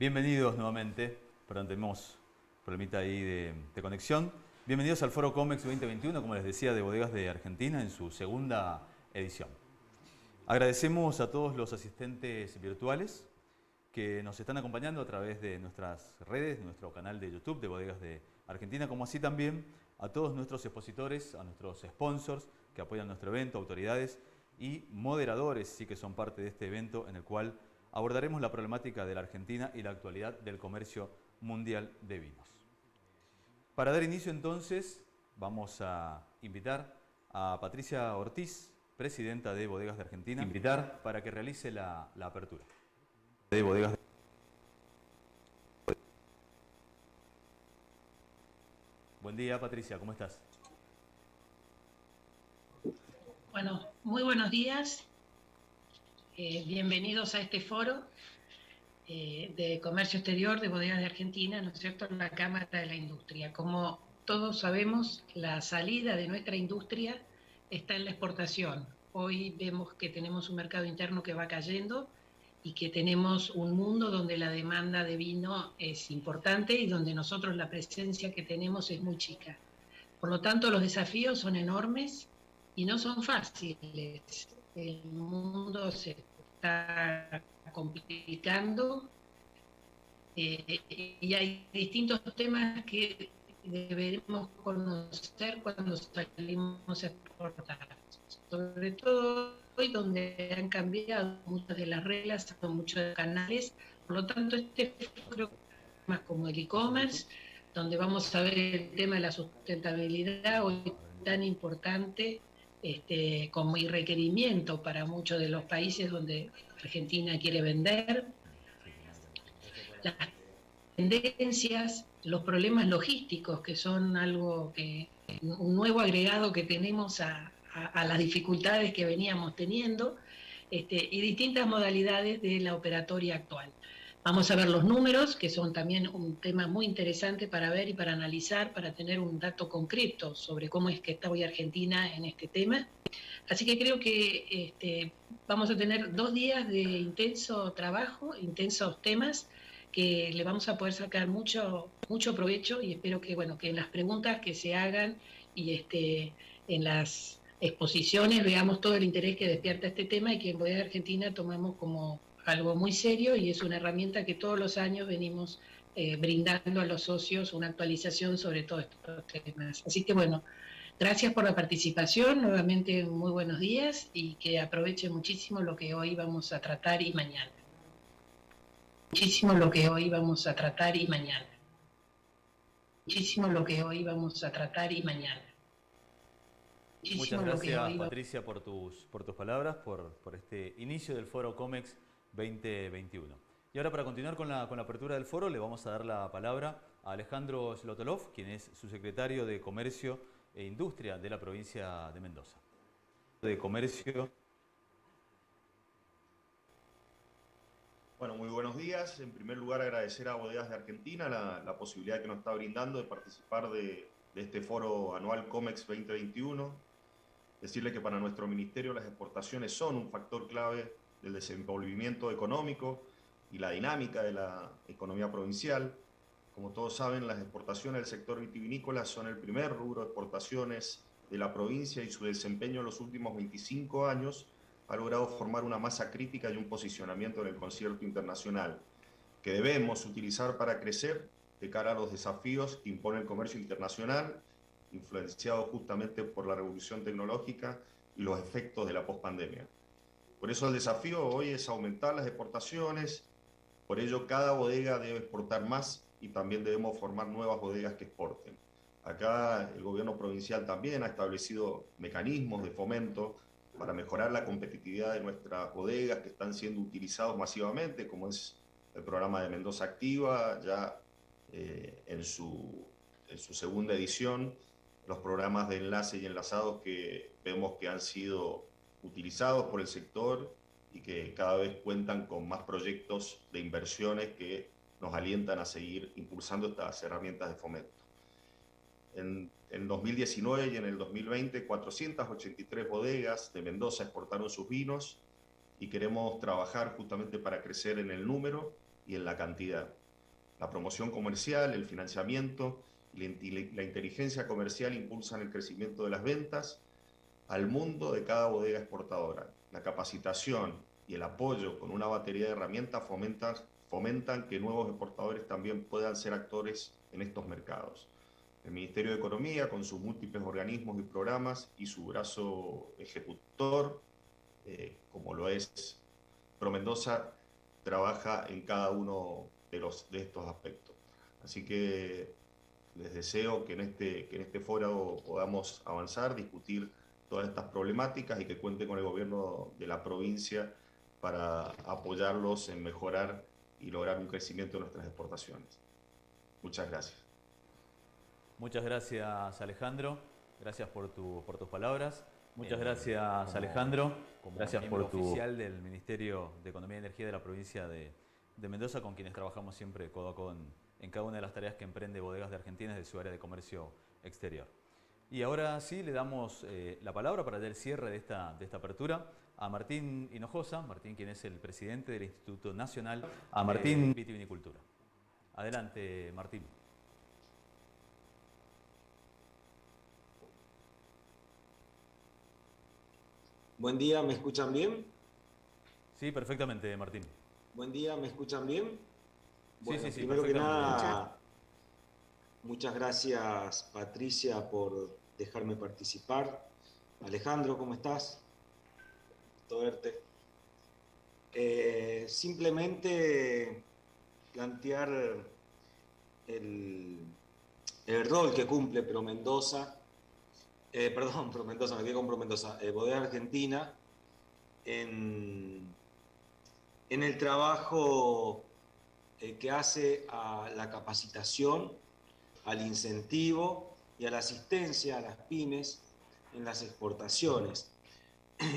Bienvenidos nuevamente, perdón, tenemos problemita ahí de conexión. Bienvenidos al Foro COMEX 2021, como les decía, de Bodegas de Argentina en su segunda edición. Agradecemos a todos los asistentes virtuales que nos están acompañando a través de nuestras redes, de nuestro canal de YouTube de Bodegas de Argentina, como así también a todos nuestros expositores, a nuestros sponsors que apoyan nuestro evento, autoridades y moderadores, sí que son parte de este evento en el cual abordaremos la problemática de la Argentina y la actualidad del comercio mundial de vinos. Para dar inicio entonces, vamos a invitar a Patricia Ortiz, presidenta de Bodegas de Argentina, para que realice la apertura de Bodegas de... Buen día, Patricia, ¿cómo estás? Bueno, muy buenos días. Bienvenidos a este foro de comercio exterior de Bodegas de Argentina, ¿no es cierto?, en la Cámara de la Industria. Como todos sabemos, la salida de nuestra industria está en la exportación. Hoy vemos que tenemos un mercado interno que va cayendo y que tenemos un mundo donde la demanda de vino es importante y donde nosotros la presencia que tenemos es muy chica. Por lo tanto, los desafíos son enormes y no son fáciles. El mundo se está complicando y hay distintos temas que debemos conocer cuando salimos a exportar. Sobre todo hoy, donde han cambiado muchas de las reglas, son muchos canales. Por lo tanto, este creo que más como el e-commerce, donde vamos a ver el tema de la sustentabilidad hoy tan importante como requerimiento para muchos de los países donde Argentina quiere vender, las tendencias, los problemas logísticos, que son un nuevo agregado que tenemos a las dificultades que veníamos teniendo, y distintas modalidades de la operatoria actual. Vamos a ver los números, que son también un tema muy interesante para ver y para analizar, para tener un dato concreto sobre cómo es que está hoy Argentina en este tema. Así que creo que vamos a tener 2 días de intenso trabajo, intensos temas, que le vamos a poder sacar mucho provecho, y espero que, bueno, que en las preguntas que se hagan y en las exposiciones veamos todo el interés que despierta este tema y que en Bodegas de Argentina tomamos como algo muy serio, y es una herramienta que todos los años venimos brindando a los socios una actualización sobre todos estos temas. Así que bueno, gracias por la participación, nuevamente muy buenos días, y que aproveche muchísimo lo que hoy vamos a tratar y mañana. Muchísimo lo que hoy vamos a tratar y mañana. Muchísimo lo que hoy vamos a tratar y mañana. Muchas gracias, Patricia, por tus palabras, por este inicio del Foro COMEX 2021. Y ahora, para continuar con la apertura del foro, le vamos a dar la palabra a Alejandro Zlotolov, quien es subsecretario de Comercio e Industria de la provincia de Mendoza. De Comercio. Bueno, muy buenos días. En primer lugar, agradecer a Bodegas de Argentina la posibilidad que nos está brindando de participar de este foro anual COMEX 2021. Decirle que para nuestro ministerio las exportaciones son un factor clave del desenvolvimiento económico y la dinámica de la economía provincial. Como todos saben, las exportaciones del sector vitivinícola son el primer rubro de exportaciones de la provincia, y su desempeño en los últimos 25 años ha logrado formar una masa crítica y un posicionamiento en el concierto internacional que debemos utilizar para crecer de cara a los desafíos que impone el comercio internacional, influenciado justamente por la revolución tecnológica y los efectos de la pospandemia. Por eso el desafío hoy es aumentar las exportaciones. Por ello, cada bodega debe exportar más y también debemos formar nuevas bodegas que exporten. Acá el gobierno provincial también ha establecido mecanismos de fomento para mejorar la competitividad de nuestras bodegas, que están siendo utilizados masivamente, como es el programa de Mendoza Activa, ya en su segunda edición, los programas de enlace y enlazados que vemos que han sido utilizados por el sector y que cada vez cuentan con más proyectos de inversiones que nos alientan a seguir impulsando estas herramientas de fomento. En 2019 y en el 2020, 483 bodegas de Mendoza exportaron sus vinos, y queremos trabajar justamente para crecer en el número y en la cantidad. La promoción comercial, el financiamiento y la inteligencia comercial impulsan el crecimiento de las ventas al mundo de cada bodega exportadora. La capacitación y el apoyo con una batería de herramientas fomentan que nuevos exportadores también puedan ser actores en estos mercados. El Ministerio de Economía, con sus múltiples organismos y programas y su brazo ejecutor, como lo es ProMendoza, trabaja en cada uno de estos aspectos. Así que les deseo que en este foro podamos avanzar, discutir todas estas problemáticas y que cuente con el gobierno de la provincia para apoyarlos en mejorar y lograr un crecimiento de nuestras exportaciones. Muchas gracias. Muchas gracias, Alejandro. Gracias por tus palabras. Muchas gracias, Alejandro. Gracias por tu oficial del Ministerio de Economía y Energía de la provincia de Mendoza, con quienes trabajamos siempre codo a codo en cada una de las tareas que emprende Bodegas de Argentina desde su área de comercio exterior. Y ahora sí le damos la palabra para el cierre de esta apertura a Martín Hinojosa, Martín, quien es el presidente del Instituto Nacional de Vitivinicultura. Adelante, Martín. Buen día, ¿me escuchan bien? Sí, perfectamente, Martín. Buen día, ¿me escuchan bien? Bueno, sí, primero que nada, muchas gracias, Patricia, por dejarme participar. Alejandro, ¿cómo estás? Gusto verte. Simplemente plantear el rol que cumple ProMendoza, ProMendoza, me quedé con ProMendoza, Bodegas de Argentina, en el trabajo que hace a la capacitación, al incentivo y a la asistencia a las pymes en las exportaciones.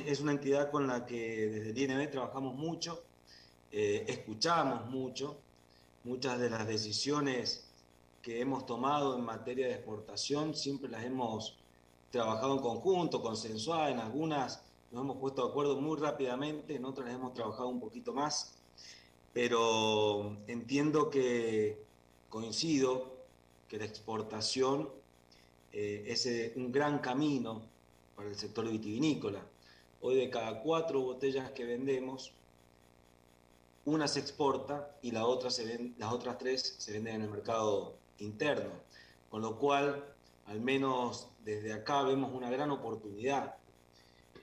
Es una entidad con la que desde el INB trabajamos mucho, escuchamos mucho, muchas de las decisiones que hemos tomado en materia de exportación siempre las hemos trabajado en conjunto, consensuadas, en algunas nos hemos puesto de acuerdo muy rápidamente, en otras las hemos trabajado un poquito más, pero entiendo que coincido que la exportación es un gran camino para el sector vitivinícola. Hoy de cada 4 botellas que vendemos, una se exporta y las otras 3 se venden en el mercado interno, con lo cual, al menos desde acá, vemos una gran oportunidad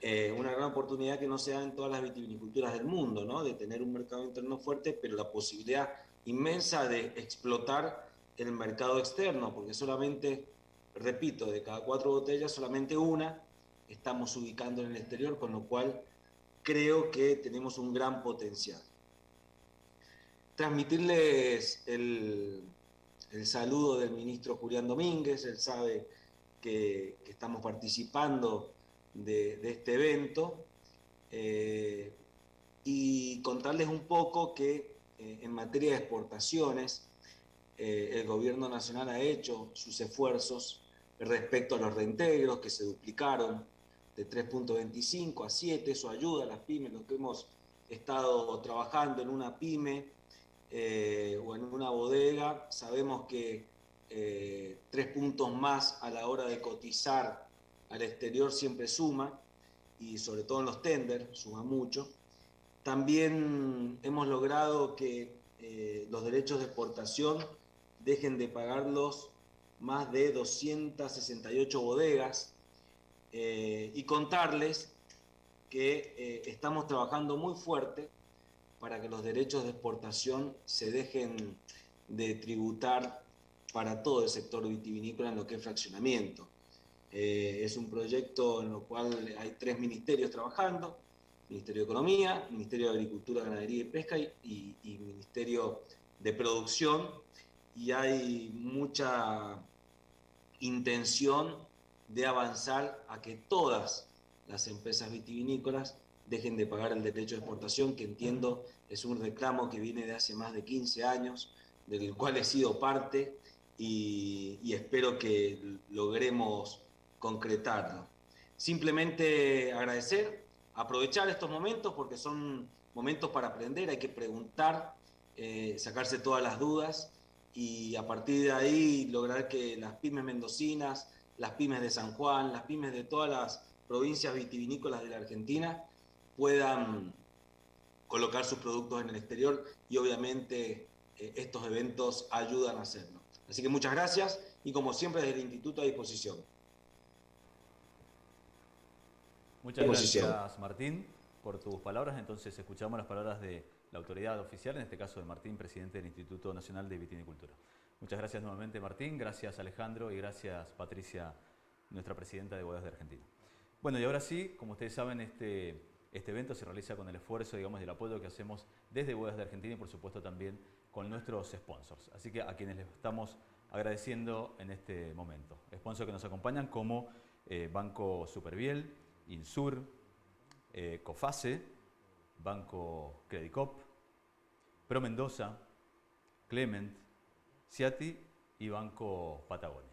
que no se da en todas las vitiviniculturas del mundo, ¿no? De tener un mercado interno fuerte, pero la posibilidad inmensa de explotar el mercado externo, porque solamente, repito, de cada 4 botellas, solamente una estamos ubicando en el exterior, con lo cual creo que tenemos un gran potencial. Transmitirles el saludo del ministro Julián Domínguez. Él sabe que estamos participando de este evento, y contarles un poco que en materia de exportaciones el gobierno nacional ha hecho sus esfuerzos respecto a los reintegros, que se duplicaron de 3.25 a 7, eso ayuda a las pymes. Los que hemos estado trabajando en una pyme o en una bodega, sabemos que 3 puntos más a la hora de cotizar al exterior siempre suma, y sobre todo en los tenders suma mucho. También hemos logrado que los derechos de exportación dejen de pagarlos más de 268 bodegas, y contarles que estamos trabajando muy fuerte para que los derechos de exportación se dejen de tributar para todo el sector vitivinícola en lo que es fraccionamiento. Es un proyecto en el cual hay 3 ministerios trabajando: Ministerio de Economía, Ministerio de Agricultura, Ganadería y Pesca y Ministerio de Producción, y hay mucha intención de avanzar a que todas las empresas vitivinícolas dejen de pagar el derecho de exportación, que entiendo es un reclamo que viene de hace más de 15 años, del cual he sido parte, y espero que logremos concretarlo. Simplemente agradecer, aprovechar estos momentos porque son momentos para aprender, hay que preguntar sacarse todas las dudas y a partir de ahí lograr que las pymes mendocinas, las pymes de San Juan, las pymes de todas las provincias vitivinícolas de la Argentina puedan colocar sus productos en el exterior y obviamente estos eventos ayudan a hacerlo. Así que muchas gracias y como siempre desde el Instituto a disposición. Muchas gracias, Martín, por tus palabras. Entonces escuchamos las palabras de la autoridad oficial, en este caso de Martín, presidente del Instituto Nacional de Vitivinicultura. Muchas gracias nuevamente, Martín. Gracias, Alejandro, y gracias, Patricia, nuestra presidenta de Bodegas de Argentina. Bueno, y ahora sí, como ustedes saben, este evento se realiza con el esfuerzo, digamos, y el apoyo que hacemos desde Bodegas de Argentina y, por supuesto, también con nuestros sponsors. Así que a quienes les estamos agradeciendo en este momento. Sponsors que nos acompañan como Banco Superviel, Insur, Cofase, Banco Credicop, Pro Mendoza, Clement, Ciati y Banco Patagonia.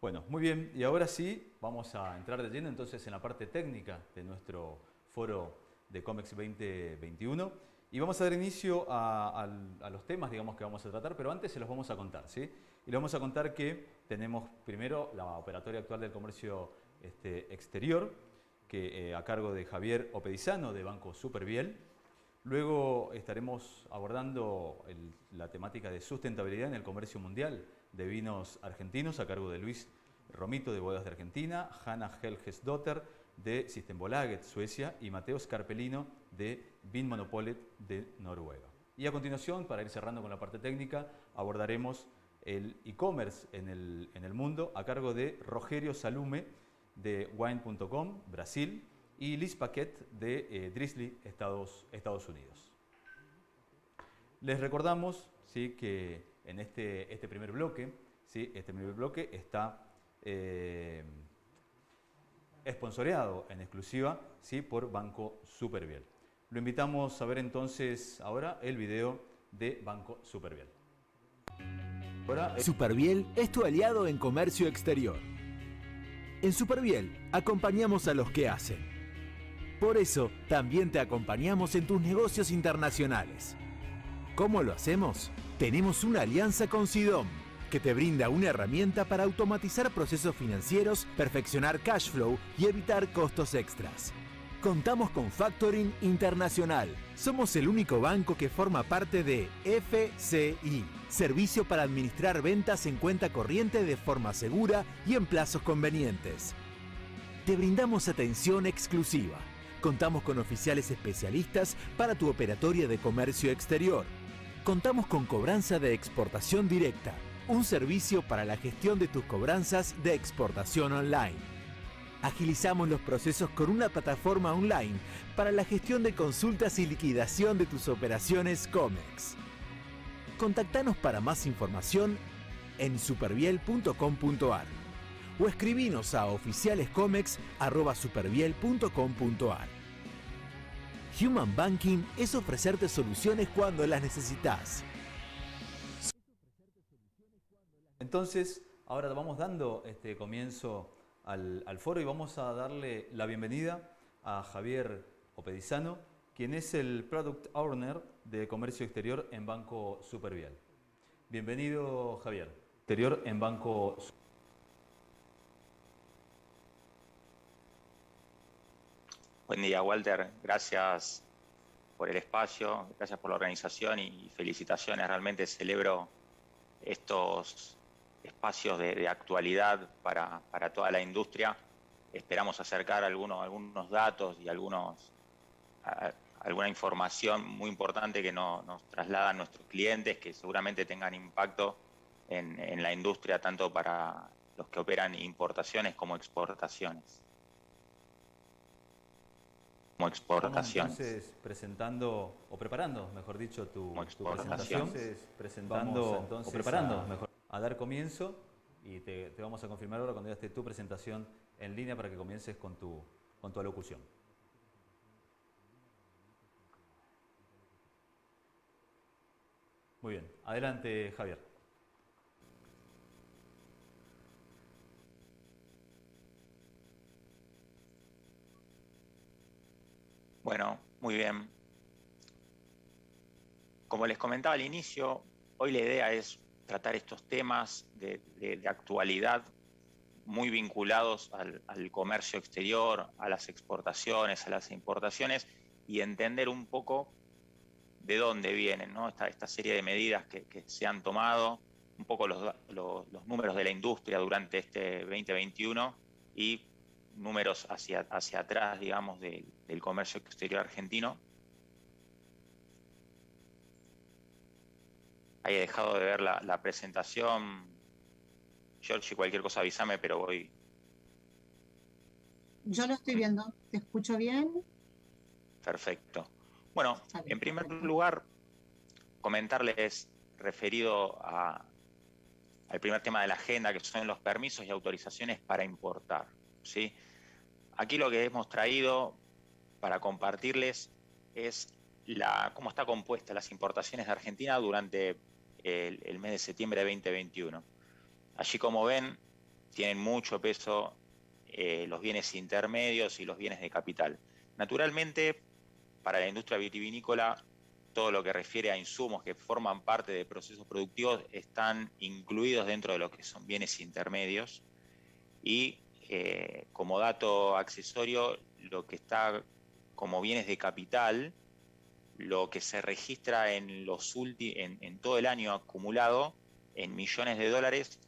Bueno, muy bien, y ahora sí vamos a entrar de lleno entonces en la parte técnica de nuestro foro de COMEX 2021 y vamos a dar inicio a los temas, digamos, que vamos a tratar, pero antes se los vamos a contar, ¿sí? Y les vamos a contar que tenemos primero la operatoria actual del comercio exterior, que a cargo de Javier Opedizano de Banco Superviel. Luego estaremos abordando la temática de sustentabilidad en el comercio mundial de vinos argentinos a cargo de Luis Romito de Bodegas de Argentina, Hanna Helgesdotter de Systembolaget, Suecia y Mateo Scarpellino de Vinmonopolet de Noruega. Y a continuación, para ir cerrando con la parte técnica, abordaremos el e-commerce en el mundo a cargo de Rogerio Salume de wine.com, Brasil, y Liz Paquet de Drizzly, Estados Unidos. Les recordamos, ¿sí?, que en este primer bloque, ¿sí?, está esponsoreado en exclusiva, ¿sí?, por Banco Superviel. Lo invitamos a ver entonces ahora el video de Banco Superviel. Superviel es tu aliado en comercio exterior. En Superviel acompañamos a los que hacen. Por eso, también te acompañamos en tus negocios internacionales. ¿Cómo lo hacemos? Tenemos una alianza con Sidom, que te brinda una herramienta para automatizar procesos financieros, perfeccionar cash flow y evitar costos extras. Contamos con Factoring Internacional. Somos el único banco que forma parte de FCI, servicio para administrar ventas en cuenta corriente de forma segura y en plazos convenientes. Te brindamos atención exclusiva. Contamos con oficiales especialistas para tu operatoria de comercio exterior. Contamos con cobranza de exportación directa, un servicio para la gestión de tus cobranzas de exportación online. Agilizamos los procesos con una plataforma online para la gestión de consultas y liquidación de tus operaciones COMEX. Contactanos para más información en superviel.com.ar o escribinos a oficialescomex@superviel.com.ar. Human Banking es ofrecerte soluciones cuando las necesitas. Entonces, ahora vamos dando comienzo al foro y vamos a darle la bienvenida a Javier Opedizano, quien es el Product Owner de Comercio Exterior en Banco Superviel. Bienvenido, Javier. Exterior en Banco. Buen día, Walter. Gracias por el espacio, gracias por la organización y felicitaciones. Realmente celebro estos espacios de actualidad para toda la industria. Esperamos acercar algunos datos y alguna información muy importante que nos trasladan nuestros clientes, que seguramente tengan impacto en la industria, tanto para los que operan importaciones como exportaciones. Estamos entonces presentando, o preparando, mejor dicho, tu presentación. A dar comienzo y te vamos a confirmar ahora cuando ya esté tu presentación en línea para que comiences con tu alocución. Muy bien, adelante, Javier. Bueno, muy bien. Como les comentaba al inicio, hoy la idea es tratar estos temas de actualidad muy vinculados al comercio exterior, a las exportaciones, a las importaciones, y entender un poco de dónde vienen, ¿no? esta serie de medidas que se han tomado, un poco los números de la industria durante este 2021 y números hacia atrás, digamos, del comercio exterior argentino. Ahí he dejado de ver la presentación. George, cualquier cosa avísame, pero voy. Yo lo estoy viendo. ¿Te escucho bien? Perfecto. Bueno, Bien, en primer perfecto. lugar, comentarles referido al primer tema de la agenda, que son los permisos y autorizaciones para importar, ¿sí? Aquí lo que hemos traído para compartirles es cómo está compuesta las importaciones de Argentina durante el mes de septiembre de 2021. Allí, como ven, tienen mucho peso los bienes intermedios y los bienes de capital. Naturalmente, para la industria vitivinícola, todo lo que refiere a insumos que forman parte de procesos productivos están incluidos dentro de lo que son bienes intermedios. Y como dato accesorio, lo que está como bienes de capital, lo que se registra en todo el año acumulado en millones de dólares,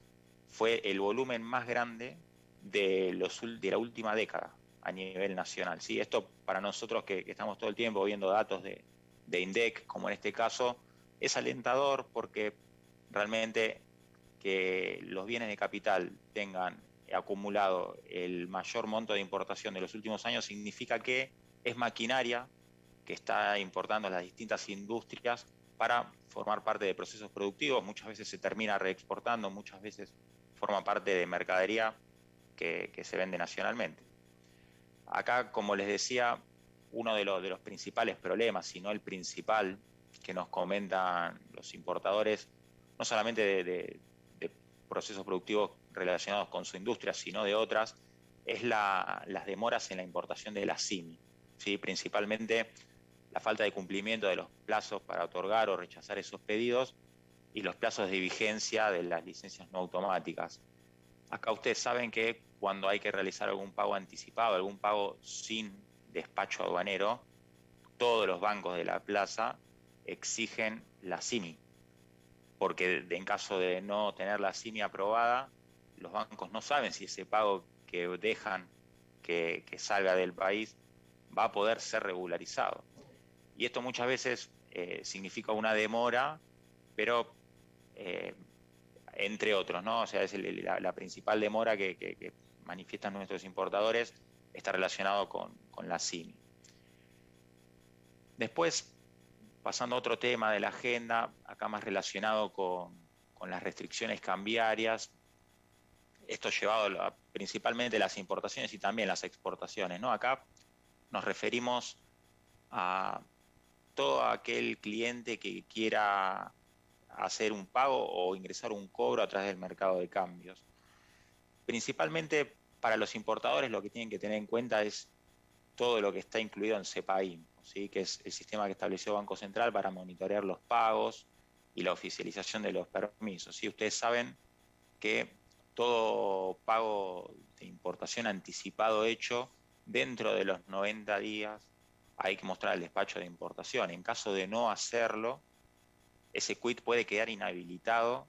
fue el volumen más grande de la última década a nivel nacional, ¿sí? Esto para nosotros que estamos todo el tiempo viendo datos de INDEC, como en este caso, es alentador porque realmente que los bienes de capital tengan acumulado el mayor monto de importación de los últimos años significa que es maquinaria que está importando las distintas industrias para formar parte de procesos productivos. Muchas veces se termina reexportando, muchas veces forma parte de mercadería que se vende nacionalmente. Acá, como les decía, uno de los principales problemas, si no el principal, que nos comentan los importadores, no solamente de procesos productivos relacionados con su industria, sino de otras, es las demoras en la importación de la CIMI, ¿sí? Principalmente la falta de cumplimiento de los plazos para otorgar o rechazar esos pedidos y los plazos de vigencia de las licencias no automáticas. Acá ustedes saben que cuando hay que realizar algún pago anticipado, algún pago sin despacho aduanero, todos los bancos de la plaza exigen la CIMI, porque en caso de no tener la CIMI aprobada, los bancos no saben si ese pago que dejan que salga del país va a poder ser regularizado. Y esto muchas veces significa una demora, pero entre otros, ¿no? O sea, es la principal demora que manifiestan nuestros importadores está relacionado con la CIMI. Después, pasando a otro tema de la agenda, acá más relacionado con las restricciones cambiarias, esto llevado principalmente a las importaciones y también las exportaciones, ¿no? Acá nos referimos a todo aquel cliente que quiera hacer un pago o ingresar un cobro a través del mercado de cambios. Principalmente para los importadores lo que tienen que tener en cuenta es todo lo que está incluido en CEPAIM, ¿sí? Que es el sistema que estableció Banco Central para monitorear los pagos y la oficialización de los permisos, ¿sí? Ustedes saben que todo pago de importación anticipado hecho dentro de los 90 días hay que mostrar el despacho de importación. En caso de no hacerlo, ese quit puede quedar inhabilitado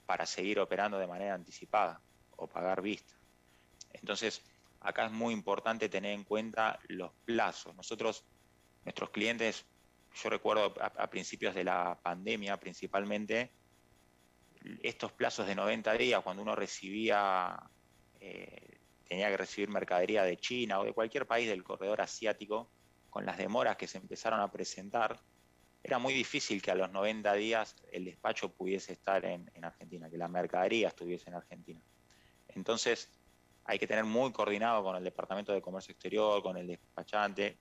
para seguir operando de manera anticipada o pagar vista. Entonces, acá es muy importante tener en cuenta los plazos. Nuestros clientes, yo recuerdo a principios de la pandemia principalmente, estos plazos de 90 días, cuando uno tenía que recibir mercadería de China o de cualquier país del corredor asiático, con las demoras que se empezaron a presentar, era muy difícil que a los 90 días el despacho pudiese estar en Argentina, que la mercadería estuviese en Argentina. Entonces, hay que tener muy coordinado con el Departamento de Comercio Exterior, con el despachante,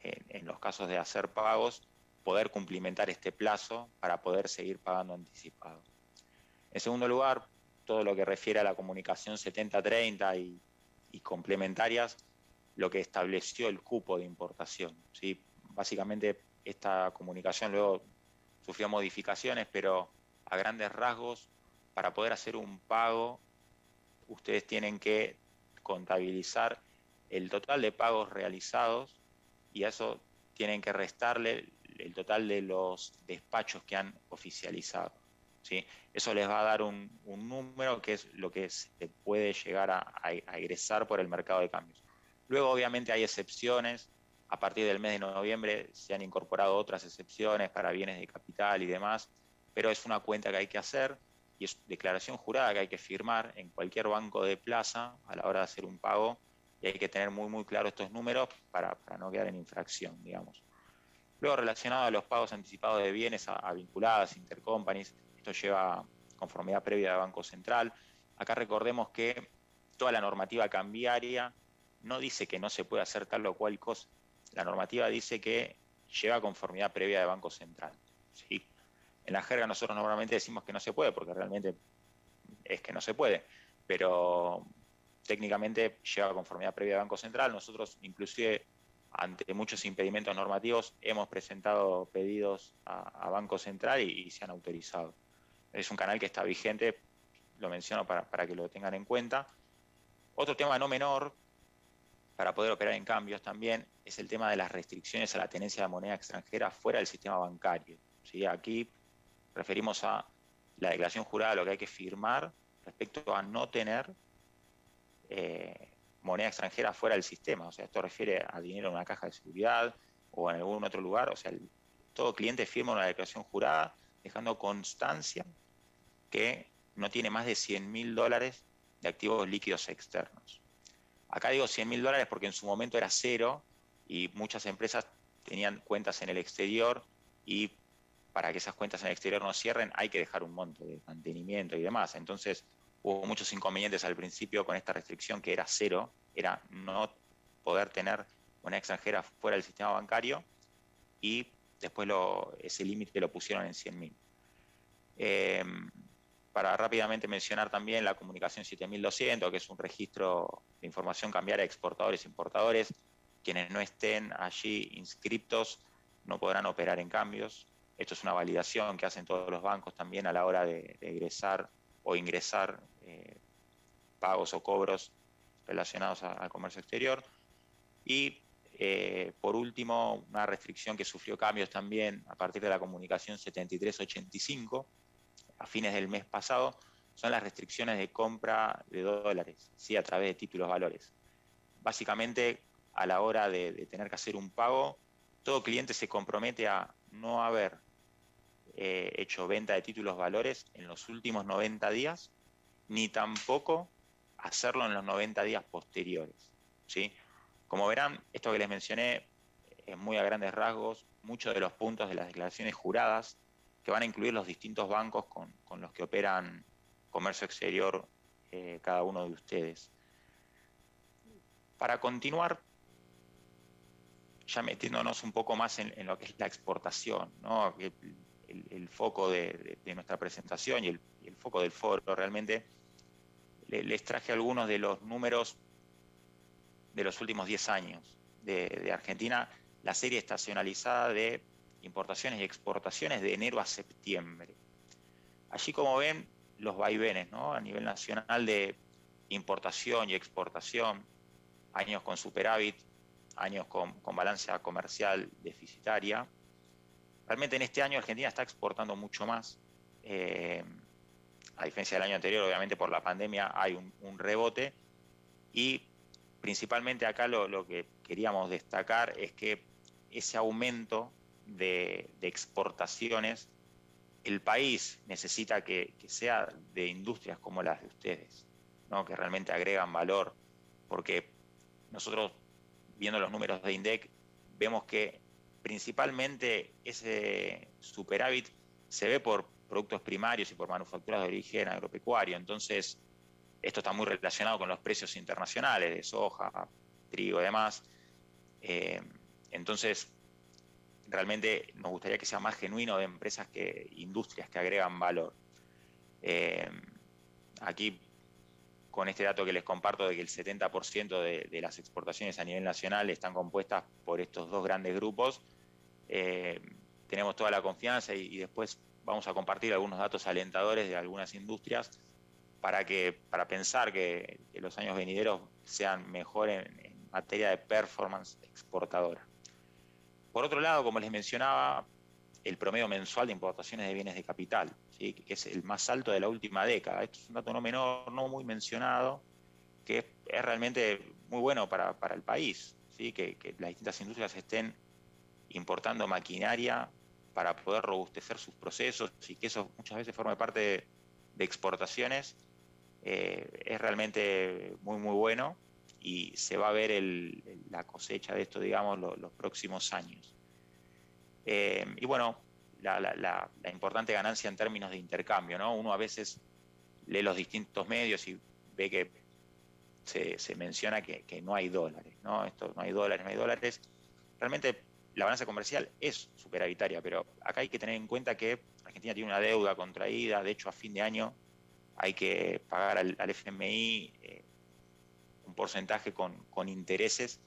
en los casos de hacer pagos, poder cumplimentar este plazo para poder seguir pagando anticipado. En segundo lugar, todo lo que refiere a la comunicación 70-30 y complementarias, lo que estableció el cupo de importación, ¿sí? Básicamente esta comunicación luego sufrió modificaciones, pero a grandes rasgos, para poder hacer un pago, ustedes tienen que contabilizar el total de pagos realizados y a eso tienen que restarle el total de los despachos que han oficializado, ¿sí? Eso les va a dar un número que es lo que se puede llegar a egresar por el mercado de cambios. Luego, obviamente, hay excepciones. A partir del mes de noviembre se han incorporado otras excepciones para bienes de capital y demás, pero es una cuenta que hay que hacer y es declaración jurada que hay que firmar en cualquier banco de plaza a la hora de hacer un pago, y hay que tener muy claro estos números para no quedar en infracción, digamos. Luego, relacionado a los pagos anticipados de bienes a vinculadas, intercompanies, esto lleva conformidad previa de Banco Central. Acá recordemos que toda la normativa cambiaria no dice que no se puede hacer tal o cual cosa. La normativa dice que lleva conformidad previa de Banco Central, ¿sí? En la jerga nosotros normalmente decimos que no se puede, porque realmente es que no se puede, pero técnicamente lleva conformidad previa de Banco Central. Nosotros, inclusive, ante muchos impedimentos normativos, hemos presentado pedidos a Banco Central y se han autorizado. Es un canal que está vigente, lo menciono para que lo tengan en cuenta. Otro tema no menor, para poder operar en cambios también, es el tema de las restricciones a la tenencia de moneda extranjera fuera del sistema bancario, ¿sí? Aquí referimos a la declaración jurada, lo que hay que firmar respecto a no tener moneda extranjera fuera del sistema. O sea, esto refiere a dinero en una caja de seguridad o en algún otro lugar. O sea, todo cliente firma una declaración jurada dejando constancia que no tiene más de $100.000 de activos líquidos externos. Acá digo $100.000 porque en su momento era cero y muchas empresas tenían cuentas en el exterior, y para que esas cuentas en el exterior no cierren hay que dejar un monto de mantenimiento y demás. Entonces hubo muchos inconvenientes al principio con esta restricción que era cero, era no poder tener moneda extranjera fuera del sistema bancario, y después ese límite lo pusieron en 100.000. Para rápidamente mencionar también la comunicación 7200, que es un registro de información cambiaria de exportadores e importadores. Quienes no estén allí inscriptos no podrán operar en cambios. Esto es una validación que hacen todos los bancos también a la hora de egresar o ingresar pagos o cobros relacionados al comercio exterior. Y por último, una restricción que sufrió cambios también a partir de la comunicación 7385, a fines del mes pasado, son las restricciones de compra de dólares, ¿sí? A través de títulos valores. Básicamente, a la hora de tener que hacer un pago, todo cliente se compromete a no haber hecho venta de títulos valores en los últimos 90 días, ni tampoco hacerlo en los 90 días posteriores, ¿sí? Como verán, esto que les mencioné es muy a grandes rasgos, muchos de los puntos de las declaraciones juradas que van a incluir los distintos bancos con los que operan comercio exterior cada uno de ustedes. Para continuar, ya metiéndonos un poco más en lo que es la exportación, ¿no? El foco de nuestra presentación y el foco del foro, realmente les traje algunos de los números de los últimos 10 años de Argentina, la serie estacionalizada de importaciones y exportaciones de enero a septiembre. Allí, como ven, los vaivenes, ¿no? A nivel nacional de importación y exportación, años con superávit, años con balanza comercial deficitaria. Realmente en este año Argentina está exportando mucho más. A diferencia del año anterior, obviamente por la pandemia hay un rebote, y principalmente acá lo que queríamos destacar es que ese aumento de exportaciones, el país necesita que sea de industrias como las de ustedes, ¿no? Que realmente agregan valor, porque nosotros, viendo los números de INDEC, vemos que principalmente ese superávit se ve por productos primarios y por manufacturas de origen agropecuario. Entonces, esto está muy relacionado con los precios internacionales de soja, trigo y demás. Entonces, realmente nos gustaría que sea más genuino, de empresas industrias que agregan valor. Aquí con este dato que les comparto de que el 70% de las exportaciones a nivel nacional están compuestas por estos dos grandes grupos, tenemos toda la confianza y después vamos a compartir algunos datos alentadores de algunas industrias para pensar que los años venideros sean mejor en materia de performance exportadora. Por otro lado, como les mencionaba, el promedio mensual de importaciones de bienes de capital, ¿sí? Que es el más alto de la última década. Esto es un dato no menor, no muy mencionado, que es realmente muy bueno para el país, ¿sí? Que las distintas industrias estén importando maquinaria para poder robustecer sus procesos y que eso muchas veces forme parte de exportaciones, es realmente muy, muy bueno y se va a ver la cosecha de esto, digamos, los próximos años. Y bueno, la importante ganancia en términos de intercambio, ¿no? Uno a veces lee los distintos medios y ve que se menciona que no hay dólares, ¿no? Esto, no hay dólares. Realmente la balanza comercial es superavitaria, pero acá hay que tener en cuenta que Argentina tiene una deuda contraída. De hecho, a fin de año hay que pagar al FMI un porcentaje con intereses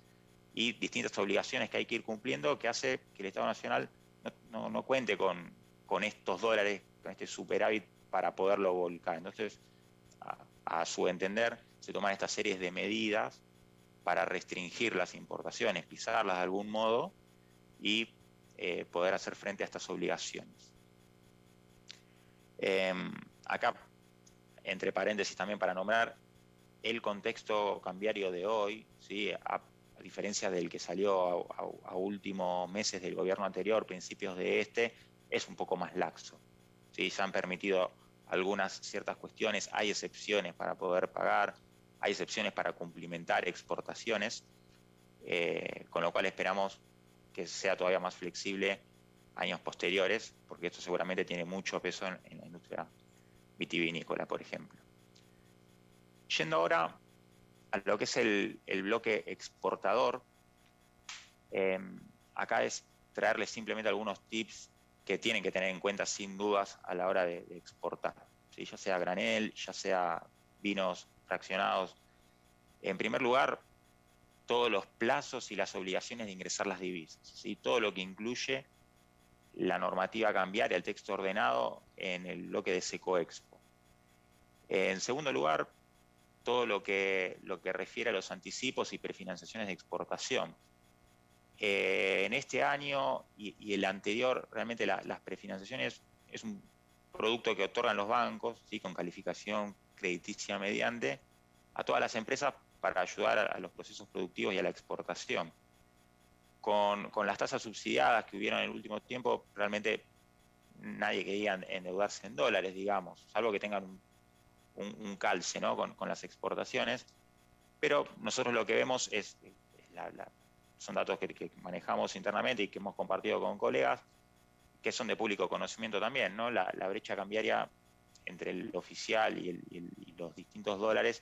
y distintas obligaciones que hay que ir cumpliendo, que hace que el Estado Nacional no cuente con estos dólares, con este superávit para poderlo volcar. Entonces, a su entender, se toman estas series de medidas para restringir las importaciones, pisarlas de algún modo y poder hacer frente a estas obligaciones. Acá, entre paréntesis también para nombrar, el contexto cambiario de hoy, ¿sí? A diferencia del que salió a últimos meses del gobierno anterior, principios de este, es un poco más laxo, ¿sí? Se han permitido algunas ciertas cuestiones, hay excepciones para poder pagar, hay excepciones para cumplimentar exportaciones, con lo cual esperamos que sea todavía más flexible años posteriores, porque esto seguramente tiene mucho peso en la industria vitivinícola, por ejemplo. Yendo ahora a lo que es el bloque exportador, acá es traerles simplemente algunos tips que tienen que tener en cuenta sin dudas a la hora de exportar, ¿sí? Ya sea granel, ya sea vinos fraccionados. En primer lugar, todos los plazos y las obligaciones de ingresar las divisas, ¿sí? Todo lo que incluye la normativa cambiaria, el texto ordenado en el bloque de Secoexpo. En segundo lugar, todo lo que refiere a los anticipos y prefinanciaciones de exportación. En este año y el anterior, realmente las prefinanciaciones es un producto que otorgan los bancos, ¿sí? Con calificación crediticia mediante, a todas las empresas para ayudar a los procesos productivos y a la exportación. Con las tasas subsidiadas que hubieron en el último tiempo, realmente nadie quería endeudarse en dólares, digamos, salvo que tengan un calce, ¿no? con las exportaciones, pero nosotros lo que vemos son datos que manejamos internamente y que hemos compartido con colegas, que son de público conocimiento también, ¿no? La brecha cambiaria entre el oficial y los distintos dólares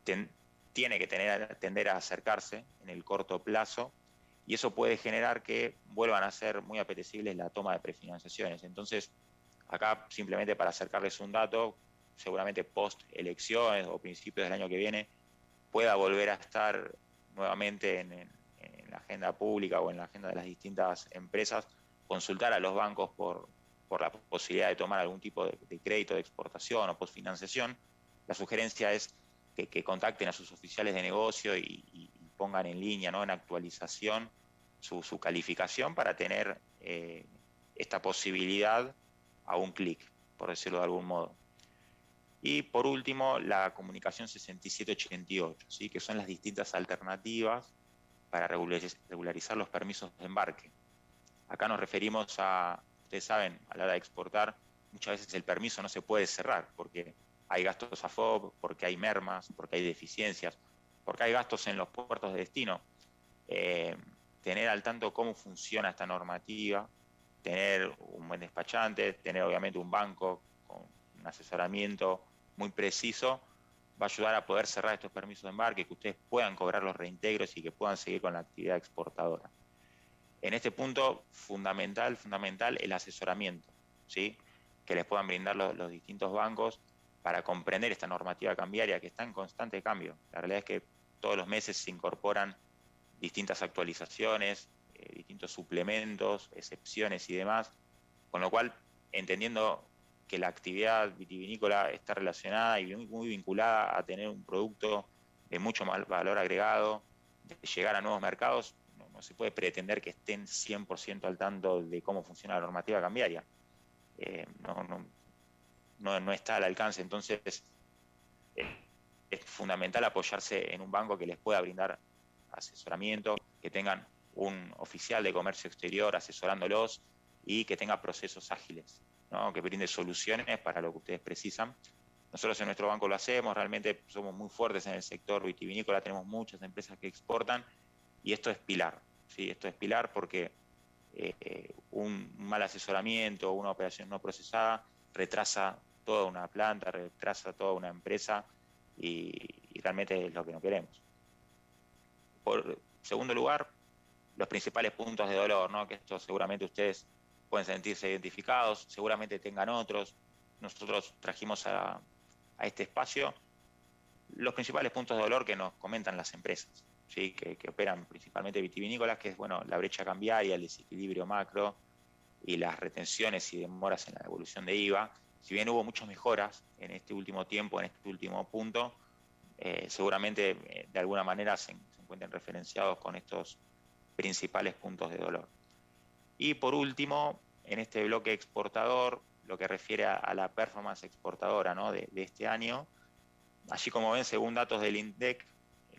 tiene que tender a acercarse en el corto plazo, y eso puede generar que vuelvan a ser muy apetecibles la toma de prefinanciaciones. Entonces, acá simplemente para acercarles un dato, seguramente post elecciones o principios del año que viene pueda volver a estar nuevamente en la agenda pública o en la agenda de las distintas empresas, consultar a los bancos por la posibilidad de tomar algún tipo de crédito de exportación o postfinanciación. La sugerencia es que contacten a sus oficiales de negocio y pongan en línea, ¿no? En actualización su calificación para tener esta posibilidad a un clic, por decirlo de algún modo. Y por último, la comunicación 6788, ¿sí? Que son las distintas alternativas para regularizar los permisos de embarque. Acá nos referimos a, ustedes saben, a la hora de exportar, muchas veces el permiso no se puede cerrar porque hay gastos a FOB, porque hay mermas, porque hay deficiencias, porque hay gastos en los puertos de destino. Tener al tanto cómo funciona esta normativa, tener un buen despachante, tener obviamente un banco con un asesoramiento muy preciso, va a ayudar a poder cerrar estos permisos de embarque, que ustedes puedan cobrar los reintegros y que puedan seguir con la actividad exportadora. En este punto, fundamental el asesoramiento, ¿sí? Que les puedan brindar los distintos bancos para comprender esta normativa cambiaria que está en constante cambio. La realidad es que todos los meses se incorporan distintas actualizaciones, distintos suplementos, excepciones y demás, con lo cual, entendiendo que la actividad vitivinícola está relacionada y muy vinculada a tener un producto de mucho más valor agregado, de llegar a nuevos mercados, no se puede pretender que estén 100% al tanto de cómo funciona la normativa cambiaria. No está al alcance. Entonces es fundamental apoyarse en un banco que les pueda brindar asesoramiento, que tengan un oficial de comercio exterior asesorándolos y que tenga procesos ágiles, ¿no? Que brinde soluciones para lo que ustedes precisan. Nosotros en nuestro banco lo hacemos, realmente somos muy fuertes en el sector vitivinícola, tenemos muchas empresas que exportan y esto es pilar, ¿sí? Esto es pilar porque un mal asesoramiento, una operación no procesada retrasa toda una planta, retrasa toda una empresa y realmente es lo que no queremos. Por segundo lugar, los principales puntos de dolor, ¿no? Que esto seguramente ustedes pueden sentirse identificados, seguramente tengan otros. Nosotros trajimos a este espacio los principales puntos de dolor que nos comentan las empresas, ¿sí? que operan principalmente vitivinícolas, que es la brecha cambiaria, el desequilibrio macro y las retenciones y demoras en la devolución de IVA. Si bien hubo muchas mejoras en este último tiempo, en este último punto, seguramente de alguna manera se encuentren referenciados con estos principales puntos de dolor. Y por último, en este bloque exportador, lo que refiere a la performance exportadora, ¿no? de este año, allí como ven, según datos del INDEC,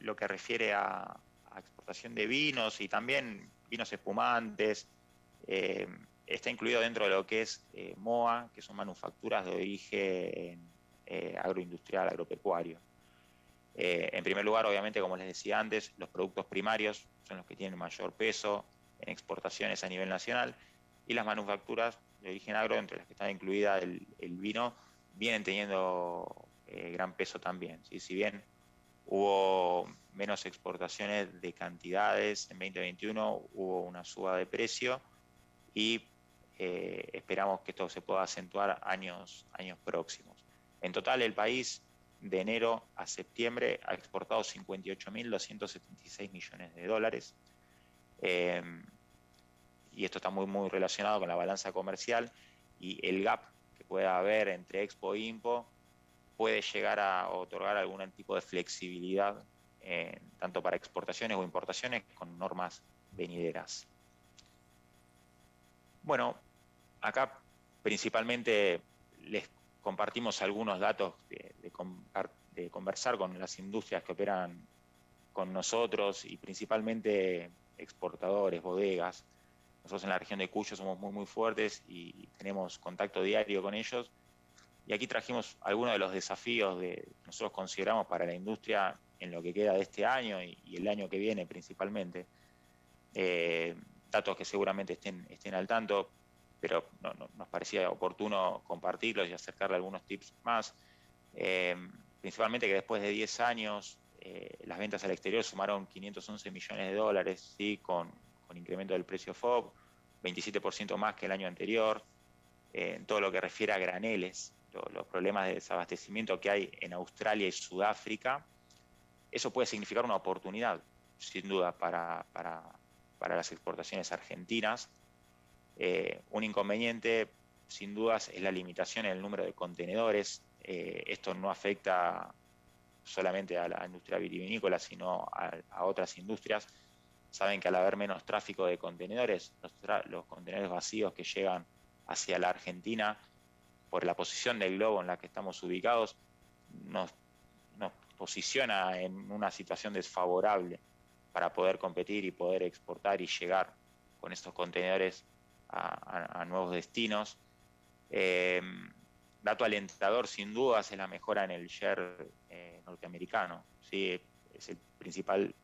lo que refiere a exportación de vinos y también vinos espumantes, está incluido dentro de lo que es MOA, que son manufacturas de origen agroindustrial, agropecuario. En primer lugar, obviamente, como les decía antes, los productos primarios son los que tienen mayor peso en exportaciones a nivel nacional, y las manufacturas de origen agro, entre las que está incluida el vino, vienen teniendo gran peso también, ¿sí? Si bien hubo menos exportaciones de cantidades en 2021, hubo una suba de precio y esperamos que esto se pueda acentuar años próximos. En total, el país de enero a septiembre ha exportado 58.276 millones de dólares. Y esto está muy relacionado con la balanza comercial, y el gap que pueda haber entre expo e impo puede llegar a otorgar algún tipo de flexibilidad, tanto para exportaciones o importaciones, con normas venideras. Bueno, acá principalmente les compartimos algunos datos de conversar con las industrias que operan con nosotros, y principalmente exportadores, bodegas. Nosotros en la región de Cuyo somos muy fuertes y tenemos contacto diario con ellos. Y aquí trajimos algunos de los desafíos que nosotros consideramos para la industria en lo que queda de este año y el año que viene principalmente. Datos que seguramente estén al tanto, pero nos parecía oportuno compartirlos y acercarle algunos tips más. Principalmente que después de 10 años las ventas al exterior sumaron 511 millones de dólares, ¿sí? con incremento del precio FOB, 27% más que el año anterior. En todo lo que refiere a graneles, los problemas de desabastecimiento que hay en Australia y Sudáfrica, eso puede significar una oportunidad, sin duda, para las exportaciones argentinas. Un inconveniente, sin dudas, es la limitación en el número de contenedores. Esto no afecta solamente a la industria vitivinícola, sino a otras industrias. Saben que al haber menos tráfico de contenedores, los contenedores vacíos que llegan hacia la Argentina, por la posición del globo en la que estamos ubicados, nos posiciona en una situación desfavorable para poder competir y poder exportar y llegar con estos contenedores a nuevos destinos. Dato alentador, sin dudas, es la mejora en el share norteamericano, ¿sí? Es el principal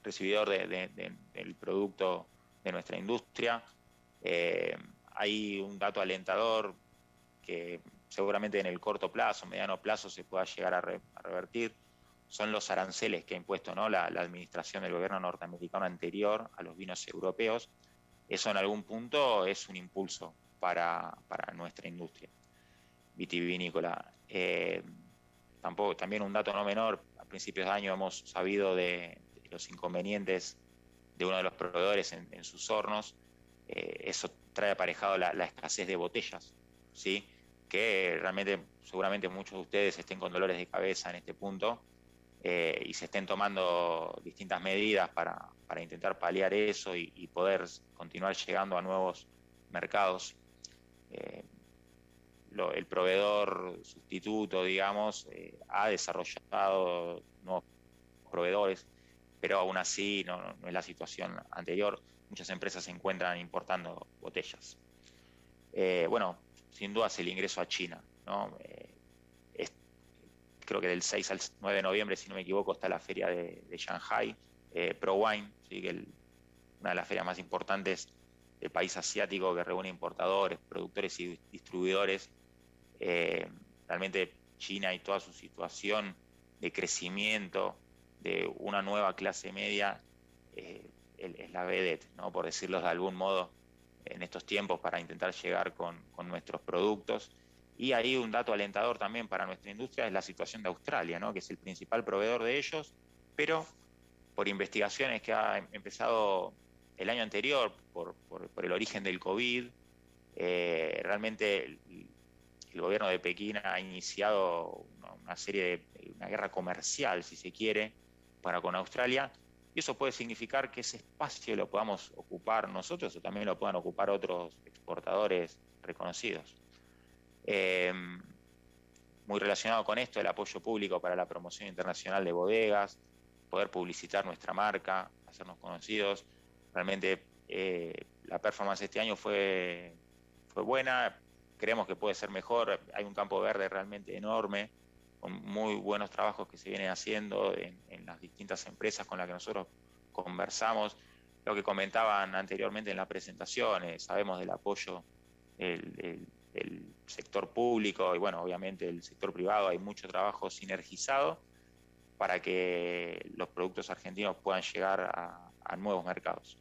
recibidor del producto de nuestra industria. Hay un dato alentador que seguramente en el corto plazo, mediano plazo, se pueda llegar a revertir. Son los aranceles que ha impuesto, ¿no? la administración del gobierno norteamericano anterior a los vinos europeos. Eso en algún punto es un impulso para nuestra industria. vitivinícola. También un dato no menor, a principios de año hemos sabido de los inconvenientes de uno de los proveedores en sus hornos. Eso trae aparejado la escasez de botellas, ¿sí? Que realmente seguramente muchos de ustedes estén con dolores de cabeza en este punto y se estén tomando distintas medidas para intentar paliar eso y poder continuar llegando a nuevos mercados. El proveedor sustituto, digamos, ha desarrollado nuevos proveedores, pero aún así no es la situación anterior. Muchas empresas se encuentran importando botellas. Bueno, sin duda es el ingreso a China, ¿no? Creo que del 6 al 9 de noviembre, si no me equivoco, está la feria de Shanghai, ProWine, ¿sí? Una de las ferias más importantes del país asiático, que reúne importadores, productores y distribuidores. Realmente China y toda su situación de crecimiento de una nueva clase media es la vedette, ¿no? Por decirlo de algún modo, en estos tiempos para intentar llegar con nuestros productos. Y ahí un dato alentador también para nuestra industria es la situación de Australia, ¿no? Que es el principal proveedor de ellos, pero por investigaciones que ha empezado el año anterior, por el origen del COVID, realmente el gobierno de Pekín ha iniciado una guerra comercial, si se quiere, para con Australia, y eso puede significar que ese espacio lo podamos ocupar nosotros o también lo puedan ocupar otros exportadores reconocidos. Muy relacionado con esto, el apoyo público para la promoción internacional de bodegas, poder publicitar nuestra marca, hacernos conocidos. Realmente la performance este año fue buena, creemos que puede ser mejor, hay un campo verde realmente enorme, con muy buenos trabajos que se vienen haciendo en las distintas empresas con las que nosotros conversamos. Lo que comentaban anteriormente en las presentaciones, sabemos del apoyo del sector público y bueno, obviamente el sector privado, hay mucho trabajo sinergizado para que los productos argentinos puedan llegar a nuevos mercados.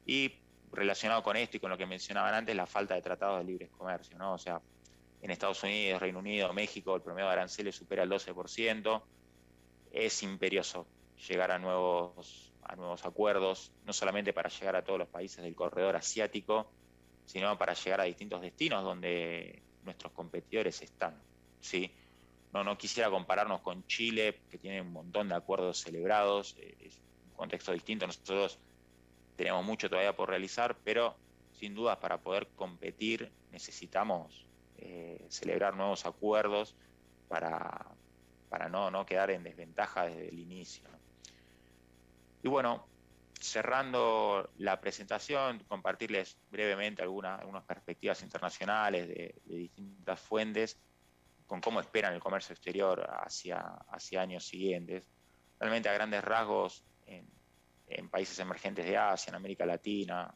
Y relacionado con esto y con lo que mencionaban antes, la falta de tratados de libre comercio, ¿no? O sea, en Estados Unidos, Reino Unido, México, el promedio de aranceles supera el 12%. Es imperioso llegar a nuevos acuerdos, no solamente para llegar a todos los países del corredor asiático, sino para llegar a distintos destinos donde nuestros competidores están, ¿sí? No quisiera compararnos con Chile, que tiene un montón de acuerdos celebrados, es un contexto distinto. Nosotros tenemos mucho todavía por realizar, pero sin dudas para poder competir necesitamos celebrar nuevos acuerdos para no quedar en desventaja desde el inicio. Y bueno, cerrando la presentación, compartirles brevemente algunas perspectivas internacionales de distintas fuentes con cómo esperan el comercio exterior hacia años siguientes. Realmente a grandes rasgos en países emergentes de Asia, en América Latina,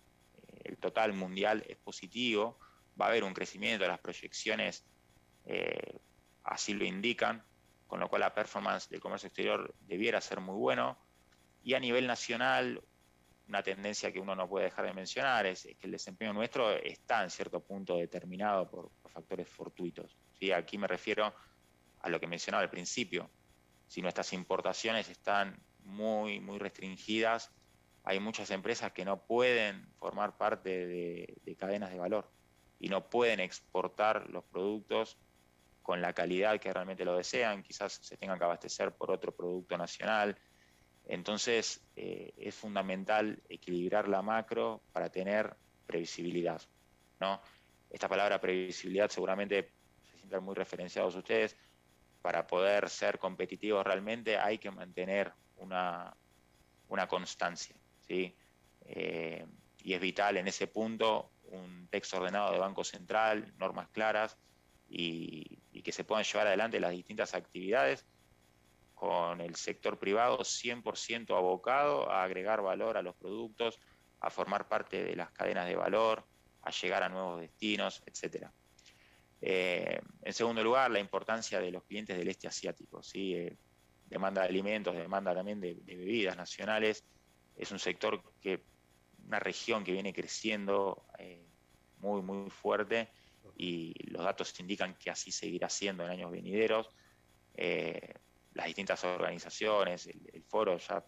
el total mundial es positivo, va a haber un crecimiento, las proyecciones así lo indican, con lo cual la performance del comercio exterior debiera ser muy bueno. Y a nivel nacional, una tendencia que uno no puede dejar de mencionar es que el desempeño nuestro está en cierto punto determinado por factores fortuitos, ¿sí? Aquí me refiero a lo que mencionaba al principio. Si nuestras importaciones están muy, muy restringidas, hay muchas empresas que no pueden formar parte de cadenas de valor y no pueden exportar los productos con la calidad que realmente lo desean, quizás se tengan que abastecer por otro producto nacional. Entonces es fundamental equilibrar la macro para tener previsibilidad, ¿no? Esta palabra previsibilidad seguramente se sientan muy referenciados ustedes. Para poder ser competitivos realmente hay que mantener una constancia, ¿sí? Y es vital en ese punto un texto ordenado de Banco Central, normas claras y que se puedan llevar adelante las distintas actividades con el sector privado 100% abocado a agregar valor a los productos, a formar parte de las cadenas de valor, a llegar a nuevos destinos, etc. En segundo lugar, la importancia de los clientes del este asiático, ¿sí? Demanda de alimentos, demanda también de bebidas nacionales. Es un sector una región que viene creciendo muy, muy fuerte y los datos indican que así seguirá siendo en años venideros. Las distintas organizaciones, el Foro ya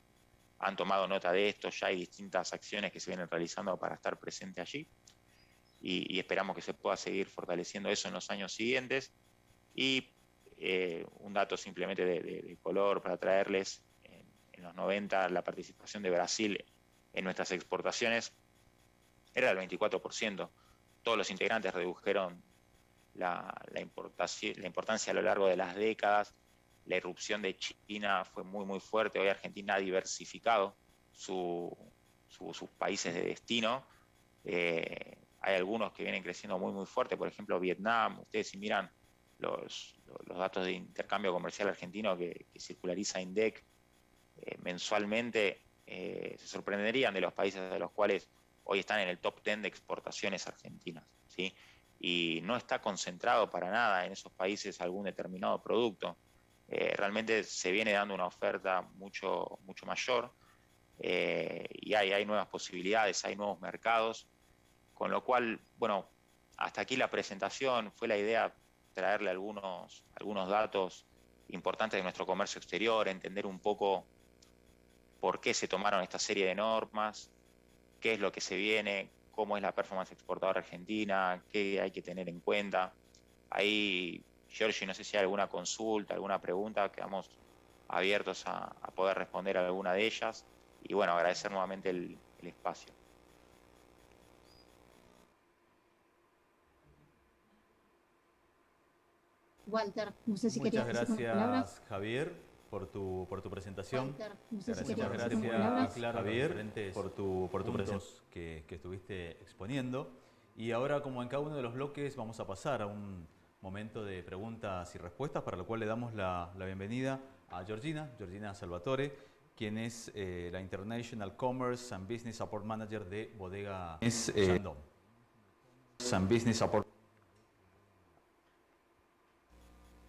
han tomado nota de esto, ya hay distintas acciones que se vienen realizando para estar presente allí y esperamos que se pueda seguir fortaleciendo eso en los años siguientes. Y un dato simplemente de color para traerles, en los 90 la participación de Brasil en nuestras exportaciones era del 24%. Todos los integrantes redujeron la importancia a lo largo de las décadas. La irrupción de China fue muy fuerte. Hoy Argentina ha diversificado sus países de destino. Hay algunos que vienen creciendo muy fuerte, por ejemplo Vietnam. Ustedes si miran los datos de intercambio comercial argentino que circulariza INDEC mensualmente, se sorprenderían de los países de los cuales hoy están en el top 10 de exportaciones argentinas, ¿sí? Y no está concentrado para nada en esos países algún determinado producto. Realmente se viene dando una oferta mucho mayor, y hay nuevas posibilidades, hay nuevos mercados, con lo cual, bueno, hasta aquí la presentación. Fue la idea traerle algunos datos importantes de nuestro comercio exterior, entender un poco por qué se tomaron esta serie de normas, qué es lo que se viene, cómo es la performance exportadora argentina, qué hay que tener en cuenta. Ahí, Giorgi, no sé si hay alguna consulta, alguna pregunta, quedamos abiertos a poder responder a alguna de ellas. Y bueno, agradecer nuevamente el espacio. Walter, no sé si Muchas querías decir unas palabras. gracias, Javier, por tu presentación. Walter, no sé si querías Muchas decir unas gracias, palabras. Javier, por tu presentación que estuviste exponiendo. Y ahora, como en cada uno de los bloques, vamos a pasar a un momento de preguntas y respuestas, para lo cual le damos la bienvenida a Georgina Salvatore, quien es la International Commerce and Business Support Manager de Bodega Shandong.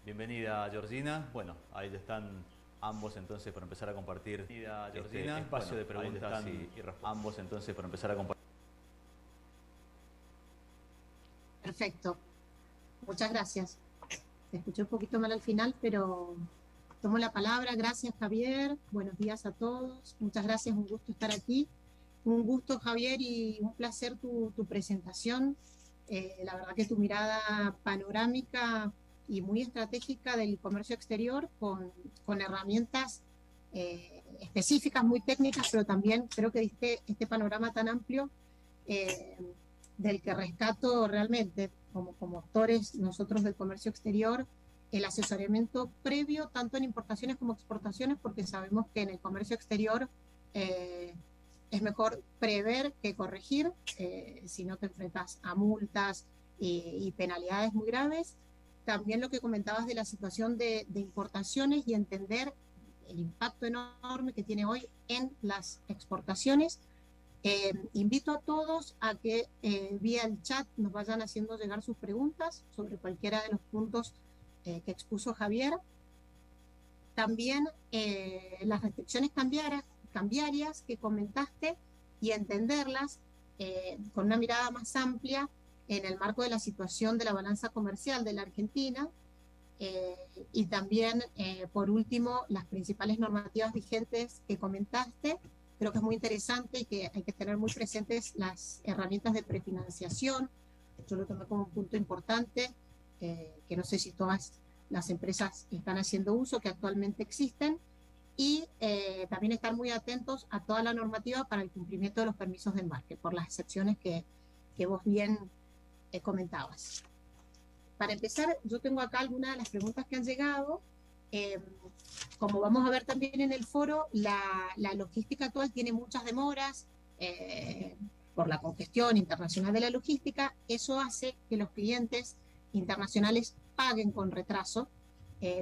Bienvenida, Georgina. Bueno, ahí están ambos entonces para empezar a compartir. Bienvenida, Georgina. Espacio de preguntas y respuestas. Ambos entonces para empezar a compartir. Perfecto. Muchas gracias. Te escuché un poquito mal al final, pero tomo la palabra. Gracias, Javier. Buenos días a todos. Muchas gracias, un gusto estar aquí. Un gusto, Javier, y un placer tu presentación. La verdad que tu mirada panorámica y muy estratégica del comercio exterior con herramientas específicas, muy técnicas, pero también creo que diste este panorama tan amplio del que rescato realmente como actores nosotros del comercio exterior el asesoramiento previo tanto en importaciones como exportaciones, porque sabemos que en el comercio exterior es mejor prever que corregir, si no te enfrentas a multas y penalidades muy graves. También lo que comentabas de la situación de importaciones y entender el impacto enorme que tiene hoy en las exportaciones. Invito a todos a que vía el chat nos vayan haciendo llegar sus preguntas sobre cualquiera de los puntos que expuso Javier. También las restricciones cambiarias que comentaste y entenderlas con una mirada más amplia en el marco de la situación de la balanza comercial de la Argentina, y también, por último, las principales normativas vigentes que comentaste. Creo que es muy interesante y que hay que tener muy presentes las herramientas de prefinanciación. Yo lo tomé como un punto importante, que no sé si todas las empresas están haciendo uso, que actualmente existen, y también estar muy atentos a toda la normativa para el cumplimiento de los permisos de embarque, por las excepciones que vos bien comentabas. Para empezar, yo tengo acá algunas de las preguntas que han llegado. Como vamos a ver también en el foro, la logística actual tiene muchas demoras por la congestión internacional de la logística. Eso hace que los clientes internacionales paguen con retraso,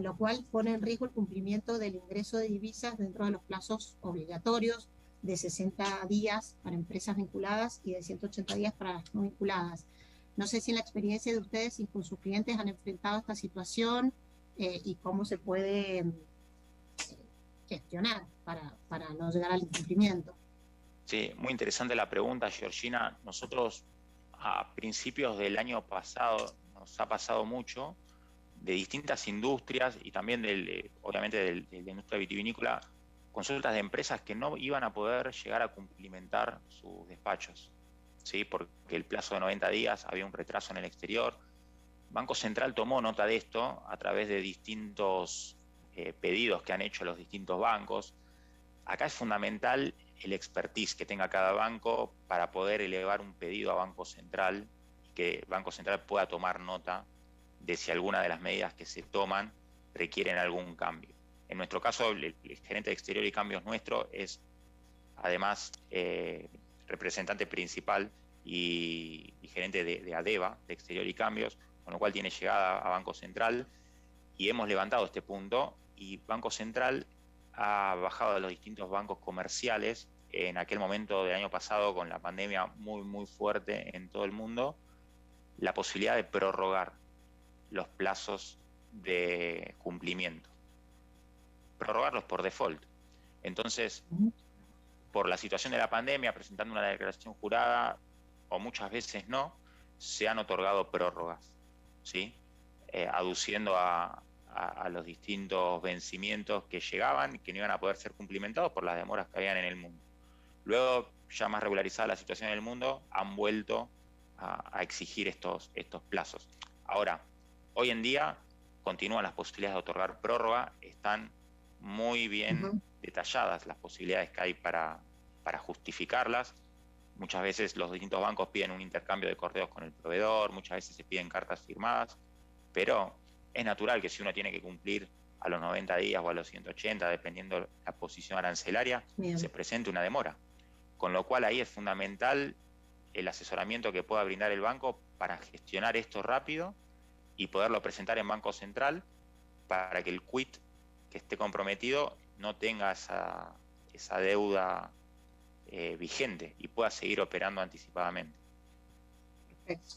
lo cual pone en riesgo el cumplimiento del ingreso de divisas dentro de los plazos obligatorios de 60 días para empresas vinculadas y de 180 días para las no vinculadas. No sé si en la experiencia de ustedes y con sus clientes han enfrentado esta situación y cómo se puede gestionar para no llegar al incumplimiento. Sí, muy interesante la pregunta, Georgina. Nosotros a principios del año pasado nos ha pasado mucho de distintas industrias y también obviamente de la industria vitivinícola, consultas de empresas que no iban a poder llegar a cumplimentar sus despachos, ¿sí? Porque el plazo de 90 días había un retraso en el exterior. Banco Central tomó nota de esto a través de distintos pedidos que han hecho los distintos bancos. Acá es fundamental el expertise que tenga cada banco para poder elevar un pedido a Banco Central y que Banco Central pueda tomar nota de si alguna de las medidas que se toman requieren algún cambio. En nuestro caso, el gerente de exterior y cambios nuestro es además representante principal y gerente de ADEVA, de exterior y cambios, con lo cual tiene llegada a Banco Central, y hemos levantado este punto, y Banco Central ha bajado a los distintos bancos comerciales en aquel momento del año pasado, con la pandemia muy fuerte en todo el mundo, la posibilidad de prorrogar los plazos de cumplimiento, prorrogarlos por default. Entonces, por la situación de la pandemia, presentando una declaración jurada, o muchas veces no, se han otorgado prórrogas, ¿sí? Aduciendo a los distintos vencimientos que llegaban y que no iban a poder ser cumplimentados por las demoras que habían en el mundo. Luego, ya más regularizada la situación en el mundo, han vuelto a exigir estos plazos. Ahora, hoy en día continúan las posibilidades de otorgar prórroga, están muy bien detalladas las posibilidades que hay para justificarlas. Muchas veces los distintos bancos piden un intercambio de correos con el proveedor, muchas veces se piden cartas firmadas, pero es natural que si uno tiene que cumplir a los 90 días o a los 180, dependiendo la posición arancelaria, se presente una demora. Con lo cual ahí es fundamental el asesoramiento que pueda brindar el banco para gestionar esto rápido y poderlo presentar en Banco Central para que el quit que esté comprometido no tenga esa deuda vigente y pueda seguir operando anticipadamente. Perfecto.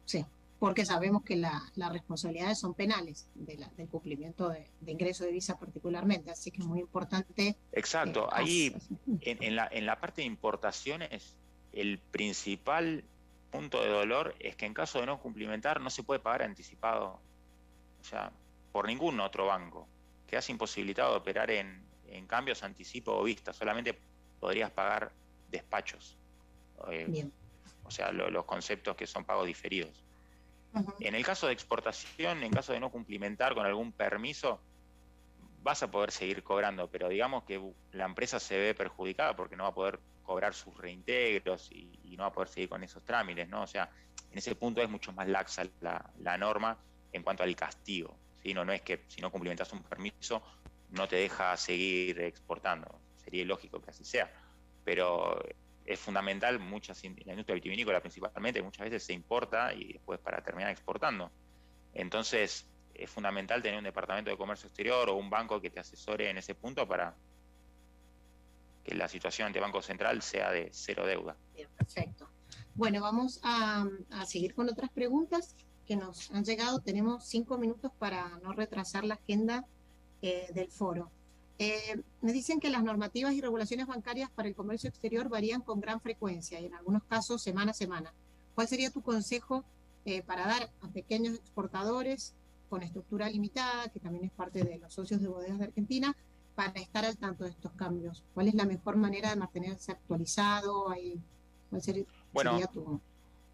Sí, porque sabemos que las responsabilidades son penales del cumplimiento de ingreso de visa particularmente, así que es muy importante. Exacto, ahí en la parte de importaciones, el principal punto de dolor es que en caso de no cumplimentar no se puede pagar anticipado, o sea, por ningún otro banco. Quedas imposibilitado de operar en cambios, anticipo o vista, solamente podrías pagar despachos. O sea, los conceptos que son pagos diferidos. En el caso de exportación, en caso de no cumplimentar con algún permiso, vas a poder seguir cobrando, pero digamos que la empresa se ve perjudicada porque no va a poder cobrar sus reintegros y no va a poder seguir con esos trámites, ¿no? O sea, en ese punto es mucho más laxa la norma en cuanto al castigo, ¿sí? No es que si no cumplimentas un permiso no te deja seguir exportando, sería ilógico que así sea, pero es fundamental, la industria vitivinícola principalmente, muchas veces se importa y después para terminar exportando. Entonces, es fundamental tener un departamento de comercio exterior o un banco que te asesore en ese punto para que la situación ante Banco Central sea de cero deuda. Bien, perfecto. Bueno, vamos a seguir con otras preguntas que nos han llegado. Tenemos 5 minutos para no retrasar la agenda del foro. Me dicen que las normativas y regulaciones bancarias para el comercio exterior varían con gran frecuencia y en algunos casos semana a semana. ¿Cuál sería tu consejo para dar a pequeños exportadores con estructura limitada, que también es parte de los socios de Bodegas de Argentina, para estar al tanto de estos cambios? ¿Cuál es la mejor manera de mantenerse actualizado? ¿Cuál sería tu...?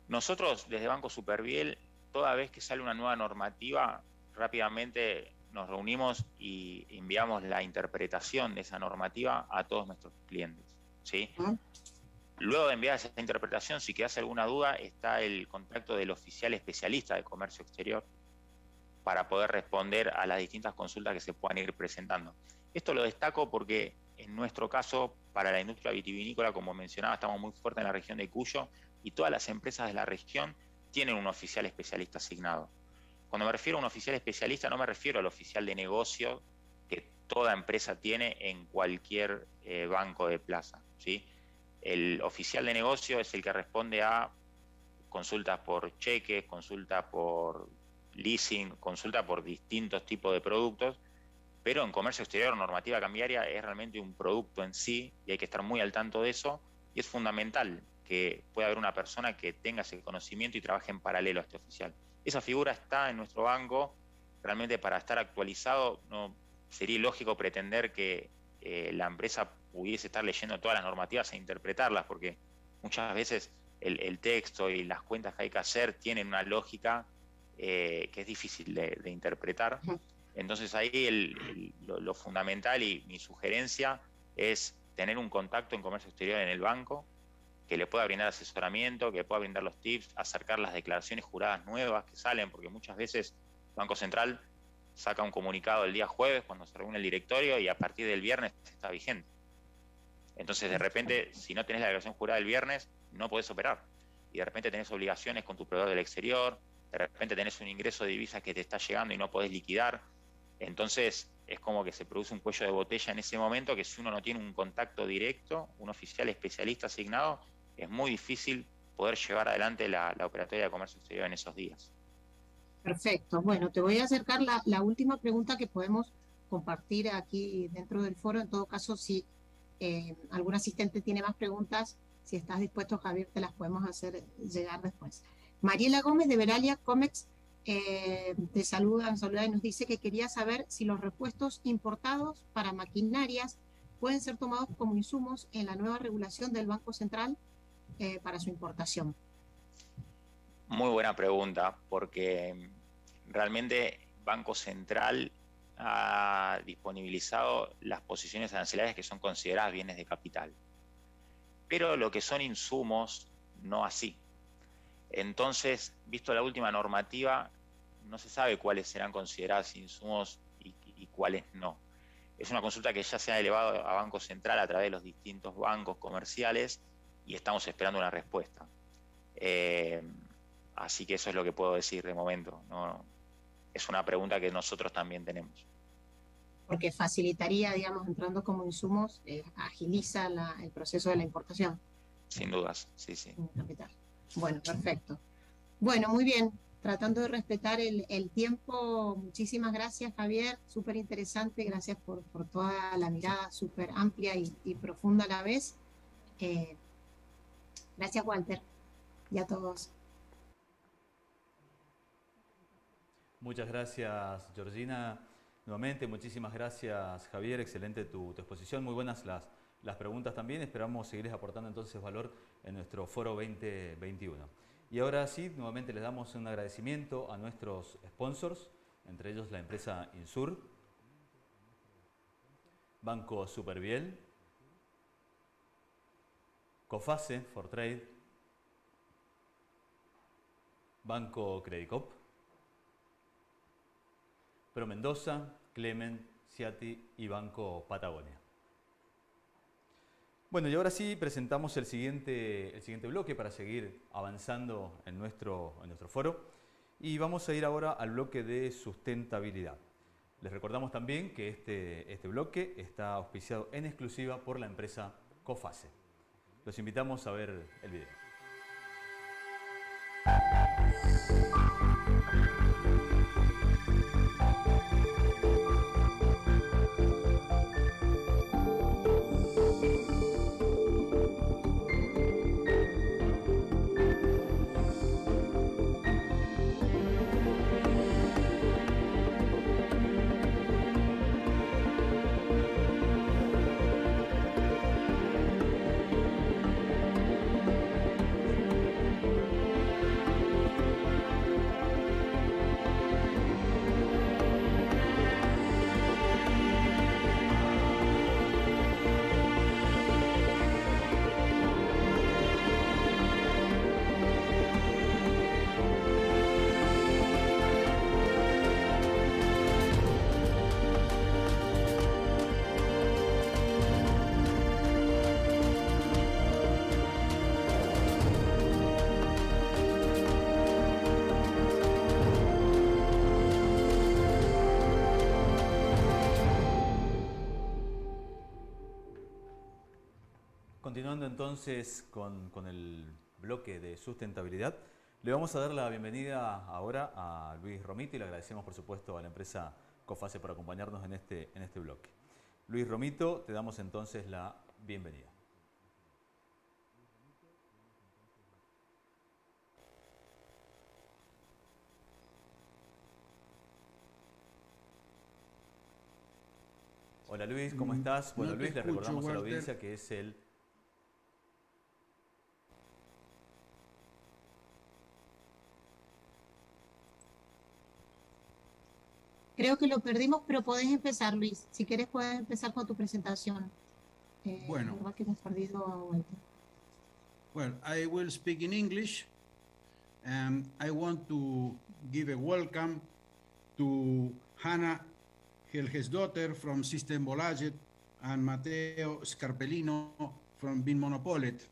Nosotros desde Banco Superviel, toda vez que sale una nueva normativa, rápidamente nos reunimos y enviamos la interpretación de esa normativa a todos nuestros clientes, ¿sí? Luego de enviar esa interpretación, si quedase alguna duda, está el contacto del oficial especialista de comercio exterior para poder responder a las distintas consultas que se puedan ir presentando. Esto lo destaco porque en nuestro caso, para la industria vitivinícola, como mencionaba, estamos muy fuertes en la región de Cuyo y todas las empresas de la región tienen un oficial especialista asignado. Cuando me refiero a un oficial especialista, no me refiero al oficial de negocio que toda empresa tiene en cualquier banco de plaza, ¿sí? El oficial de negocio es el que responde a consultas por cheques, consultas por leasing, consulta por distintos tipos de productos, pero en comercio exterior, normativa cambiaria es realmente un producto en sí y hay que estar muy al tanto de eso, y es fundamental que pueda haber una persona que tenga ese conocimiento y trabaje en paralelo a este oficial. esa figura está en nuestro banco. Realmente para estar actualizado no sería ilógico pretender que la empresa pudiese estar leyendo todas las normativas e interpretarlas, porque muchas veces el texto y las cuentas que hay que hacer tienen una lógica que es difícil de interpretar. Entonces ahí lo fundamental y mi sugerencia es tener un contacto en comercio exterior en el banco, que le pueda brindar asesoramiento, que pueda brindar los tips, acercar las declaraciones juradas nuevas que salen, porque muchas veces el Banco Central saca un comunicado el día jueves cuando se reúne el directorio y a partir del viernes está vigente. Entonces de repente, si no tenés la declaración jurada el viernes, no podés operar. Y de repente tenés obligaciones con tu proveedor del exterior, de repente tenés un ingreso de divisas que te está llegando y no podés liquidar. Entonces es como que se produce un cuello de botella en ese momento, que si uno no tiene un contacto directo, un oficial especialista asignado, es muy difícil poder llevar adelante la operatoria de comercio exterior en esos días. Perfecto. Bueno, te voy a acercar la última pregunta que podemos compartir aquí dentro del foro. En todo caso, si algún asistente tiene más preguntas, si estás dispuesto, Javier, te las podemos hacer llegar después. Mariela Gómez de Veralia COMEX te saluda y nos dice que quería saber si los repuestos importados para maquinarias pueden ser tomados como insumos en la nueva regulación del Banco Central para su importación. Muy buena pregunta, porque realmente Banco Central ha disponibilizado las posiciones arancelarias que son consideradas bienes de capital. Pero lo que son insumos, no así. Entonces, visto la última normativa, no se sabe cuáles serán consideradas insumos y cuáles no. Es una consulta que ya se ha elevado a Banco Central a través de los distintos bancos comerciales y estamos esperando una respuesta. Así que eso es lo que puedo decir de momento. No, es una pregunta que nosotros también tenemos. Porque facilitaría, digamos, entrando como insumos, agiliza el proceso de la importación. Sin dudas, sí, sí. Bueno, perfecto. Bueno, muy bien. Tratando de respetar el tiempo, muchísimas gracias, Javier. Súper interesante. Gracias por toda la mirada súper amplia y profunda a la vez. Gracias, Walter. Y a todos. Muchas gracias, Georgina. Nuevamente, muchísimas gracias, Javier. Excelente tu exposición. Muy buenas las preguntas también. Esperamos seguirles aportando entonces valor en nuestro Foro 2021. Y ahora sí, nuevamente les damos un agradecimiento a nuestros sponsors, entre ellos la empresa Insur, Banco Superviel, Cofase for Trade, Banco Credicop, Pro Mendoza, Clement, Ciati y Banco Patagonia. Bueno, y ahora sí presentamos el siguiente bloque para seguir avanzando en nuestro foro. Y vamos a ir ahora al bloque de sustentabilidad. Les recordamos también que este bloque está auspiciado en exclusiva por la empresa Cofase. Los invitamos a ver el video. Continuando entonces con el bloque de sustentabilidad, le vamos a dar la bienvenida ahora a Luis Romito y le agradecemos por supuesto a la empresa Cofase por acompañarnos en este bloque. Luis Romito, te damos entonces la bienvenida. Hola Luis, ¿cómo estás? Bueno, No te Luis, le escucho, recordamos a la Walter. audiencia que es el... Creo que lo perdimos, pero podés empezar, Luis. Si quieres, puedes empezar con tu presentación. Bueno. La verdad que hemos perdido a Walter. Well, I will speak in English, and I want to give a welcome to Hannah Helgesdotter from Systembolaget and Matteo Scarpellino from Vin Monopolet.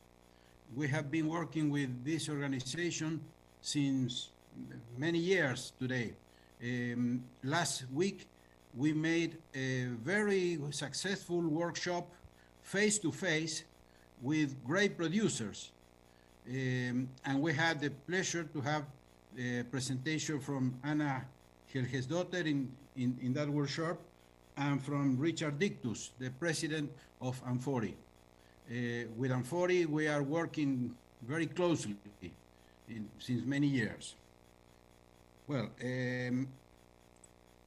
We have been working with this organization since many years today. Last week, we made a very successful workshop face-to-face with great producers. And we had the pleasure to have a presentation from Anna Helgesdotter in that workshop, and from Richard Dictus, the president of Amfori. With Amfori, we are working very closely since many years. Well,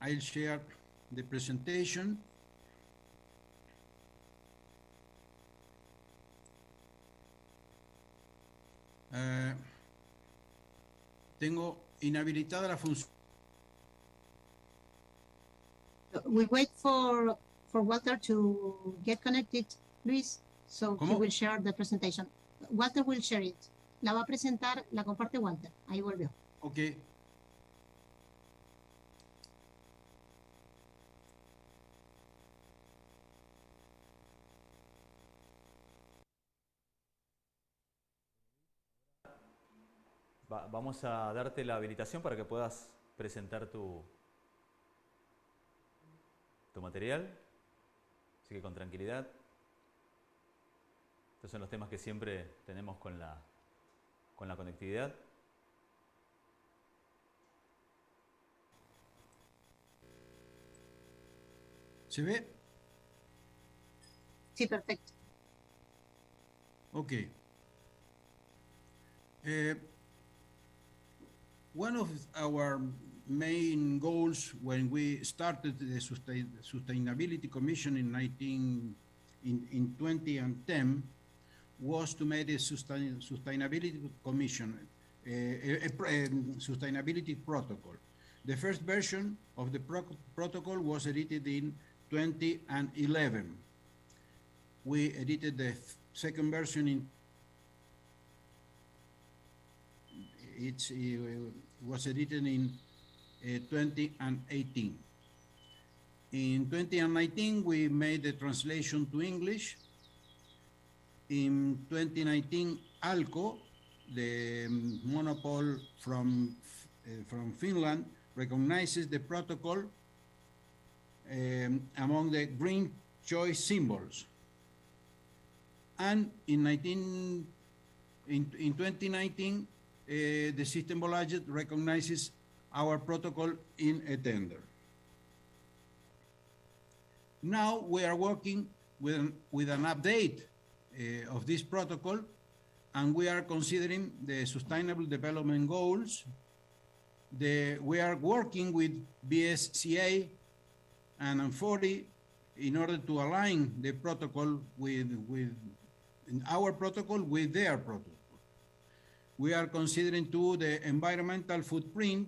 I'll share the presentation. Tengo inhabilitada la función. We wait for Walter to get connected, Luis, so he will share the presentation. Walter will share it. La va a presentar, la comparte Walter. Ahí volvió. Okay. Vamos a darte la habilitación para que puedas presentar tu material. Así que con tranquilidad. Estos son los temas que siempre tenemos con la conectividad. ¿Se ve? Sí, perfecto. Okay. One of our main goals when we started the Sustainability Commission in 2010 was to make a Sustainability Commission, a Sustainability Protocol. The first version of the protocol was edited in 2011. We edited the second version in it was edited in 2018. In 2019, we made the translation to English. In 2019, ALCO, the monopole from Finland, recognizes the protocol among the green choice symbols. And in 2019, the Systembolaget recognizes our protocol in a tender. Now we are working with an update of this protocol, and we are considering the Sustainable Development Goals. We are working with BSCA and Amfori in order to align the protocol with our protocol with their protocol. We are considering too the environmental footprint,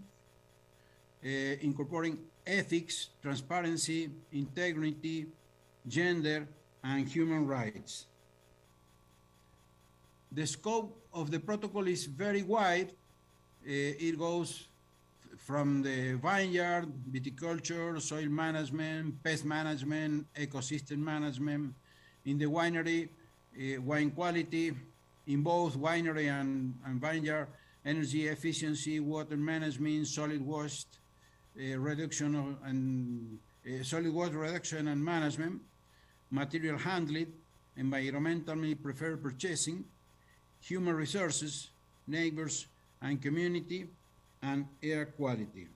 incorporating ethics, transparency, integrity, gender, and human rights. The scope of the protocol is very wide. It goes from the vineyard, viticulture, soil management, pest management, ecosystem management, in the winery, wine quality, in both winery and vineyard, energy efficiency, water management, solid waste reduction and management, material handling, environmentally preferred purchasing, human resources, neighbors and community, and air quality.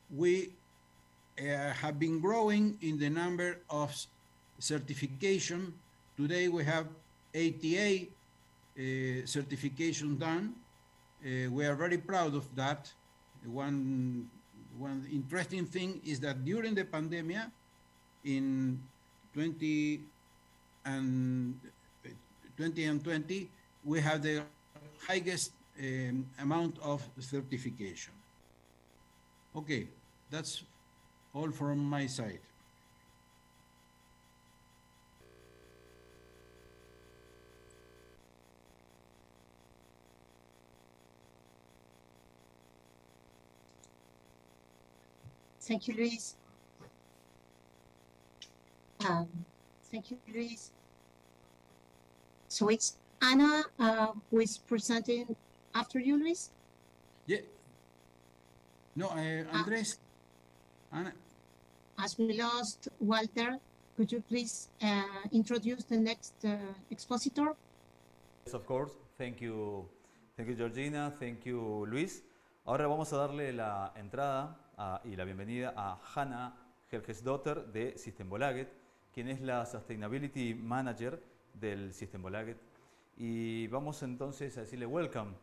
We have been growing in the number of certification. Today we have 88 certification done. We are very proud of that. One interesting thing is that during the pandemic, in 2020, we have the highest amount of certification. Okay, that's all from my side. Thank you, Luis. Thank you, Luis. So it's Anna who is presenting after you, Luis? Yeah. No, Andres. Anna. As we lost Walter, could you please introduce the next expositor? Yes, of course. Thank you, Georgina. Thank you, Luis. Ahora vamos a darle la entrada y la bienvenida a Hanna Helgesdotter de Systembolaget, quien es la Sustainability Manager del Systembolaget. Y vamos entonces a decirle welcome.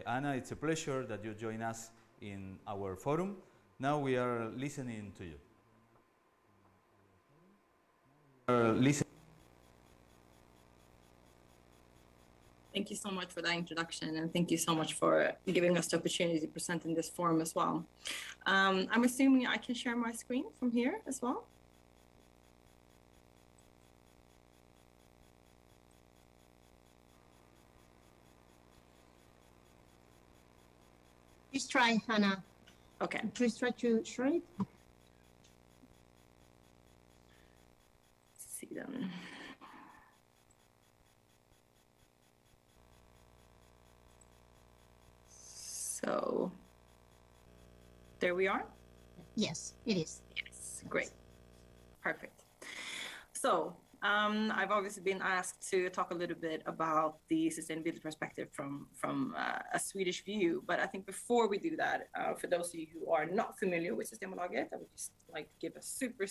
Anna, it's a pleasure that you join us in our forum. Now we are listening to you. Thank you so much for that introduction, and thank you so much for giving us the opportunity to present in this forum as well. I'm assuming I can share my screen from here as well. Please try, Hannah. Okay. Please try to share it. Let's see then. So there we are. Yes, it is. Yes, great. Perfect. So I've obviously been asked to talk a little bit about the sustainability perspective from a Swedish view. But I think before we do that, for those of you who are not familiar with Systembolaget, I would just like to give a super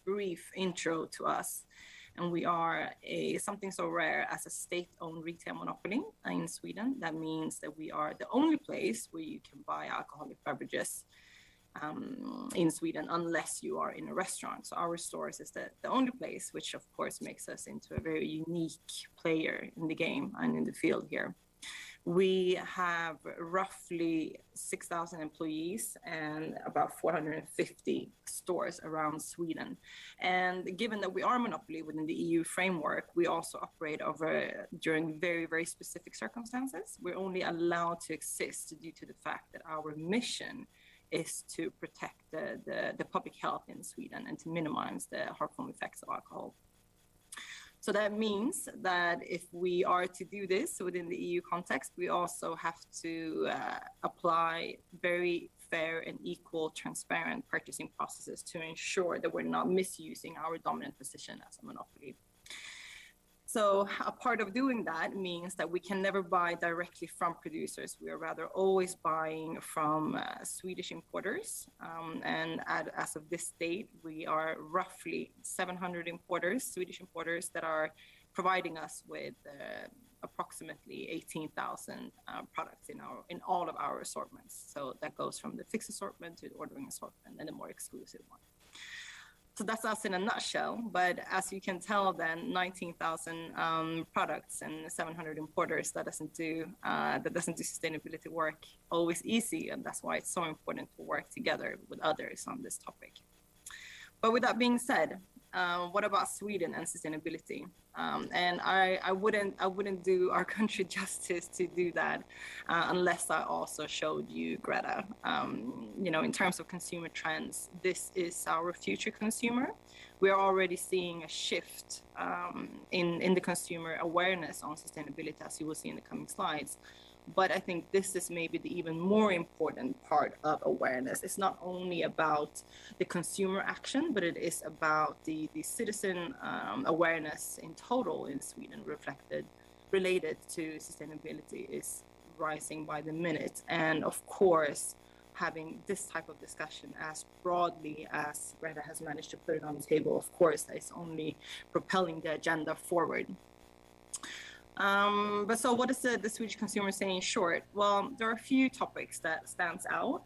brief intro to us. And we are something so rare as a state-owned retail monopoly in Sweden. That means that we are the only place where you can buy alcoholic beverages in Sweden unless you are in a restaurant. So our stores is the only place, which of course makes us into a very unique player in the game and in the field here. We have roughly 6,000 employees and about 450 stores around Sweden. And given that we are a monopoly within the EU framework, we also operate during very specific circumstances. We're only allowed to exist due to the fact that our mission is to protect the public health in Sweden and to minimize the harmful effects of alcohol. So that means that if we are to do this within the EU context, we also have to apply very fair and equal, transparent purchasing processes to ensure that we're not misusing our dominant position as a monopoly. So a part of doing that means that we can never buy directly from producers. We are rather always buying from Swedish importers. And as of this date, we are roughly 700 Swedish importers that are providing us with approximately 18,000 products in all of our assortments. So that goes from the fixed assortment to the ordering assortment and the more exclusive one. So that's us in a nutshell, but as you can tell then, 19,000 products and 700 importers, that doesn't do sustainability work always easy, and that's why it's so important to work together with others on this topic. But with that being said, what about Sweden and sustainability? And I wouldn't do our country justice to do that unless I also showed you Greta. In terms of consumer trends, this is our future consumer. We are already seeing a shift in the consumer awareness on sustainability, as you will see in the coming slides. But I think this is maybe the even more important part of awareness. It's not only about the consumer action, but it is about the citizen awareness in total in Sweden related to sustainability is rising by the minute. And of course, having this type of discussion as broadly as Greta has managed to put it on the table, of course, that is only propelling the agenda forward. But so what is the Swedish consumer saying in short? Well, there are a few topics that stands out.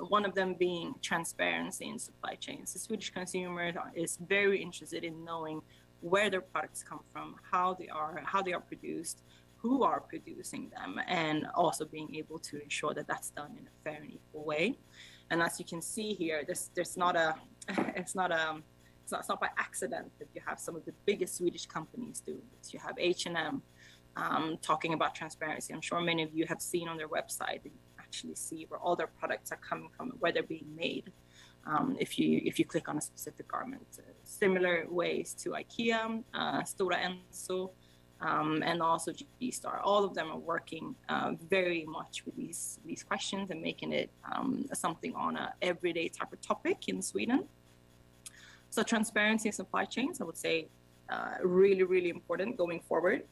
One of them being transparency in supply chains. The Swedish consumer is very interested in knowing where their products come from, how they are produced, who are producing them, and also being able to ensure that that's done in a fair and equal way. And as you can see here, it's not by accident that you have some of the biggest Swedish companies doing this. You have H&M talking about transparency. I'm sure many of you have seen on their website that you can actually see where all their products are coming from, where they're being made. If you click on a specific garment, similar ways to IKEA, Stora Enso, and also G-Star. All of them are working very much with these questions and making it something on an everyday type of topic in Sweden. So transparency in supply chains, I would say, really, really important going forward.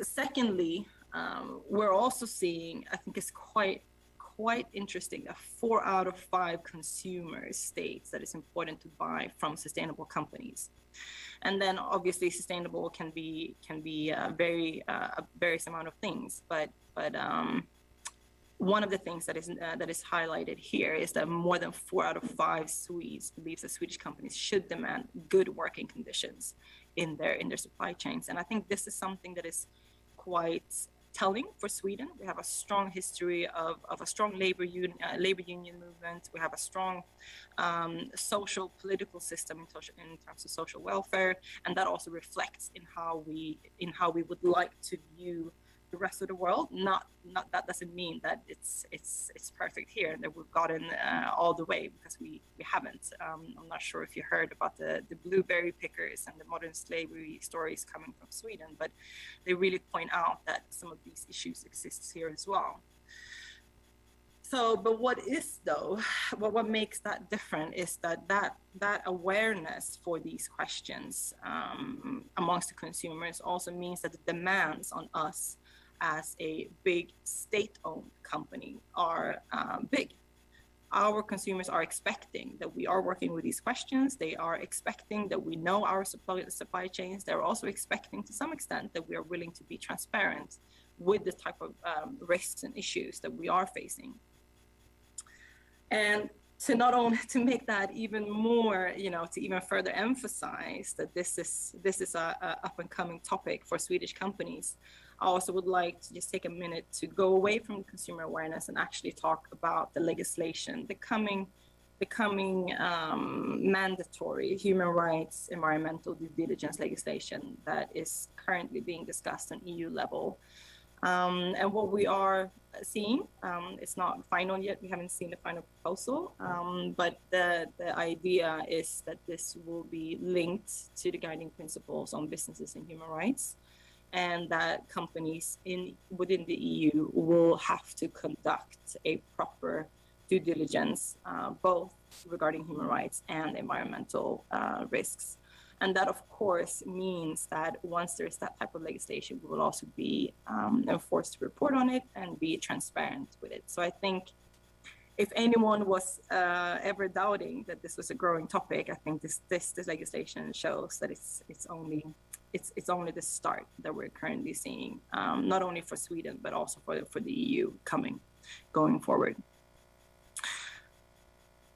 Secondly, we're also seeing, I think it's quite interesting, that 4 out of 5 consumers states that it's important to buy from sustainable companies. And then obviously sustainable can be a various amount of things, but one of the things that is highlighted here is that more than 4 out of 5 Swedes believes that Swedish companies should demand good working conditions in their supply chains. And I think this is something that is quite telling for Sweden. We have a strong history of a strong labor union movement. We have a strong social political system in terms of social welfare, and that also reflects in how we would like to view the rest of the world. Not that doesn't mean that it's perfect here and that we've gotten all the way, because we haven't. I'm not sure if you heard about the blueberry pickers and the modern slavery stories coming from Sweden, but they really point out that some of these issues exist here as well. So, but what makes that different is that awareness for these questions amongst the consumers also means that the demands on us as a big state-owned company are big. Our consumers are expecting that we are working with these questions. They are expecting that we know our supply chains. They're also expecting to some extent that we are willing to be transparent with the type of risks and issues that we are facing. And to make that even more, to even further emphasize that this is a up and coming topic for Swedish companies, I also would like to just take a minute to go away from consumer awareness and actually talk about the legislation, the coming mandatory human rights, environmental due diligence legislation that is currently being discussed on EU level. And what we are seeing, it's not final yet, we haven't seen the final proposal, but the idea is that this will be linked to the guiding principles on businesses and human rights, and that companies within the EU will have to conduct a proper due diligence, both regarding human rights and environmental risks. And that, of course, means that once there's that type of legislation, we will also be enforced to report on it and be transparent with it. So I think if anyone was ever doubting that this was a growing topic, I think this legislation shows that it's only the start that we're currently seeing, not only for Sweden, but also for the EU going forward.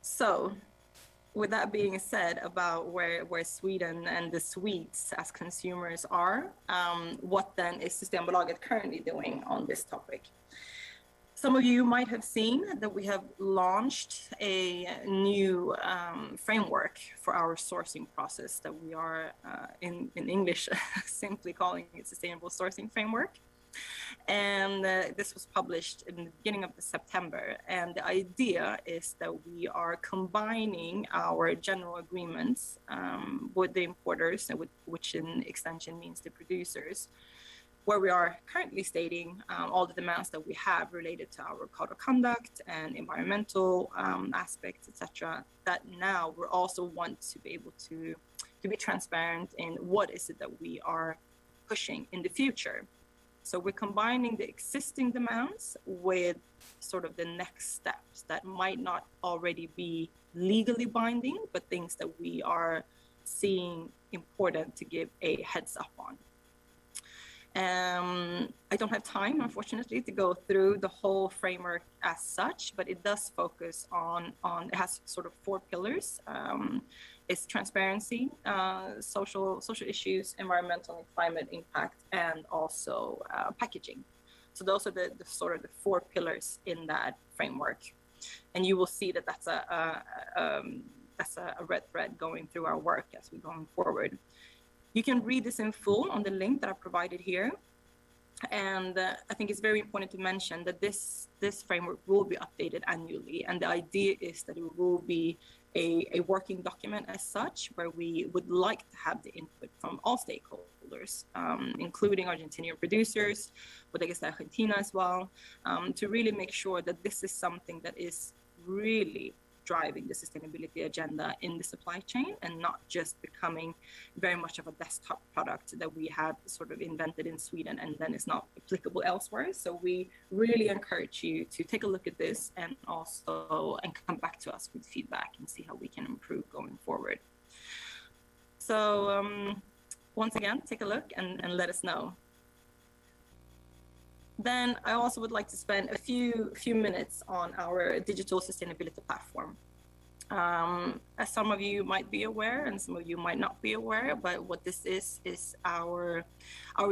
So with that being said about where Sweden and the Swedes as consumers are, what then is Systembolaget currently doing on this topic? Some of you might have seen that we have launched a new framework for our sourcing process that we are, in English, simply calling it Sustainable Sourcing Framework. And this was published in the beginning of September. And the idea is that we are combining our general agreements with the importers, which in extension means the producers, where we are currently stating all the demands that we have related to our code of conduct and environmental aspects, etc. That now we also want to be able to be transparent in what is it that we are pushing in the future. So we're combining the existing demands with sort of the next steps that might not already be legally binding, but things that we are seeing important to give a heads up on. I don't have time, unfortunately, to go through the whole framework as such, but it does focus on it has sort of 4 pillars. It's transparency, social issues, environmental and climate impact, and also packaging. So those are the sort of the 4 pillars in that framework. And you will see that that's a red thread going through our work as we're going forward. You can read this in full on the link that I provided here. And I think it's very important to mention that this framework will be updated annually. And the idea is that it will be a working document as such, where we would like to have the input from all stakeholders, including Argentinian producers, Bodegas de Argentina as well, to really make sure that this is something that is really driving the sustainability agenda in the supply chain and not just becoming very much of a desktop product that we have sort of invented in Sweden and then is not applicable elsewhere. So we really encourage you to take a look at this and come back to us with feedback and see how we can improve going forward. So once again, take a look and let us know. Then I also would like to spend a few minutes on our digital sustainability platform. As some of you might be aware, and some of you might not be aware, but what this is our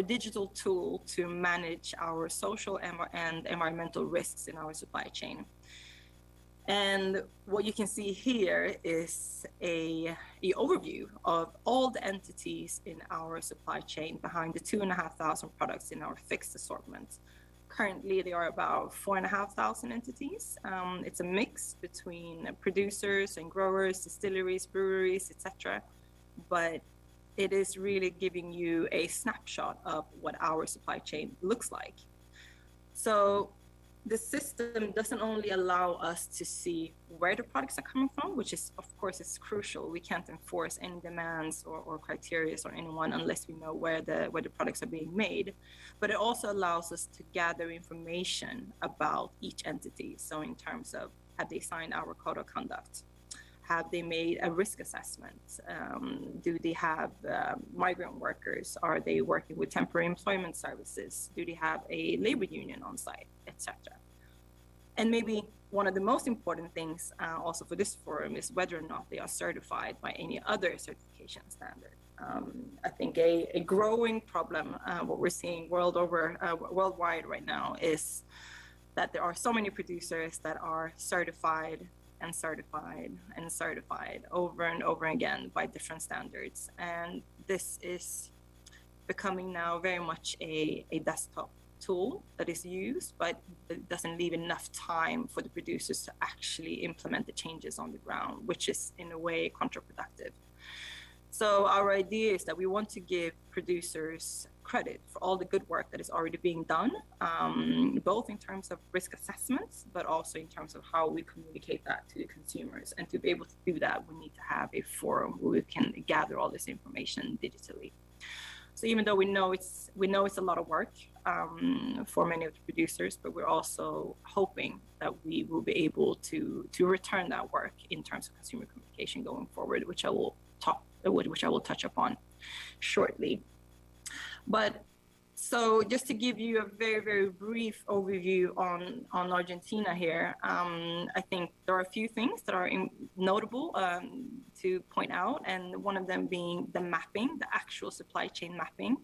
digital tool to manage our social and environmental risks in our supply chain. And what you can see here is an overview of all the entities in our supply chain behind the 2,500 products in our fixed assortment. Currently, there are about 4,500 entities. It's a mix between producers and growers, distilleries, breweries, etc. But it is really giving you a snapshot of what our supply chain looks like. So the system doesn't only allow us to see where the products are coming from, which is, of course, is crucial. We can't enforce any demands or criteria on anyone unless we know where the products are being made. But it also allows us to gather information about each entity. So in terms of, have they signed our code of conduct? Have they made a risk assessment? Do they have migrant workers? Are they working with temporary employment services? Do they have a labor union on site, etc.? And maybe one of the most important things also for this forum is whether or not they are certified by any other certification standard. I think a growing problem, what we're seeing worldwide right now, is that there are so many producers that are certified and certified and certified over and over again by different standards. And this is becoming now very much a desktop tool that is used, but it doesn't leave enough time for the producers to actually implement the changes on the ground, which is in a way counterproductive. So our idea is that we want to give producers credit for all the good work that is already being done, both in terms of risk assessments, but also in terms of how we communicate that to the consumers. And to be able to do that, we need to have a forum where we can gather all this information digitally. So even though we know it's a lot of work for many of the producers, but we're also hoping that we will be able to return that work in terms of consumer communication going forward, which I will touch upon shortly. But so just to give you a very, very brief overview on Argentina here, I think there are a few things that are notable to point out, and one of them being the mapping, the actual supply chain mapping,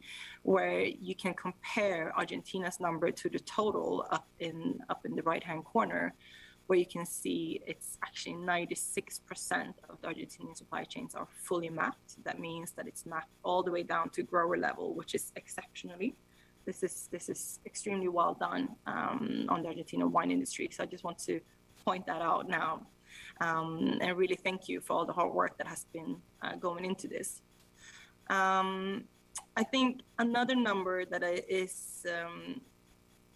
where you can compare Argentina's number to the total up in the right-hand corner, where you can see it's actually 96% of the Argentinian supply chains are fully mapped. That means that it's mapped all the way down to grower level, which is exceptionally. This is extremely well done on the Argentinian wine industry. So I just want to point that out now, and really thank you for all the hard work that has been going into this. I think another number that is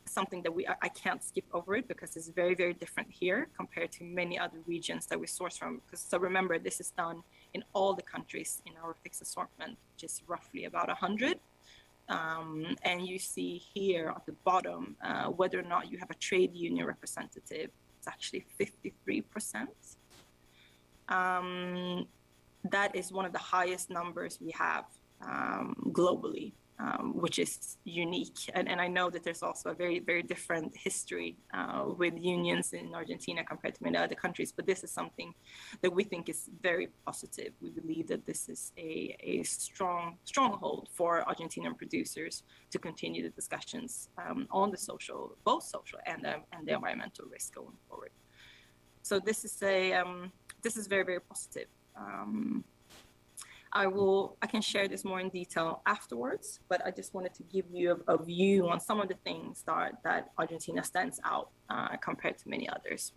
something that I can't skip over it, because it's very, very different here compared to many other regions that we source from. So remember, this is done in all the countries in our fixed assortment, which is roughly about 100. And you see here at the bottom, whether or not you have a trade union representative, it's actually 53%. That is one of the highest numbers we have globally. which is unique. And I know that there's also a very, very different history with unions in Argentina compared to many other countries, but this is something that we think is very positive. We believe that this is a stronghold for Argentinian producers to continue the discussions on the both social and the environmental risk going forward. So this is very, very positive. I can share this more in detail afterwards, but I just wanted to give you a view on some of the things that Argentina stands out compared to many others.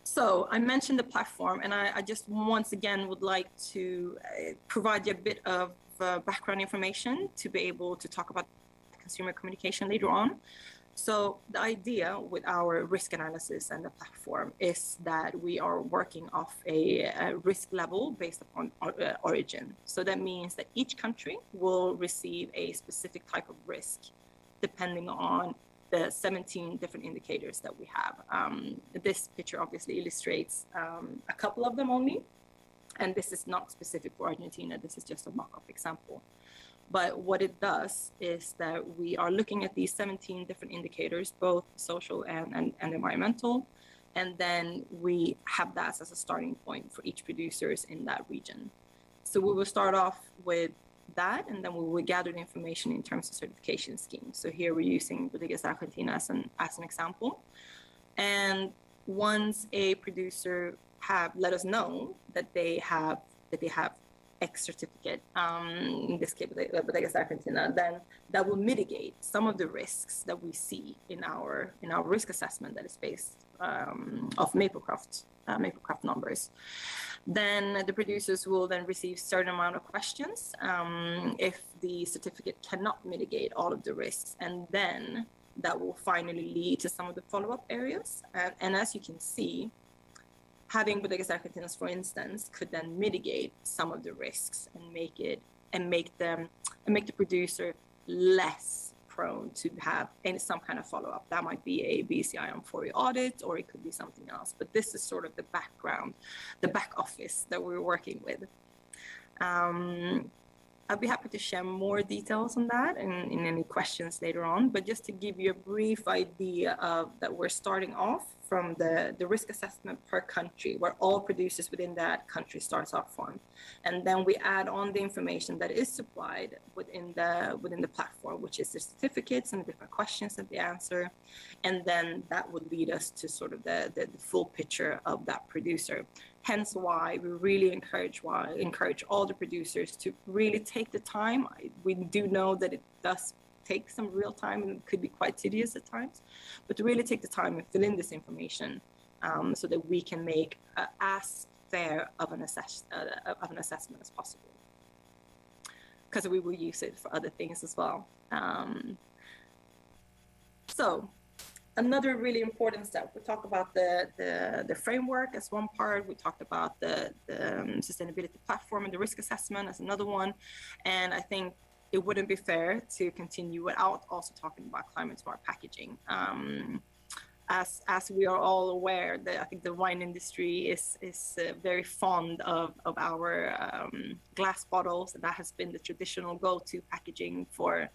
So I mentioned the platform, and I just once again would like to provide you a bit of background information to be able to talk about consumer communication later on. So the idea with our risk analysis and the platform is that we are working off a risk level based upon origin. So that means that each country will receive a specific type of risk depending on the 17 different indicators that we have. This picture obviously illustrates a couple of them only, and this is not specific for Argentina. This is just a mock-up example. But what it does is that we are looking at these 17 different indicators, both social and environmental, and then we have that as a starting point for each producers in that region. So we will start off with that, and then we will gather the information in terms of certification schemes. So here we're using Bodegas de Argentina as an example. And once a producer have let us know that they have X certificate, in this case, Bodegas de Argentina, then that will mitigate some of the risks that we see in our risk assessment that is based of Maplecroft numbers. Then the producers will then receive certain amount of questions if the certificate cannot mitigate all of the risks, and then that will finally lead to some of the follow-up areas. And as you can see, having Bodegas Argentinas, for instance, could then mitigate some of the risks and make the producer less prone to have some kind of follow-up. That might be a BCI on Foro audit, or it could be something else. But this is sort of the background, the back office that we're working with. I'd be happy to share more details on that and in any questions later on. But just to give you a brief idea of that, we're starting off from the risk assessment per country, where all producers within that country starts off from. And then we add on the information that is supplied within the platform, which is the certificates and the different questions that they answer. And then that would lead us to sort of the full picture of that producer. Hence why we really encourage all the producers to really take the time. We do know that it does take some real time and could be quite tedious at times, but to really take the time and fill in this information so that we can make as fair of an assessment as possible, because we will use it for other things as well. So another really important step, we talk about the framework as one part. We talked about the sustainability platform and the risk assessment as another one. And I think it wouldn't be fair to continue without also talking about climate smart packaging. As we are all aware, I think the wine industry is very fond of our glass bottles, and that has been the traditional go-to packaging for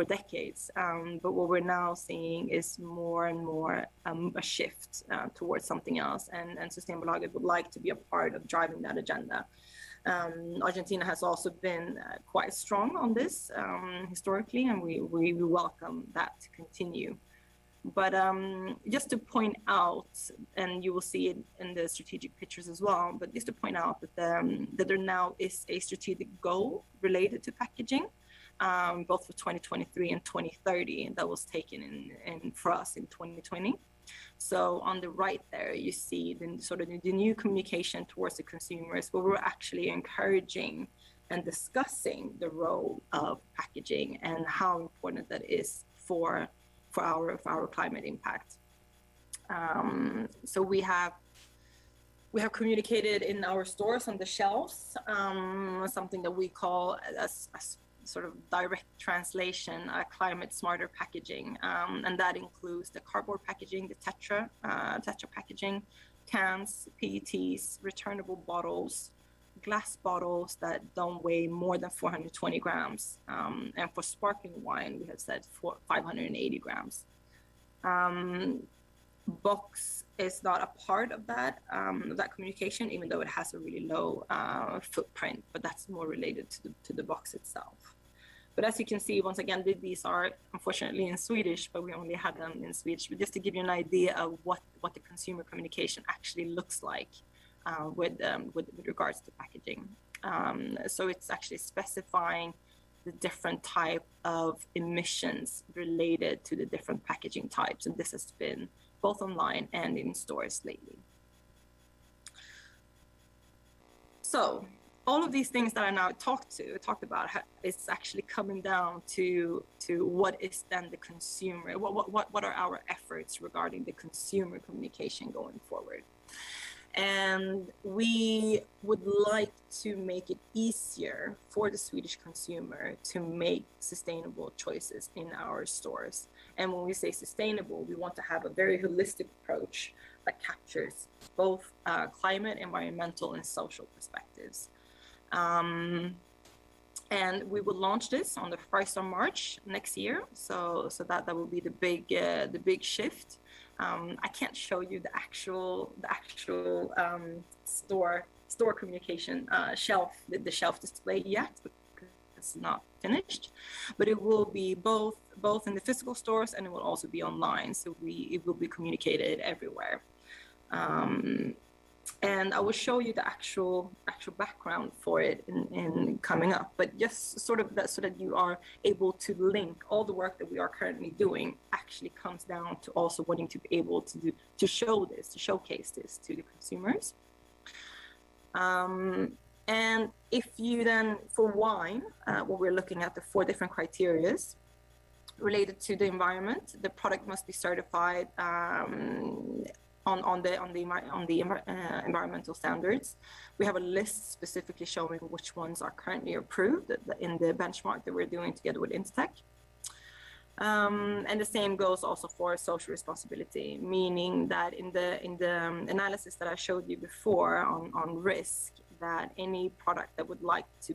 decades. But what we're now seeing is more and more a shift towards something else, and Systembolaget would like to be a part of driving that agenda. Argentina has also been quite strong on this historically, and we welcome that to continue. But just to point out, and you will see it in the strategic pictures as well, but just to point out that there now is a strategic goal related to packaging, both for 2023 and 2030, and that was taken in for us in 2020. So on the right there, you see the new communication towards the consumers, where we're actually encouraging and discussing the role of packaging and how important that is for our climate impact. So we have communicated in our stores on the shelves something that we call as sort of direct translation, climate smarter packaging, and that includes the cardboard packaging, the tetra packaging, cans, PETs, returnable bottles, glass bottles that don't weigh more than 420 grams. And for sparkling wine, we have said 580 grams. Box is not a part of that communication, even though it has a really low footprint, but that's more related to the box itself. But as you can see, once again, these are unfortunately in Swedish, but we only had them in Swedish, but just to give you an idea of what the consumer communication actually looks like with regards to packaging. So it's actually specifying the different type of emissions related to the different packaging types, and this has been both online and in stores lately. So all of these things that I now talked about is actually coming down to what is then the consumer, what are our efforts regarding the consumer communication going forward. And we would like to make it easier for the Swedish consumer to make sustainable choices in our stores. And when we say sustainable, we want to have a very holistic approach that captures both climate, environmental, and social perspectives. And we will launch this on the 1st of March next year. So that will be the big shift. I can't show you the actual store communication shelf, the shelf display yet, because it's not finished. But it will be both in the physical stores, and it will also be online. So it will be communicated everywhere. And I will show you the actual background for it in coming up, but just sort of that, so that you are able to link all the work that we are currently doing actually comes down to also wanting to be able to showcase this to the consumers. And if you then, for wine, what we're looking at, the 4 different criterias related to the environment, the product must be certified on the environmental standards. We have a list specifically showing which ones are currently approved in the benchmark that we're doing together with Intech. And the same goes also for social responsibility, meaning that in the analysis that I showed you before on risk, that any product that would like to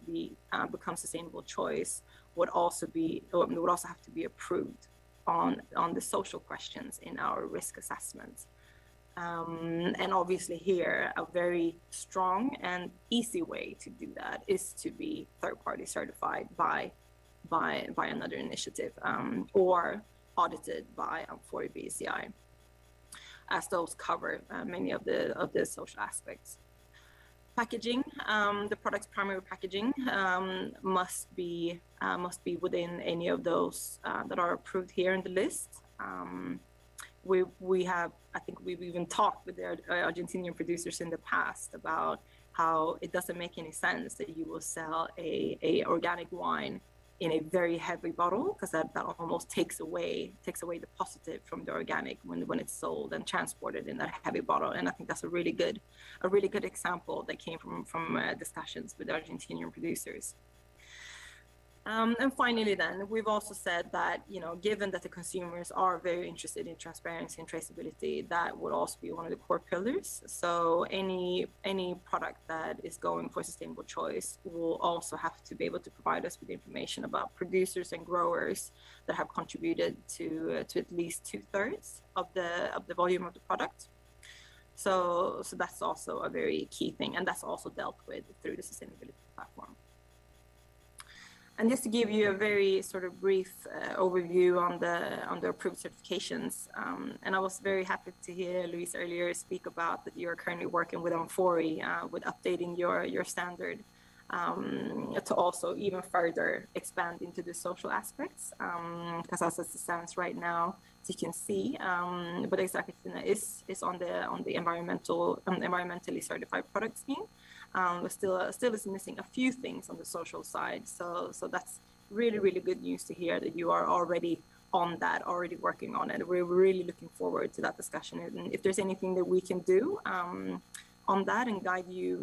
become sustainable choice would also have to be approved on the social questions in our risk assessment. And obviously here, a very strong and easy way to do that is to be third-party certified by another initiative or audited by Foro BCI, as those cover many of the social aspects. Packaging, the product's primary packaging must be within any of those that are approved here in the list. I think we've even talked with the Argentinian producers in the past about how it doesn't make any sense that you will sell a organic wine in a very heavy bottle, because that almost takes away the positive from the organic when it's sold and transported in that heavy bottle. And I think that's a really good example that came from discussions with the Argentinian producers. And finally, then, we've also said that, given that the consumers are very interested in transparency and traceability, that would also be one of the core pillars. So any product that is going for sustainable choice will also have to be able to provide us with information about producers and growers that have contributed to at least 2/3 of the volume of the product. So that's also a very key thing, and that's also dealt with through the sustainability platform. And just to give you a very sort of brief overview on the approved certifications, and I was very happy to hear Luis earlier speak about that you are currently working with Foro with updating your standard to also even further expand into the social aspects, because as it stands right now, as you can see, Bodegas de Argentina is on the environmentally certified product scheme. Still is missing a few things on the social side. So that's really, really good news to hear that you are already on that, already working on it. We're really looking forward to that discussion. And if there's anything that we can do on that and guide you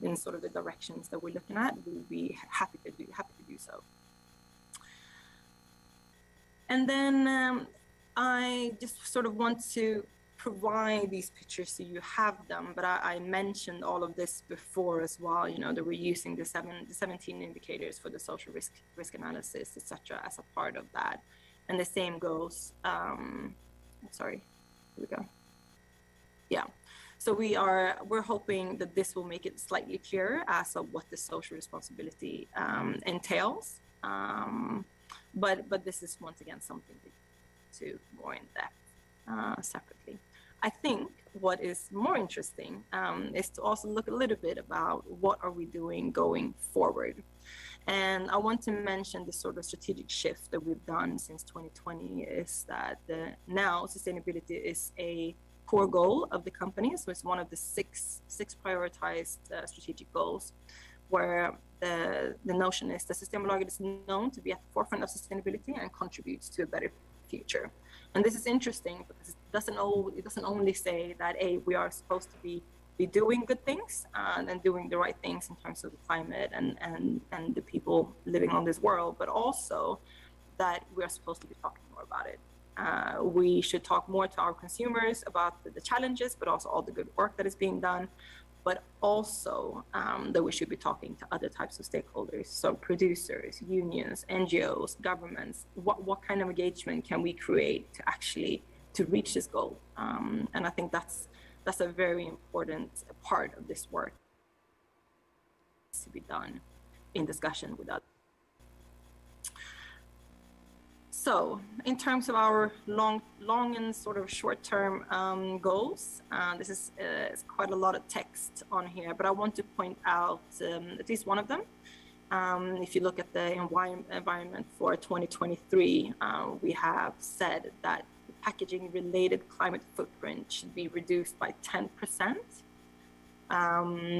in sort of the directions that we're looking at, we'll be happy to do so. And then I just sort of want to provide these pictures so you have them, but I mentioned all of this before as well, you know, that we're using the 17 indicators for the social risk analysis, etc., as a part of that. And the same goes, sorry, here we go. Yeah. So we're hoping that this will make it slightly clearer as of what the social responsibility entails. But this is once again something to more in depth separately. I think what is more interesting is to also look a little bit about what are we doing going forward. And I want to mention the sort of strategic shift that we've done since 2020 is that now sustainability is a core goal of the company. So it's one of the six prioritized strategic goals, where the notion is that Systembolaget is known to be at the forefront of sustainability and contributes to a better future. And this is interesting because it doesn't only say that we are supposed to be doing good things and doing the right things in terms of the climate and the people living on this world, but also that we are supposed to be talking more about it. We should talk more to our consumers about the challenges, but also all the good work that is being done, but also that we should be talking to other types of stakeholders, so producers, unions, NGOs, governments. What kind of engagement can we create to actually to reach this goal? And I think that's a very important part of this work to be done in discussion with others. So in terms of our long and sort of short-term goals, this is quite a lot of text on here, but I want to point out at least one of them. If you look at the environment for 2023, we have said that the packaging-related climate footprint should be reduced by 10%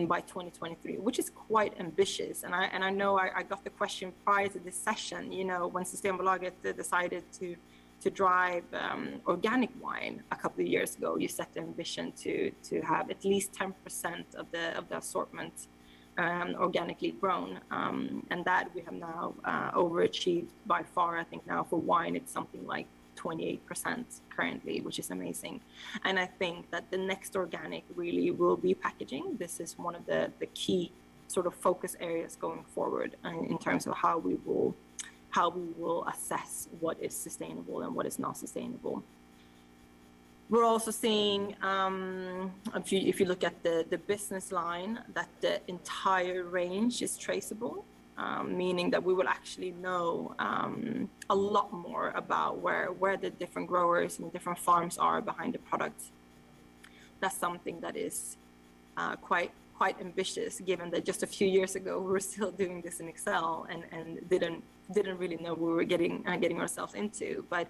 by 2023, which is quite ambitious. And I know I got the question prior to this session, you know, when Systembolaget decided to drive organic wine a couple of years ago, you set the ambition to have at least 10% of the assortment organically grown, and that we have now overachieved by far. I think now for wine it's something like 28% currently, which is amazing. And I think that the next organic really will be packaging. This is one of the key sort of focus areas going forward in terms of how we will assess what is sustainable and what is not sustainable. We're also seeing, if you look at the business line, that the entire range is traceable, meaning that we will actually know a lot more about where the different growers and different farms are behind the product. That's something that is quite ambitious, given that just a few years ago we were still doing this in Excel and didn't really know what we were getting ourselves into. But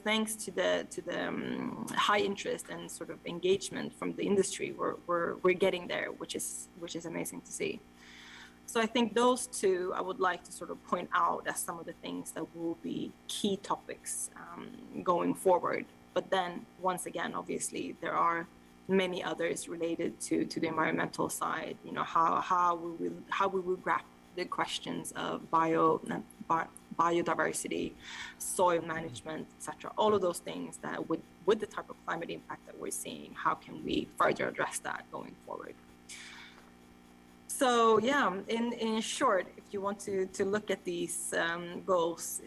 thanks to the high interest and sort of engagement from the industry, we're getting there, which is amazing to see. So I think those two I would like to sort of point out as some of the things that will be key topics going forward. But then once again, obviously there are many others related to the environmental side. You know, how we will grasp the questions of biodiversity, soil management, etc. All of those things that with the type of climate impact that we're seeing, how can we further address that going forward? So yeah, in short, if you want to look at these goals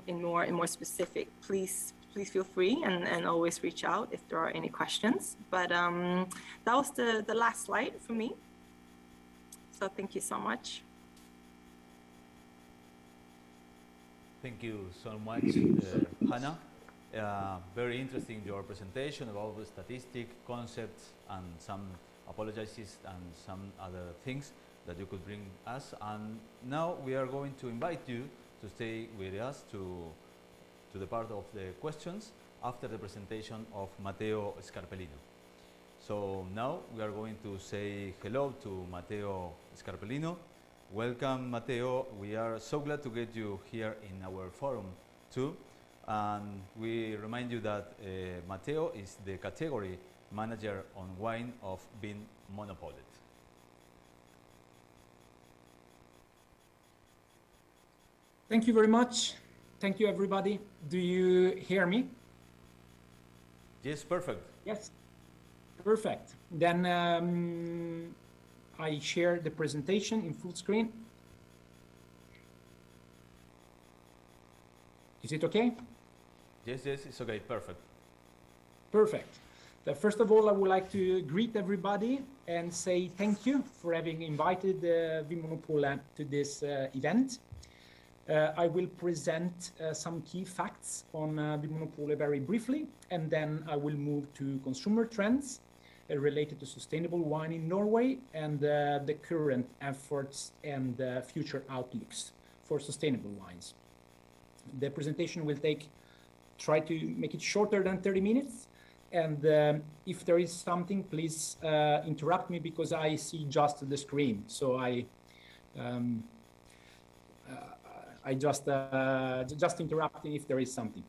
in more specific, please feel free and always reach out if there are any questions. But that was the last slide for me. So thank you so much. Thank you so much, Hannah. Very interesting your presentation about the statistic concepts and some apologies and some other things that you could bring us. And now we are going to invite you to stay with us to the part of the questions after the presentation of Matteo Scarpellino. So now we are going to say hello to Matteo Scarpellino. Welcome, Matteo. We are so glad to get you here in our forum too. And we remind you that Matteo is the category manager on wine of Vin Monopolet. Thank you very much. Thank you, everybody. Do you hear me? Yes, perfect. Yes, perfect. Then I share the presentation in full screen. Is it okay? Yes, it's okay, perfect. Perfect. First of all, I would like to greet everybody and say thank you for having invited Vimonopola to this event. I will present some key facts on Vimonopola very briefly, and then I will move to consumer trends related to sustainable wine in Norway and the current efforts and future outlooks for sustainable wines. The presentation will try to make it shorter than 30 minutes. And if there is something, please interrupt me because I see just the screen. So I just interrupting if there is something.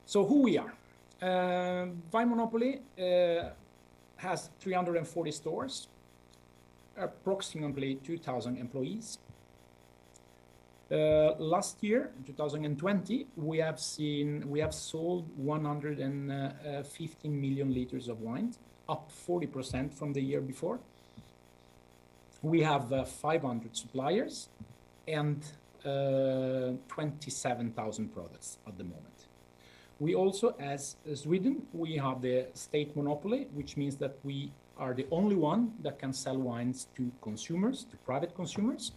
So who we are. Vimonopoly has 340 stores, approximately 2,000 employees. Last year, 2020, we have sold 115 million liters of wine, up 40% from the year before. We have 500 suppliers and 27,000 products at the moment. We also, as Sweden, we have the state monopoly, which means that we are the only one that can sell wines to consumers, to private consumers.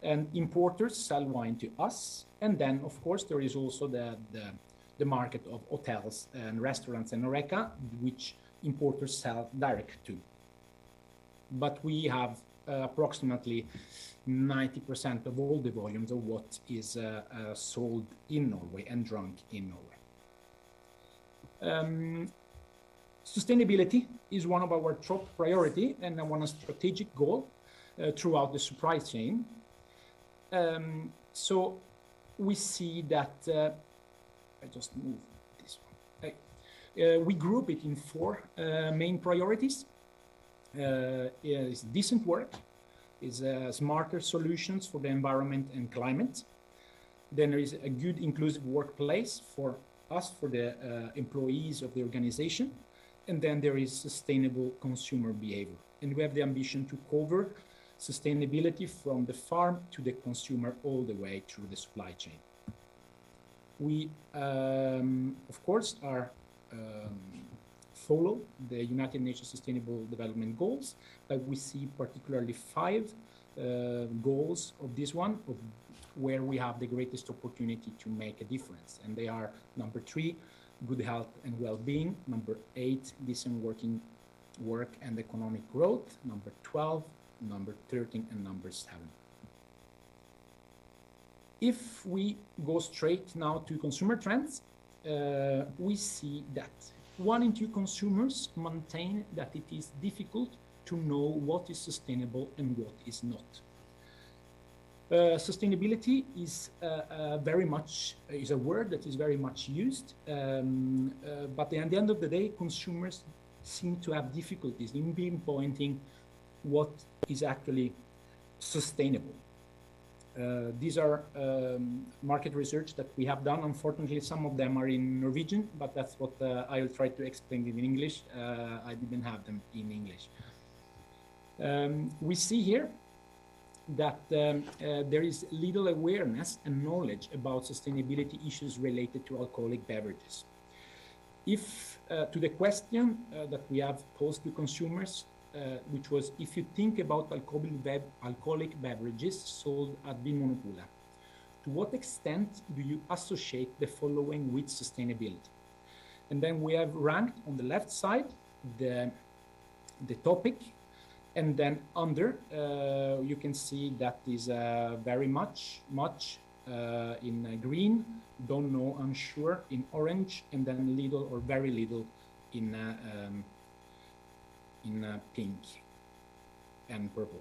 And importers sell wine to us. And then, of course, there is also the market of hotels and restaurants and HoReCa, which importers sell direct to. But we have approximately 90% of all the volumes of what is sold in Norway and drunk in Norway. Sustainability is one of our top priority and one strategic goal throughout the supply chain. So we see that, I just move this one. We group it in 4 main priorities. Is decent work, is smarter solutions for the environment and climate. Then there is a good inclusive workplace for us, for the employees of the organization. And then there is sustainable consumer behavior. And we have the ambition to cover sustainability from the farm to the consumer all the way through the supply chain. We, of course, follow the United Nations Sustainable Development Goals, but we see particularly 5 goals of this one, where we have the greatest opportunity to make a difference. And they are number 3, good health and well-being, number 8, decent work and economic growth, number 12, number 13, and number 7. If we go straight now to consumer trends, we see that 1 in 2 consumers maintain that it is difficult to know what is sustainable and what is not. Sustainability is very much is a word that is very much used, but at the end of the day, consumers seem to have difficulties in pinpointing what is actually sustainable. These are market research that we have done. Unfortunately, some of them are in Norwegian, but that's what I will try to explain it in English. I didn't have them in English. We see here that there is little awareness and knowledge about sustainability issues related to alcoholic beverages. If to the question that we have posed to consumers, which was, if you think about alcoholic beverages sold at Vimonopola, to what extent do you associate the following with sustainability? And then we have ranked on the left side the topic, and then under you can see that is very much in green, don't know, unsure in orange, and then little or very little in pink and purple.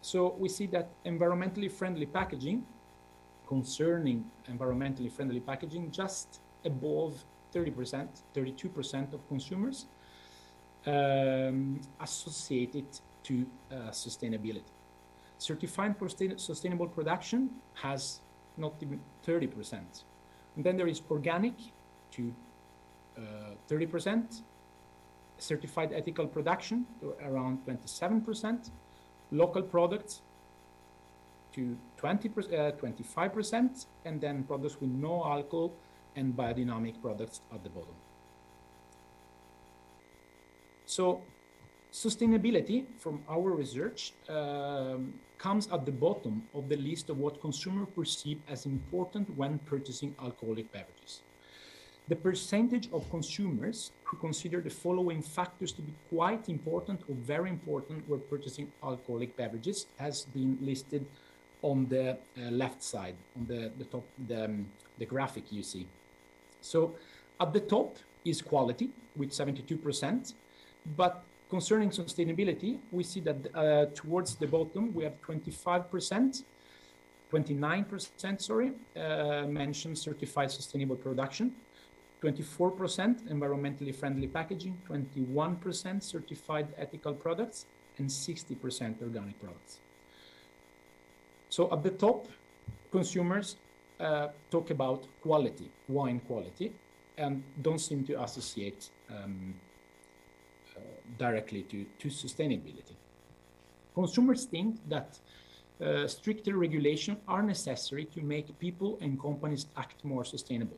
So we see that environmentally friendly packaging, concerning environmentally friendly packaging, just above 30%, 32% of consumers associated to sustainability. Certified sustainable production has not even 30%. And then there is organic to 30%, certified ethical production to around 27%, local products to 25%, and then products with no alcohol and biodynamic products at the bottom. So sustainability from our research comes at the bottom of the list of what consumers perceive as important when purchasing alcoholic beverages. The percentage of consumers who consider the following factors to be quite important or very important when purchasing alcoholic beverages has been listed on the left side, on the top, the graphic you see. So at the top is quality with 72%, but concerning sustainability, we see that towards the bottom we have 29%, mentioned certified sustainable production, 24% environmentally friendly packaging, 21% certified ethical products, and 60% organic products. So at the top, consumers talk about quality, wine quality, and don't seem to associate directly to sustainability. Consumers think that stricter regulations are necessary to make people and companies act more sustainably.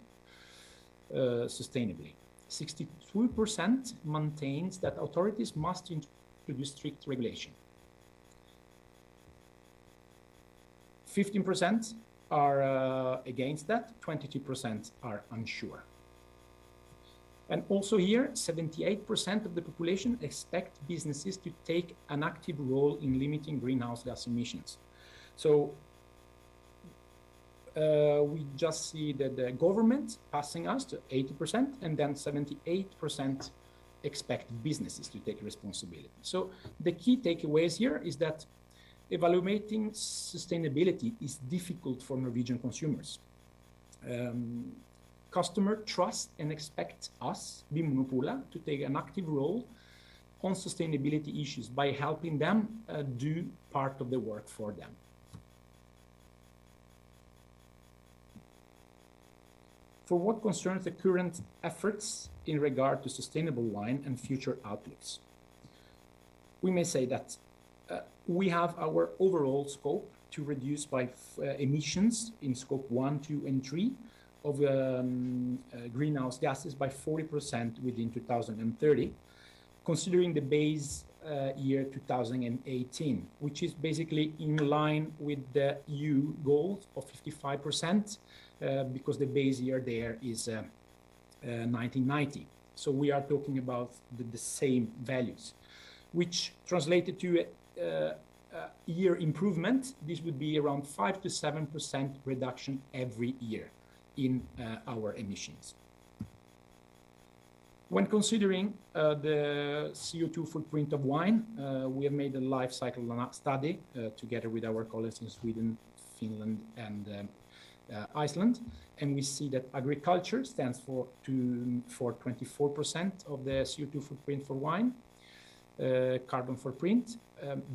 62% maintains that authorities must introduce strict regulation. 15% are against that, 22% are unsure. And also here, 78% of the population expect businesses to take an active role in limiting greenhouse gas emissions. So we just see that the government passing us to 80%, and then 78% expect businesses to take responsibility. So the key takeaways here is that evaluating sustainability is difficult for Norwegian consumers. Customer trust and expect us, Vinmonopolet, to take an active role on sustainability issues by helping them do part of the work for them. For what concerns the current efforts in regard to sustainable wine and future outlooks, we may say that we have our overall scope to reduce by emissions in scope 1, 2, and 3 of greenhouse gases by 40% within 2030, considering the base year 2018, which is basically in line with the EU goals of 55%, because the base year there is 1990. So we are talking about the same values, which translated to a year improvement. This would be around 5 to 7% reduction every year in our emissions. When considering the CO2 footprint of wine, we have made a life cycle study together with our colleagues in Sweden, Finland, and Iceland, and we see that agriculture stands for 24% of the CO2 footprint for wine, carbon footprint.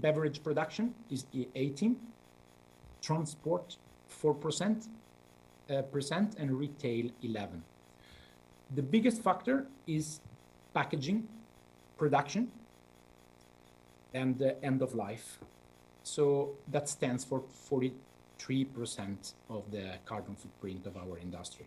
Beverage production is 18%, transport 4%, and retail 11%. The biggest factor is packaging, production, and the end of life. So that stands for 43% of the carbon footprint of our industry.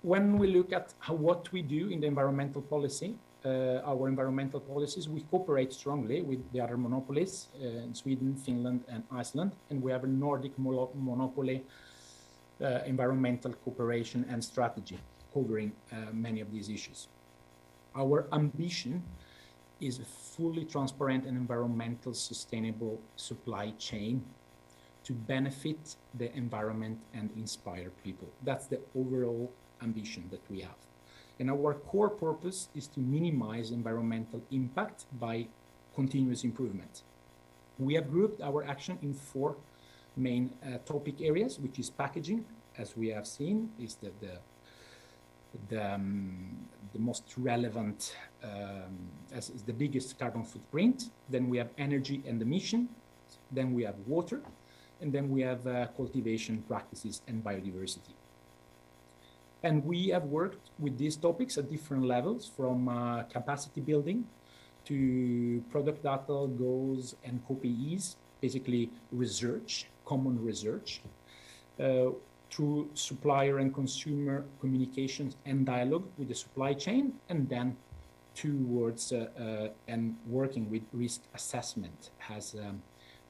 When we look at what we do in the environmental policy, our environmental policies, we cooperate strongly with the other monopolies in Sweden, Finland, and Iceland, and we have a Nordic monopoly environmental cooperation and strategy covering many of these issues. Our ambition is a fully transparent and environmental sustainable supply chain to benefit the environment and inspire people. That's the overall ambition that we have. And our core purpose is to minimize environmental impact by continuous improvement. We have grouped our action in 4 main topic areas, which is packaging, as we have seen, is the most relevant, as is the biggest carbon footprint. Then we have energy and emission. Then we have water, and then we have cultivation practices and biodiversity. And we have worked with these topics at different levels, from capacity building to product data goals and KPIs, basically research, common research, through supplier and consumer communications and dialogue with the supply chain, and then towards and working with risk assessment, as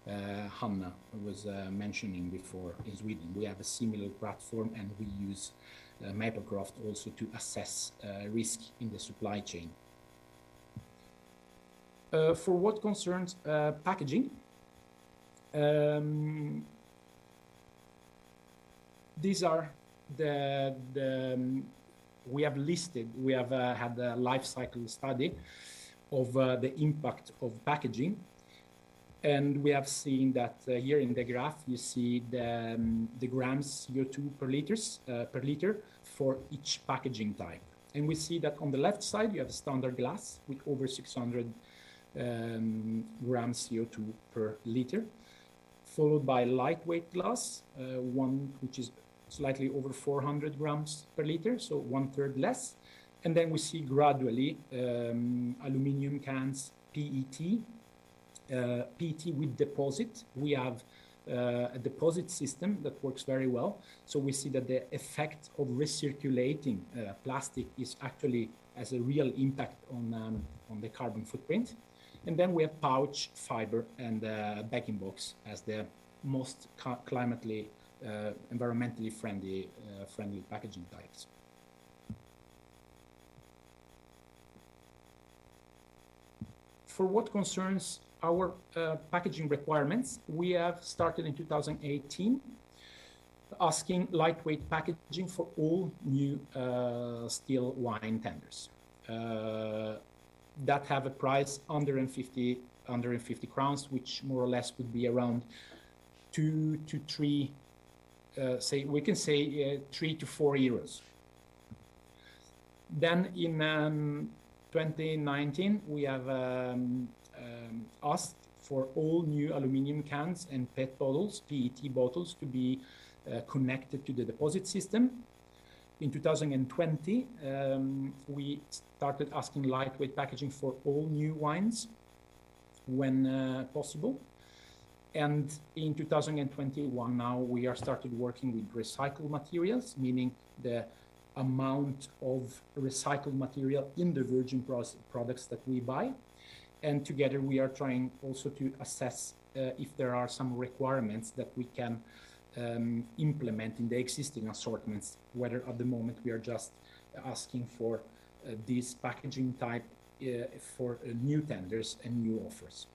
Hanna was mentioning before. In Sweden, we have a similar platform, and we use Maplecroft also to assess risk in the supply chain. For what concerns packaging, these are we have listed, we have had a life cycle study of the impact of packaging. And we have seen that here in the graph, you see the grams CO2 per liter for each packaging type. And we see that on the left side, you have standard glass with over 600 grams CO2 per liter, followed by lightweight glass, one which is slightly over 400 grams per liter, so 1/3 less. And then we see gradually aluminum cans, PET, PET with deposit. We have a deposit system that works very well. So we see that the effect of recirculating plastic is actually has a real impact on the carbon footprint. And then we have pouch, fiber, and bag in box as the most climately, environmentally friendly packaging types. For what concerns our packaging requirements, we have started in 2018 asking lightweight packaging for all new still wine tenders that have a price under 50 crowns, which more or less would be around 2 to 3, we can say 3 to 4 euros. Then in 2019, we have asked for all new aluminum cans and PET bottles, PET bottles, to be connected to the deposit system. In 2020, we started asking lightweight packaging for all new wines when possible. And in 2021, now we are started working with recycled materials, meaning the amount of recycled material in the virgin products that we buy. And together we are trying also to assess if there are some requirements that we can implement in the existing assortments, whether at the moment we are just asking for this packaging type for new tenders and new offers.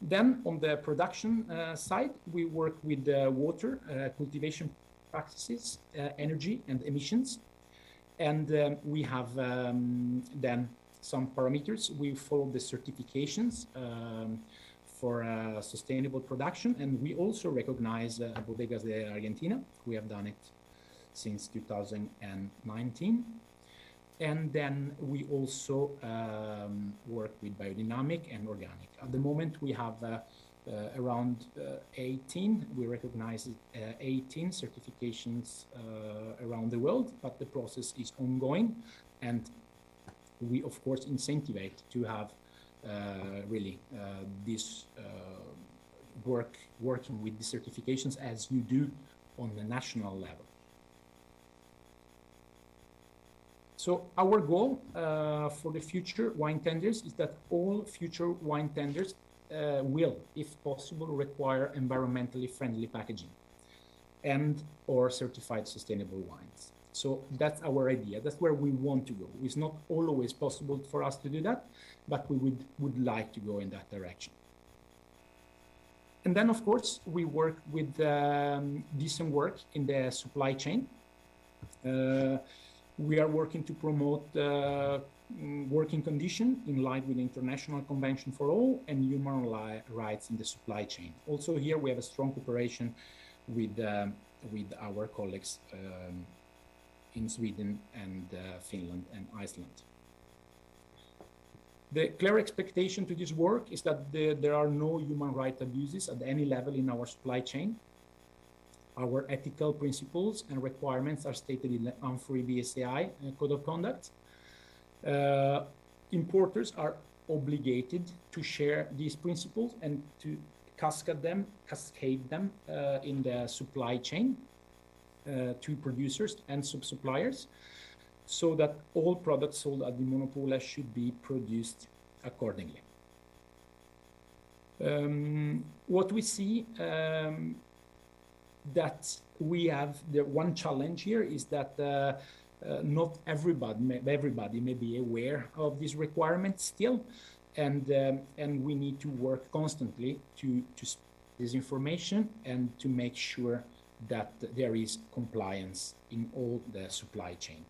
Then on the production side, we work with water, cultivation practices, energy and emissions. And we have then some parameters. We follow the certifications for sustainable production, and we also recognize Bodegas de Argentina. We have done it since 2019. And then we also work with biodynamic and organic. At the moment, we have around 18, we recognize 18 certifications around the world, but the process is ongoing. And we, of course, incentivize to have really this working with the certifications as you do on the national level. So our goal for the future wine tenders is that all future wine tenders will, if possible, require environmentally friendly packaging and or certified sustainable wines. So that's our idea. That's where we want to go. It's not always possible for us to do that, but we would like to go in that direction. And then, of course, we work with decent work in the supply chain. We are working to promote working conditions in line with the International Convention for All and human rights in the supply chain. Also here we have a strong cooperation with our colleagues in Sweden and Finland and Iceland. The clear expectation to this work is that there are no human rights abuses at any level in our supply chain. Our ethical principles and requirements are stated in the UNFRI BSAI Code of Conduct. Importers are obligated to share these principles and to cascade them in the supply chain to producers and sub-suppliers, so that all products sold at the monopoly should be produced accordingly. What we see that we have, the one challenge here is that not everybody may be aware of these requirements still, and we need to work constantly to spread this information and to make sure that there is compliance in all the supply chain.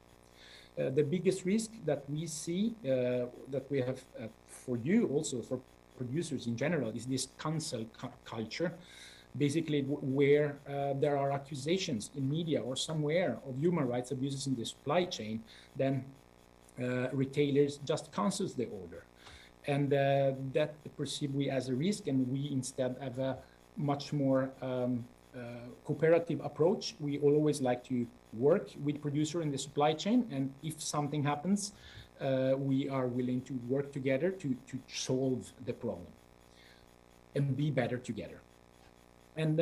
The biggest risk that we see, that we have for you, also for producers in general, is this cancel culture, basically where there are accusations in media or somewhere of human rights abuses in the supply chain, then retailers just cancels the order. And that perceive we as a risk, and we instead have a much more cooperative approach. We always like to work with producer in the supply chain, and if something happens, we are willing to work together to solve the problem and be better together. And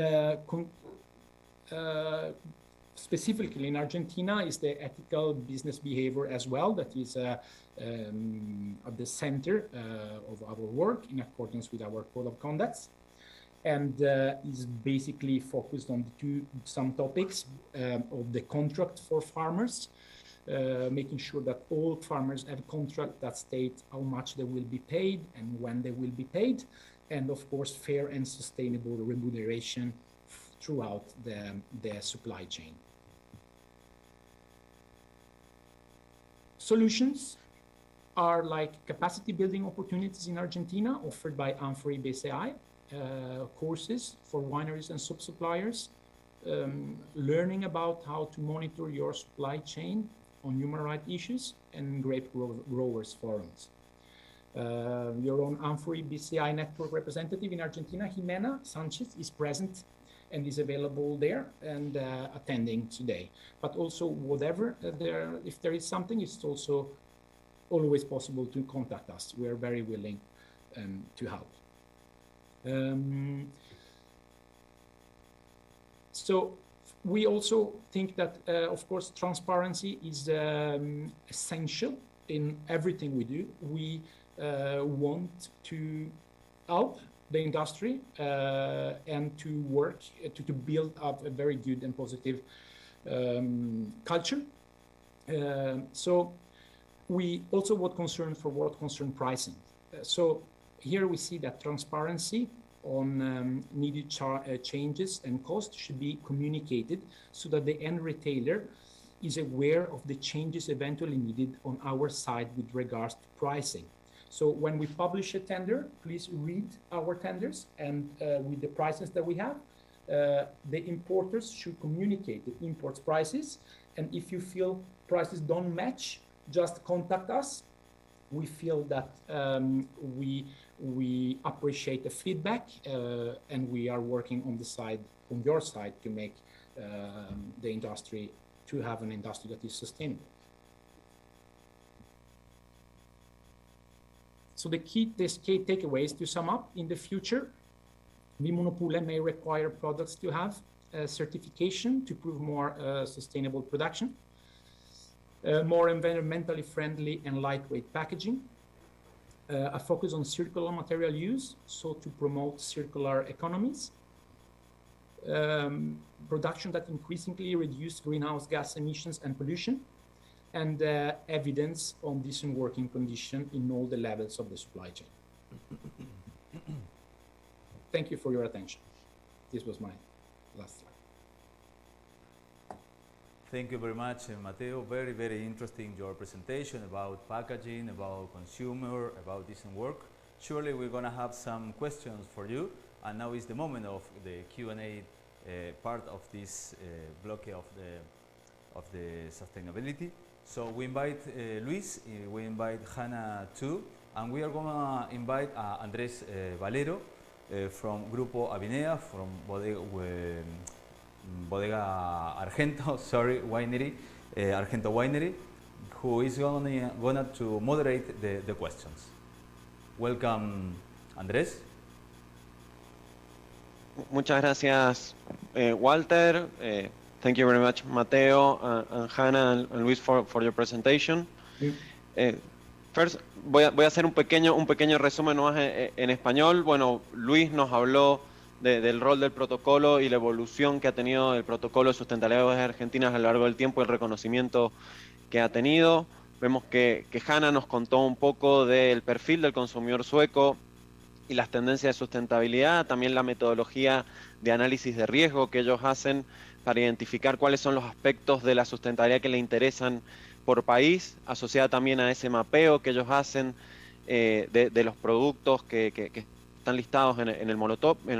specifically in Argentina is the ethical business behavior as well, that is at the center of our work in accordance with our code of conduct, and is basically focused on some topics of the contract for farmers, making sure that all farmers have a contract that states how much they will be paid and when they will be paid, and of course fair and sustainable remuneration throughout the supply chain. Solutions are like capacity building opportunities in Argentina offered by UNFRI BSAI, courses for wineries and sub-suppliers, learning about how to monitor your supply chain on human rights issues, and grape growers forums. Your own UNFRI BSAI network representative in Argentina, Jimena Sanchez, is present and is available there and attending today. But also whatever if there is something, it's also always possible to contact us. We are very willing to help. So we also think that, of course, transparency is essential in everything we do. We want to help the industry and to work to build up a very good and positive culture. So we also what concern pricing. So here we see that transparency on needed changes and costs should be communicated so that the end retailer is aware of the changes eventually needed on our side with regards to pricing. So when we publish a tender, please read our tenders, and with the prices that we have, the importers should communicate the imports prices. And if you feel prices don't match, just contact us. We feel that we appreciate the feedback, and we are working on your side to make the industry, to have an industry that is sustainable. So the key takeaways to sum up: in the future, Vimonopoly may require products to have a certification to prove more sustainable production, more environmentally friendly and lightweight packaging, a focus on circular material use, so to promote circular economies, production that increasingly reduce greenhouse gas emissions and pollution, and evidence on decent working condition in all the levels of the supply chain. Thank you for your attention. This was my last slide. Thank you very much, Mateo. Very, very interesting, your presentation about packaging, about consumer, about decent work. Surely we're going to have some questions for you. And now is the moment of the Q&A part of this block of the sustainability. So we invite Luis, we invite Hannah too, and we are going to invite Andrés Valero from Grupo Avinea, from Bodega Argento, sorry, winery, Argento Winery, who is going to moderate the questions. Welcome, Andrés. Muchas gracias, Walter. Thank you very much, Mateo, and Hannah and Luis for your presentation. First, voy a hacer un pequeño resumen más en español. Bueno, Luis nos habló del rol del protocolo y la evolución que ha tenido el protocolo de sustentabilidad de Argentina a lo largo del tiempo y el reconocimiento que ha tenido. Vemos que Hannah nos contó un poco del perfil del consumidor sueco y las tendencias de sustentabilidad, también la metodología de análisis de riesgo que ellos hacen para identificar cuáles son los aspectos de la sustentabilidad que le interesan por país, asociada también a ese mapeo que ellos hacen de los productos que están listados en el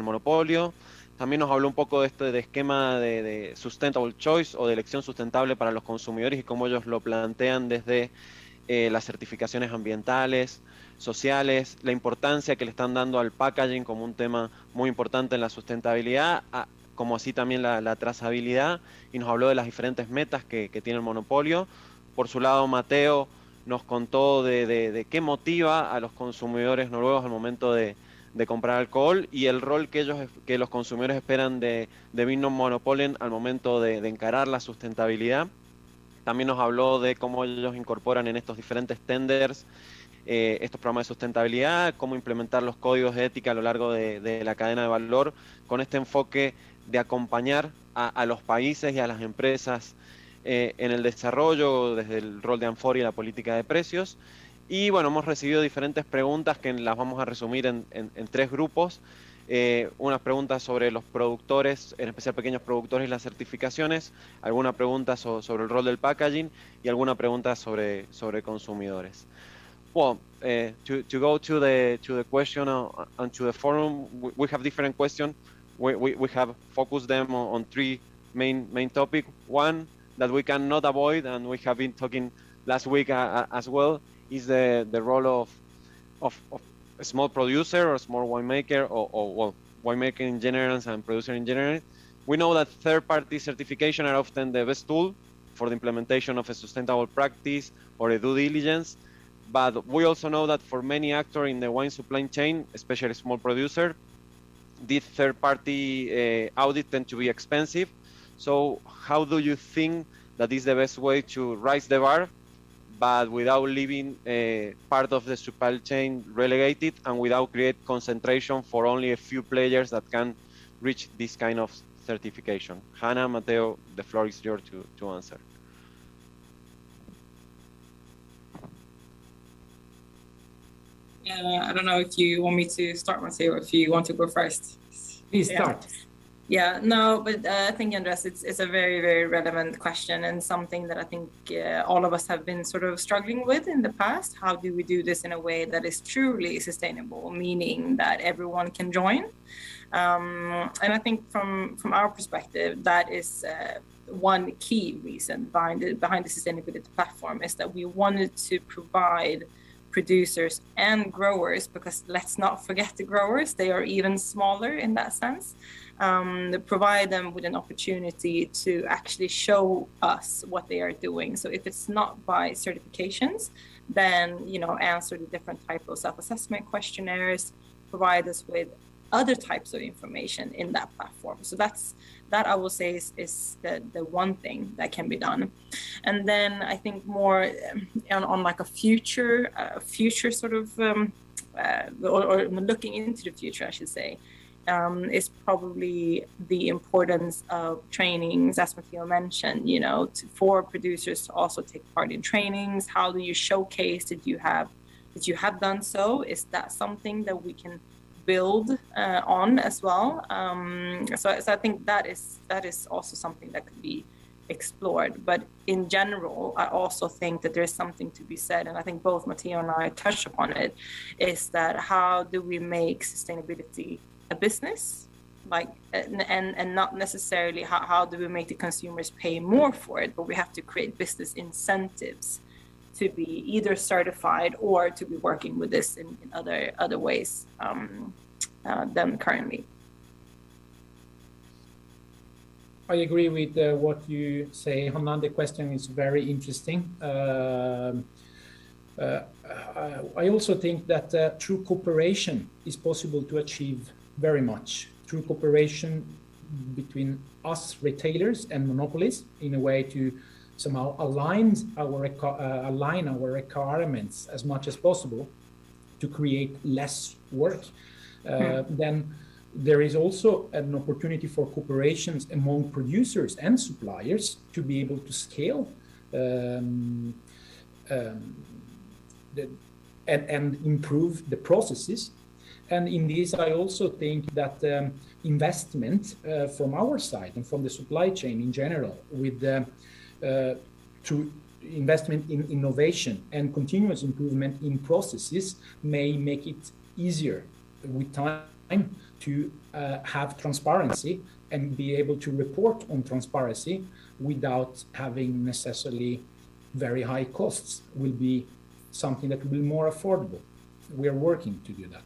monopolio. También nos habló un poco de esquema de sustainable choice o de elección sustentable para los consumidores y cómo ellos lo plantean desde las certificaciones ambientales, sociales, la importancia que le están dando al packaging como un tema muy importante en la sustentabilidad, como así también la trazabilidad, y nos habló de las diferentes metas que tiene el monopolio. Por su lado, Mateo nos contó de qué motiva a los consumidores noruegos al momento de comprar alcohol y el rol que los consumidores esperan de Vino Monopolen al momento de encarar la sustentabilidad. También nos habló de cómo ellos incorporan en estos diferentes tenders estos programas de sustentabilidad, cómo implementar los códigos de ética a lo largo de la cadena de valor, con este enfoque de acompañar a los países y a las empresas en el desarrollo, desde el rol de Anfor y la política de precios. Y bueno, hemos recibido diferentes preguntas que las vamos a resumir en 3 grupos. Unas preguntas sobre los productores, en especial pequeños productores y las certificaciones, alguna pregunta sobre el rol del packaging y alguna pregunta sobre consumidores. Well, to go to the question and to the forum, we have different questions. We have focused them on 3 main topics. One that we cannot avoid, and we have been talking last week as well, is the role of a small producer or small winemaker or winemaker in general and producer in general. We know that third-party certification are often the best tool for the implementation of a sustainable practice or a due diligence. But we also know that for many actors in the wine supply chain, especially small producer, these third-party audits tend to be expensive. So how do you think that is the best way to raise the bar, but without leaving part of the supply chain relegated and without create concentration for only a few players that can reach this kind of certification? Hannah, Mateo, the floor is yours to answer. I don't know if you want me to start, Mateo, or if you want to go first. Please start. Yeah, no, but I think, Andres, it's a very, very relevant question and something that I think all of us have been sort of struggling with in the past. How do we do this in a way that is truly sustainable, meaning that everyone can join? And I think from our perspective, that is one key reason behind the sustainability platform, is that we wanted to provide producers and growers, because let's not forget the growers, they are even smaller in that sense, provide them with an opportunity to actually show us what they are doing. So if it's not by certifications, then answer the different type of self-assessment questionnaires, provide us with other types of information in that platform. So that I will say is the one thing that can be done. And then I think more on like a future sort of, or looking into the future, I should say, is probably the importance of trainings, as Matteo mentioned, for producers to also take part in trainings. How do you showcase that you have done so? Is that something that we can build on as well? So I think that is also something that could be explored. But in general, I also think that there's something to be said, and I think both Matteo and I touched upon it, is that how do we make sustainability a business, and not necessarily how do we make the consumers pay more for it, but we have to create business incentives to be either certified or to be working with this in other ways than currently. I agree with what you say, Jornada. The question is very interesting. I also think that through cooperation is possible to achieve very much. Through cooperation between us retailers and monopolies, in a way to somehow align our requirements as much as possible to create less work. Then there is also an opportunity for cooperations among producers and suppliers to be able to scale and improve the processes. And in this, I also think that investment from our side and from the supply chain in general, with through investment in innovation and continuous improvement in processes, may make it easier with time to have transparency and be able to report on transparency without having necessarily very high costs. Will be something that will be more affordable. We are working to do that.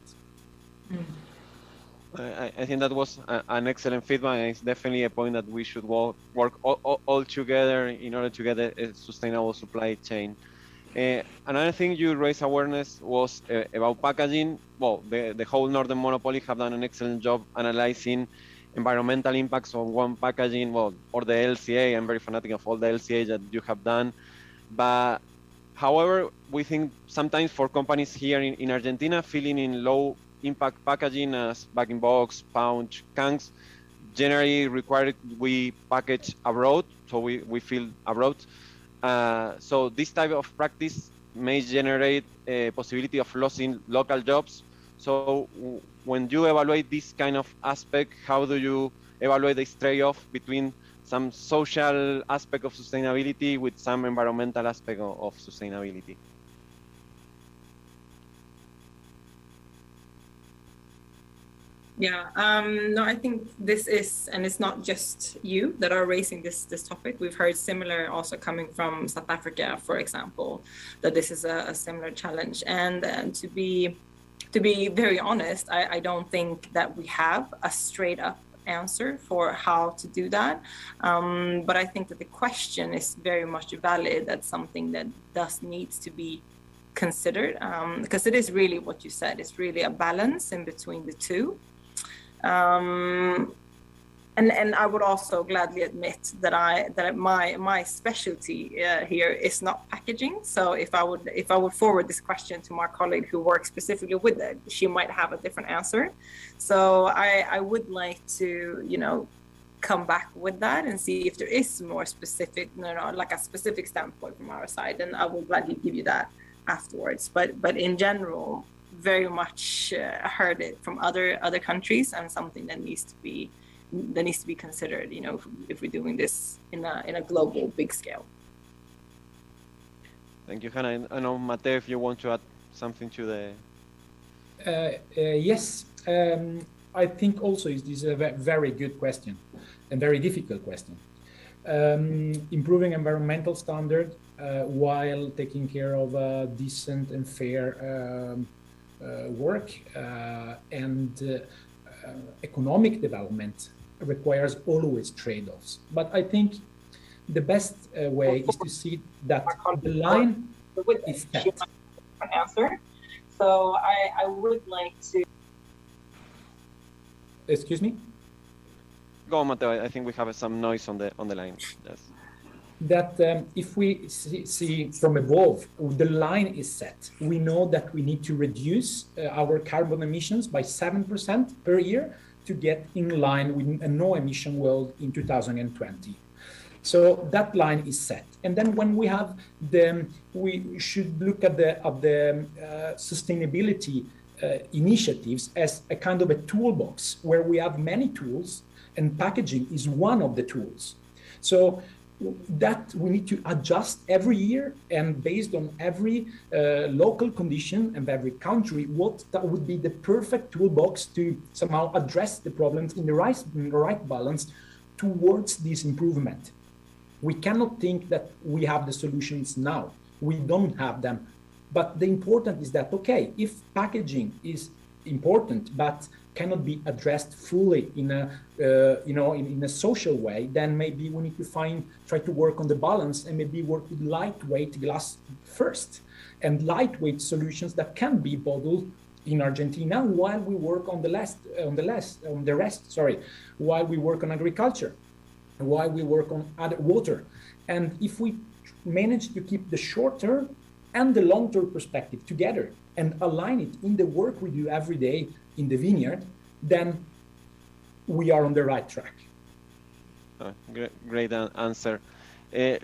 I think that was an excellent feedback, and it's definitely a point that we should work all together in order to get a sustainable supply chain. Another thing you raised awareness was about packaging. Well, the whole Northern Monopoly have done an excellent job analyzing environmental impacts on one packaging, well, or the LCA. I'm very fanatic of all the LCA that you have done. But however, we think sometimes for companies here in Argentina, filling in low impact packaging as bag-in-box, pouch, cans, generally require we package abroad, so we fill abroad. So this type of practice may generate a possibility of losing local jobs. So when you evaluate this kind of aspect, how do you evaluate this trade-off between some social aspect of sustainability with some environmental aspect of sustainability? Yeah, no, I think this is, and it's not just you that are raising this topic. We've heard similar also coming from South Africa, for example, that this is a similar challenge. And to be very honest, I don't think that we have a straight up answer for how to do that. But I think that the question is very much valid. That's something that needs to be considered, because it is really what you said. It's really a balance in between the two. And I would also gladly admit that my specialty here is not packaging. So if I would forward this question to my colleague who works specifically with it, she might have a different answer. So I would like to, come back with that and see if there is more specific, like a specific standpoint from our side, and I will gladly give you that afterwards. But in general, very much heard it from other countries, and something that needs to be considered, if we're doing this in a global big scale. Thank you, Hannah. I know, Mateo, if you want to add something to the... Yes, I think also this is a very good question and very difficult question. Improving environmental standard while taking care of decent and fair work and economic development requires always trade-offs. But I think the best way is to see that the line is set. Answer. So I would like to... Excuse me? Go on, Mateo. I think we have some noise on the line. Yes. That if we see from above, the line is set. We know that we need to reduce our carbon emissions by 7% per year to get in line with a no-emission world in 2020. So that line is set. And then when we have we should look at the sustainability initiatives as a kind of a toolbox where we have many tools, and packaging is one of the tools. So that we need to adjust every year, and based on every local condition and every country, what that would be the perfect toolbox to somehow address the problems in the right balance towards this improvement. We cannot think that we have the solutions now. we don't have them. But the important is that, okay, if packaging is important but cannot be addressed fully in a in a social way, then maybe we need to try to work on the balance and maybe work with lightweight glass first, and lightweight solutions that can be bottled in Argentina while we work on the rest, while we work on agriculture, while we work on other water. And if we manage to keep the short-term and the long-term perspective together and align it in the work we do every day in the vineyard, then we are on the right track. Great answer.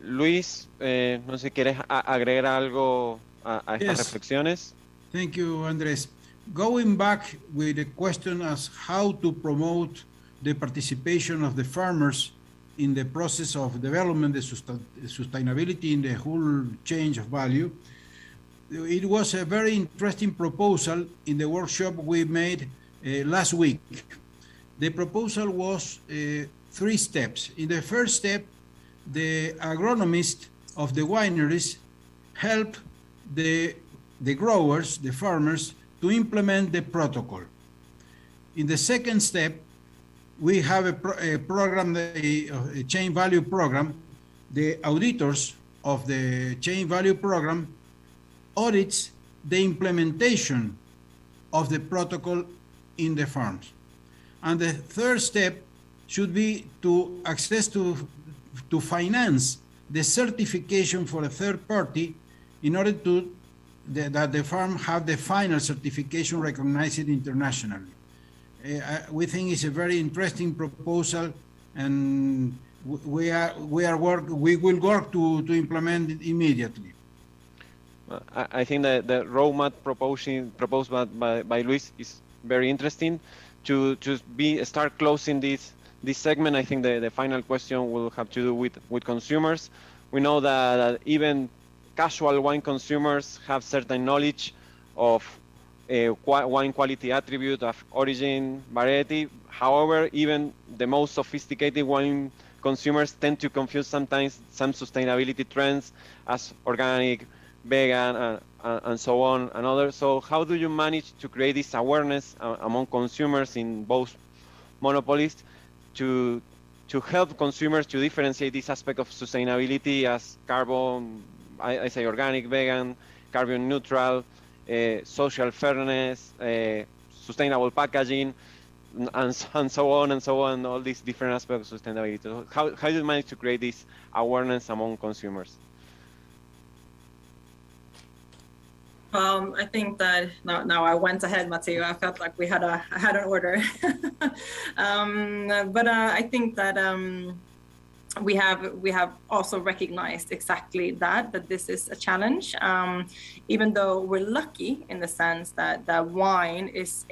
Luis, no sé si quieres agregar algo a estas reflexiones. Thank you, Andres. Going back with the question as how to promote the participation of the farmers in the process of development, the sustainability in the whole change of value, it was a very interesting proposal in the workshop we made last week. The proposal was 3 steps. In the first step, the agronomist of the wineries help the growers, the farmers, to implement the protocol. In the second step, we have a program, a chain value program. The auditors of the chain value program audits the implementation of the protocol in the farms. And the third step should be to access to finance the certification for a third party in order to that the farm have the final certification recognized internationally. We think it's a very interesting proposal, and we will work to implement it immediately. I think that the roadmap proposed by Luis is very interesting. To start closing this segment, I think the final question will have to do with consumers. We know that even casual wine consumers have certain knowledge of wine quality attribute, of origin, variety. However, even the most sophisticated wine consumers tend to confuse sometimes some sustainability trends as organic, vegan, and so on, and others. So how do you manage to create this awareness among consumers in both monopolies to help consumers to differentiate this aspect of sustainability as carbon, I say organic, vegan, carbon neutral, social fairness, sustainable packaging, and so on, all these different aspects of sustainability. So how do you manage to create this awareness among consumers? I think that now I went ahead, Matteo. I felt like I had an order. But I think that we have also recognized exactly that this is a challenge. Even though we're lucky in the sense that wine is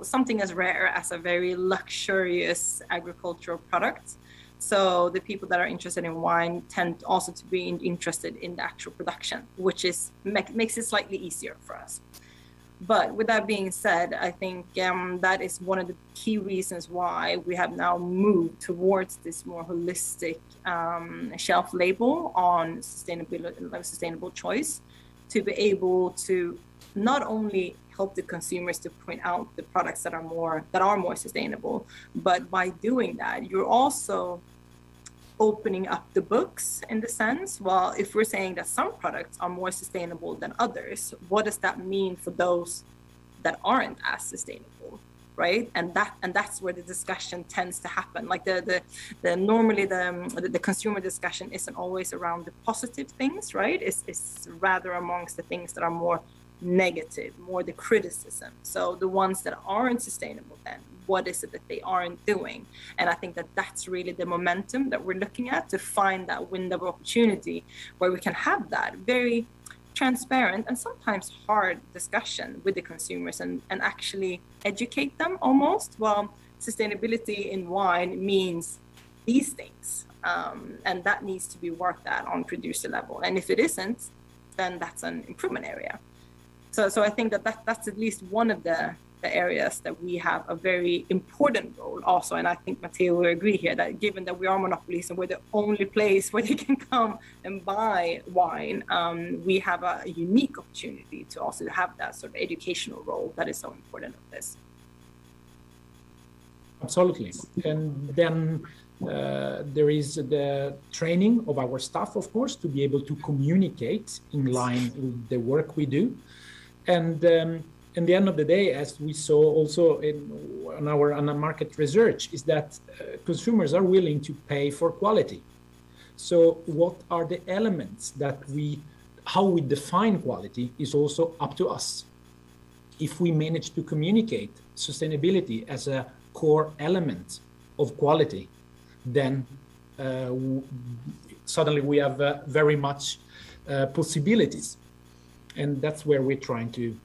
something as rare as a very luxurious agricultural product. So the people that are interested in wine tend also to be interested in the actual production, which makes it slightly easier for us. But with that being said, I think that is one of the key reasons why we have now moved towards this more holistic shelf label on sustainable choice, to be able to not only help the consumers to point out the products that are more sustainable, but by doing that, you're also opening up the books in the sense, well, if we're saying that some products are more sustainable than others, what does that mean for those that aren't as sustainable, right? And that's where the discussion tends to happen. Like normally the consumer discussion isn't always around the positive things, right? It's rather amongst the things that are more negative, more the criticism. So the ones that aren't sustainable, then what is it that they aren't doing? And I think that that's really the momentum that we're looking at, to find that window of opportunity where we can have that very transparent and sometimes hard discussion with the consumers and actually educate them almost. Well, sustainability in wine means these things, and that needs to be worked at on producer level. And if it isn't, then that's an improvement area. So I think that's at least one of the the areas that we have a very important role also. And I think Matteo will agree here that given that we are monopolies and we're the only place where they can come and buy wine, we have a unique opportunity to also have that sort of educational role that is so important of this. Absolutely. And then there is the training of our staff, of course, to be able to communicate in line with the work we do. And in the end of the day, as we saw also on our market research, is that consumers are willing to pay for quality. So what are the elements that how we define quality is also up to us. If we manage to communicate sustainability as a core element of quality, then suddenly we have very much possibilities. And that's where we're trying to,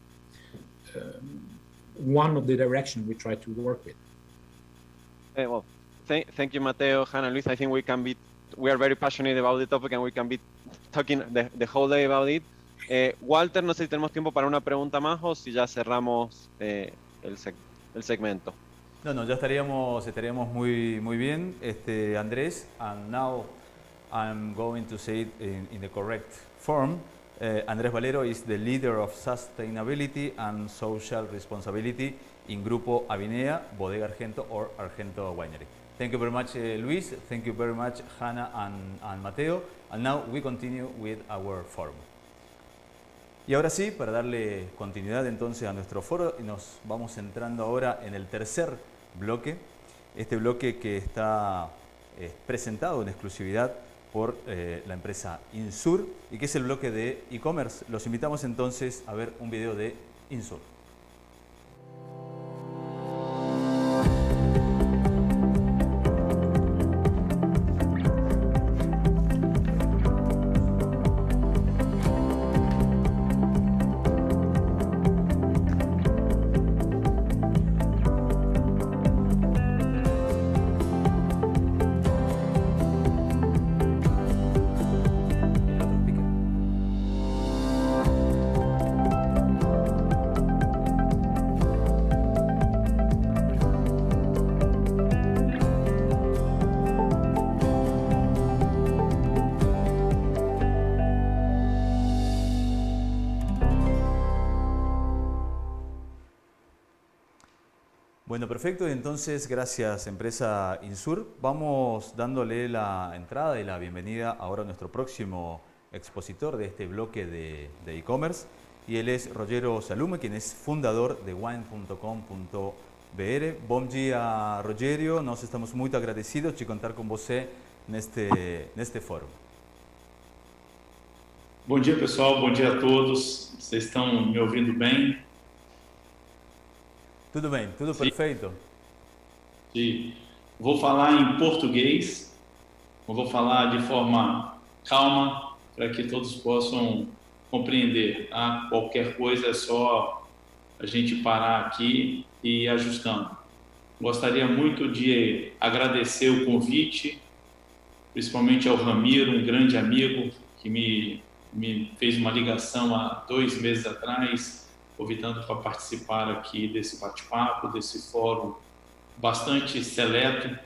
one of the directions we try to work with. Well, thank you, Matteo, Hannah, Luis. I think we are very passionate about the topic and we can be talking the whole day about it. Walter, no sé si tenemos tiempo para una pregunta más o si ya cerramos el segmento. No, ya estaríamos muy bien, Andrés, and now I'm going to say it in the correct form. Andrés Valero is the leader of sustainability and social responsibility in Grupo Avinea, Bodega Argento or Argento Winery. Thank you very much, Luis. Thank you very much, Hannah and Matteo. And now we continue with our forum. Y ahora sí, para darle continuidad entonces a nuestro foro, nos vamos entrando ahora en el tercer bloque. Este bloque que está presentado en exclusividad por la empresa Insur y que es el bloque de e-commerce. Los invitamos entonces a ver un video de Insur. Bueno, perfecto. Y entonces, gracias, empresa Insur. Vamos dándole la entrada y la bienvenida ahora a nuestro próximo expositor de este bloque de e-commerce. Y él es Rogério Salume, quien es fundador de wine.com.br. Bom dia, Rogério. Nós estamos muito agradecidos de contar com você neste fórum. Bom dia, pessoal. Bom dia a todos. Vocês estão me ouvindo bem? Tudo bem, tudo perfeito. Sim. Vou falar em português, vou falar de forma calma para que todos possam compreender. Tá? Qualquer coisa é só a gente parar aqui e ir ajustando. Gostaria muito de agradecer o convite, principalmente ao Ramiro, um grande amigo que me fez uma ligação há 2 meses atrás, convidando para participar aqui desse bate-papo, desse fórum bastante seleto,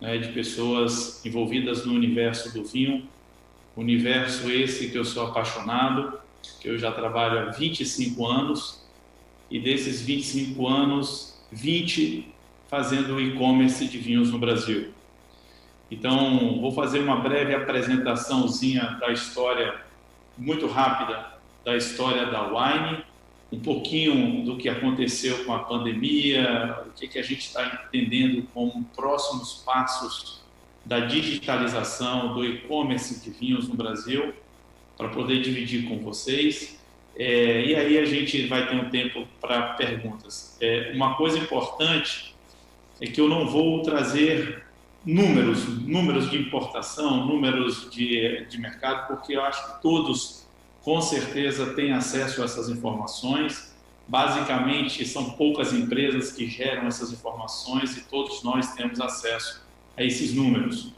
né, de pessoas envolvidas no universo do vinho, universo esse que eu sou apaixonado, que eu já trabalho há 25 anos, e desses 25 anos, 20 fazendo e-commerce de vinhos no Brasil. Então, vou fazer uma breve apresentaçãozinha da história, muito rápida, da história da Wine, um pouquinho do que aconteceu com a pandemia, o que a gente está entendendo como próximos passos da digitalização do e-commerce de vinhos no Brasil, para poder dividir com vocês. E aí a gente vai ter um tempo para perguntas. Uma coisa importante é que eu não vou trazer números de importação, números de mercado, porque eu acho que todos com certeza têm acesso a essas informações. Basicamente, são poucas empresas que geram essas informações e todos nós temos acesso a esses números.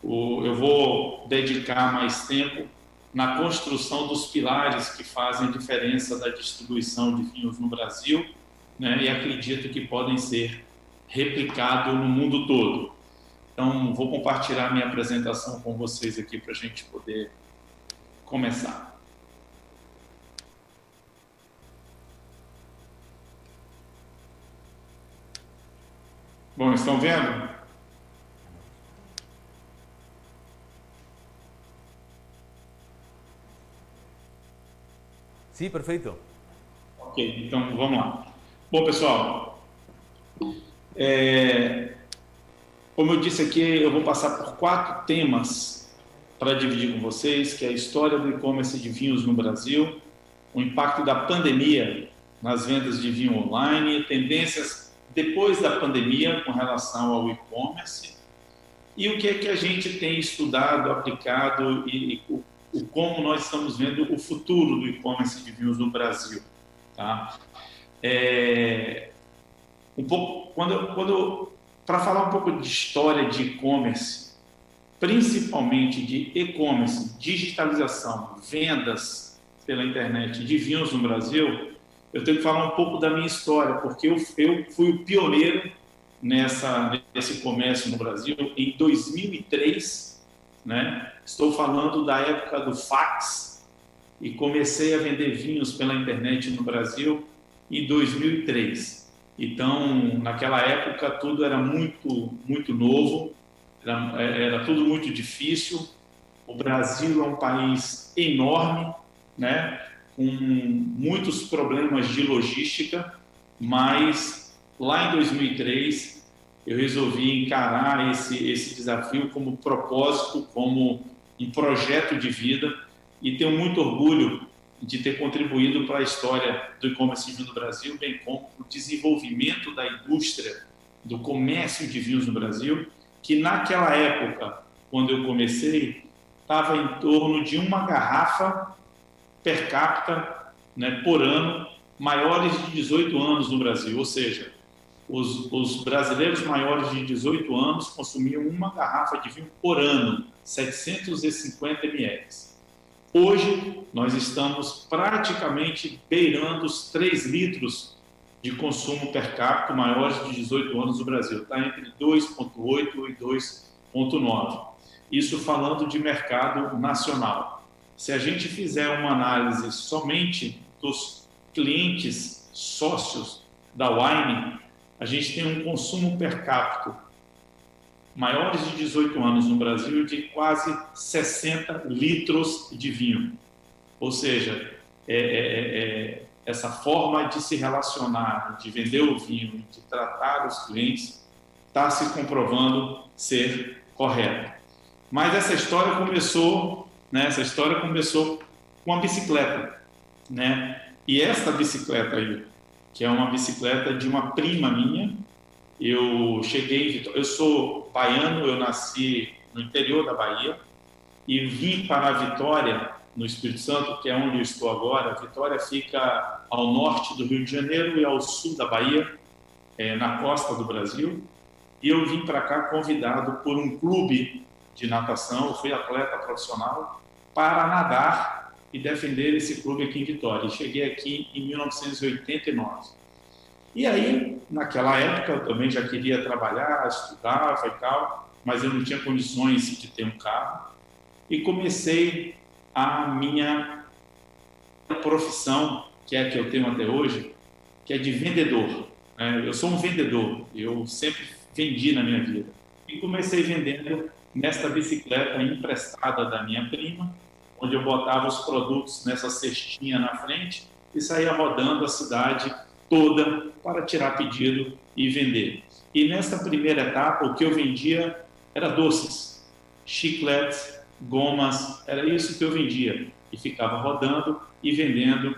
Eu vou dedicar mais tempo na construção dos pilares que fazem diferença da distribuição de vinhos no Brasil né, e acredito que podem ser replicados no mundo todo. Então, vou compartilhar minha apresentação com vocês aqui para a gente poder começar. Bom, estão vendo? Sim, perfeito. Ok, então vamos lá. Bom, pessoal, como eu disse aqui, eu vou passar por 4 temas para dividir com vocês, que é a história do e-commerce de vinhos no Brasil, o impacto da pandemia nas vendas de vinho online, tendências depois da pandemia com relação ao e-commerce, e o que é que a gente tem estudado, aplicado e como nós estamos vendo o futuro do e-commerce de vinhos no Brasil. Tá? Para falar um pouco de história de e-commerce, principalmente de e-commerce, digitalização, vendas pela internet de vinhos no Brasil, eu tenho que falar um pouco da minha história, porque eu fui o pioneiro nesse comércio no Brasil em 2003, né? Estou falando da época do fax e comecei a vender vinhos pela internet no Brasil em 2003. Então, naquela época, tudo era muito novo, era tudo muito difícil. O Brasil é um país enorme, né? Com muitos problemas de logística, mas lá em 2003 eu resolvi encarar esse desafio como propósito, como um projeto de vida, e tenho muito orgulho de ter contribuído para a história do e-commerce de vinho no Brasil, bem como o desenvolvimento da indústria do comércio de vinhos no Brasil, que naquela época, quando eu comecei, estava em torno de uma garrafa per capita, né, por ano, maiores de 18 anos no Brasil, ou seja, os brasileiros maiores de 18 anos consumiam uma garrafa de vinho por ano, 750 ml. Hoje, nós estamos praticamente beirando os 3 litros de consumo per capita maiores de 18 anos no Brasil. Está entre 2,8 e 2,9. Isso falando de mercado nacional. Se a gente fizer uma análise somente dos clientes sócios da Wine, a gente tem um consumo per capita maiores de 18 anos no Brasil de quase 60 litros de vinho. Ou seja, essa forma de se relacionar, de vender o vinho, de tratar os clientes, está se comprovando ser correta. Mas essa história começou, né, com uma bicicleta, né? E esta bicicleta aí, que é uma bicicleta de uma prima minha, eu sou baiano, eu nasci no interior da Bahia e vim para a Vitória, no Espírito Santo, que é onde eu estou agora. A Vitória fica ao norte do Rio de Janeiro e ao sul da Bahia, na costa do Brasil. E eu vim para cá convidado por um clube de natação, eu fui atleta profissional, para nadar e defender esse clube aqui em Vitória. E cheguei aqui em 1989. E aí, naquela época, eu também já queria trabalhar, estudava e tal, mas eu não tinha condições de ter um carro. E comecei a minha profissão, que é a que eu tenho até hoje, que é de vendedor. Eu sou um vendedor, eu sempre vendi na minha vida. E comecei vendendo nesta bicicleta emprestada da minha prima, onde eu botava os produtos nessa cestinha na frente e saía rodando a cidade toda para tirar pedido e vender. E nesta primeira etapa, o que eu vendia era doces, chicletes, gomas, era isso que eu vendia. E ficava rodando e vendendo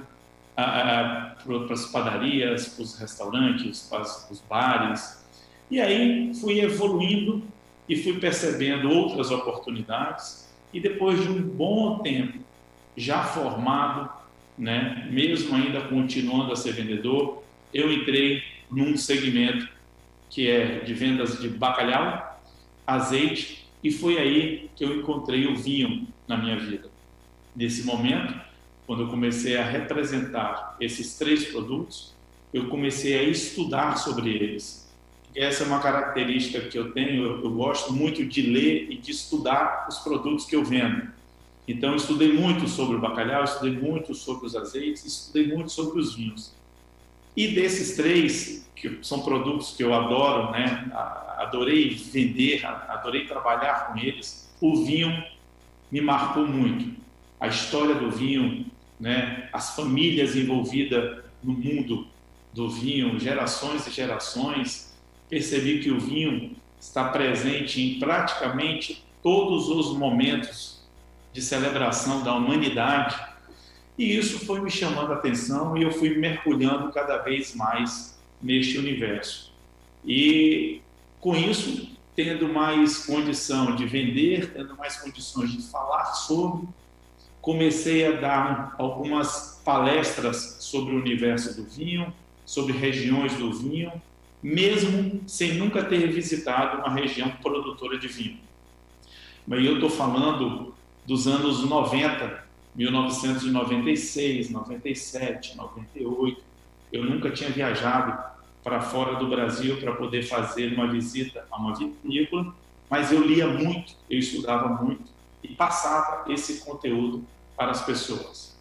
para as padarias, para os restaurantes, para os bares. E aí fui evoluindo e fui percebendo outras oportunidades. E depois de um bom tempo, já formado, né, mesmo ainda continuando a ser vendedor, eu entrei num segmento que é de vendas de bacalhau, azeite, e foi aí que eu encontrei o vinho na minha vida. Nesse momento, quando eu comecei a representar esses 3 produtos, eu comecei a estudar sobre eles. Essa é uma característica que eu tenho, eu gosto muito de ler e de estudar os produtos que eu vendo. Então, eu estudei muito sobre o bacalhau, estudei muito sobre os azeites, estudei muito sobre os vinhos. E desses três, que são produtos que eu adoro, né? Adorei vender, adorei trabalhar com eles, o vinho me marcou muito. A história do vinho, né? As famílias envolvidas no mundo do vinho, gerações e gerações, percebi que o vinho está presente em praticamente todos os momentos de celebração da humanidade, e isso foi me chamando a atenção e eu fui mergulhando cada vez mais neste universo. E com isso, tendo mais condição de vender, tendo mais condições de falar sobre, comecei a dar algumas palestras sobre o universo do vinho, sobre regiões do vinho, mesmo sem nunca ter visitado uma região produtora de vinho. Mas eu estou falando dos anos 90, 1996, 97, 98. Eu nunca tinha viajado para fora do Brasil para poder fazer uma visita a uma vinícola, mas eu lia muito, eu estudava muito e passava esse conteúdo para as pessoas.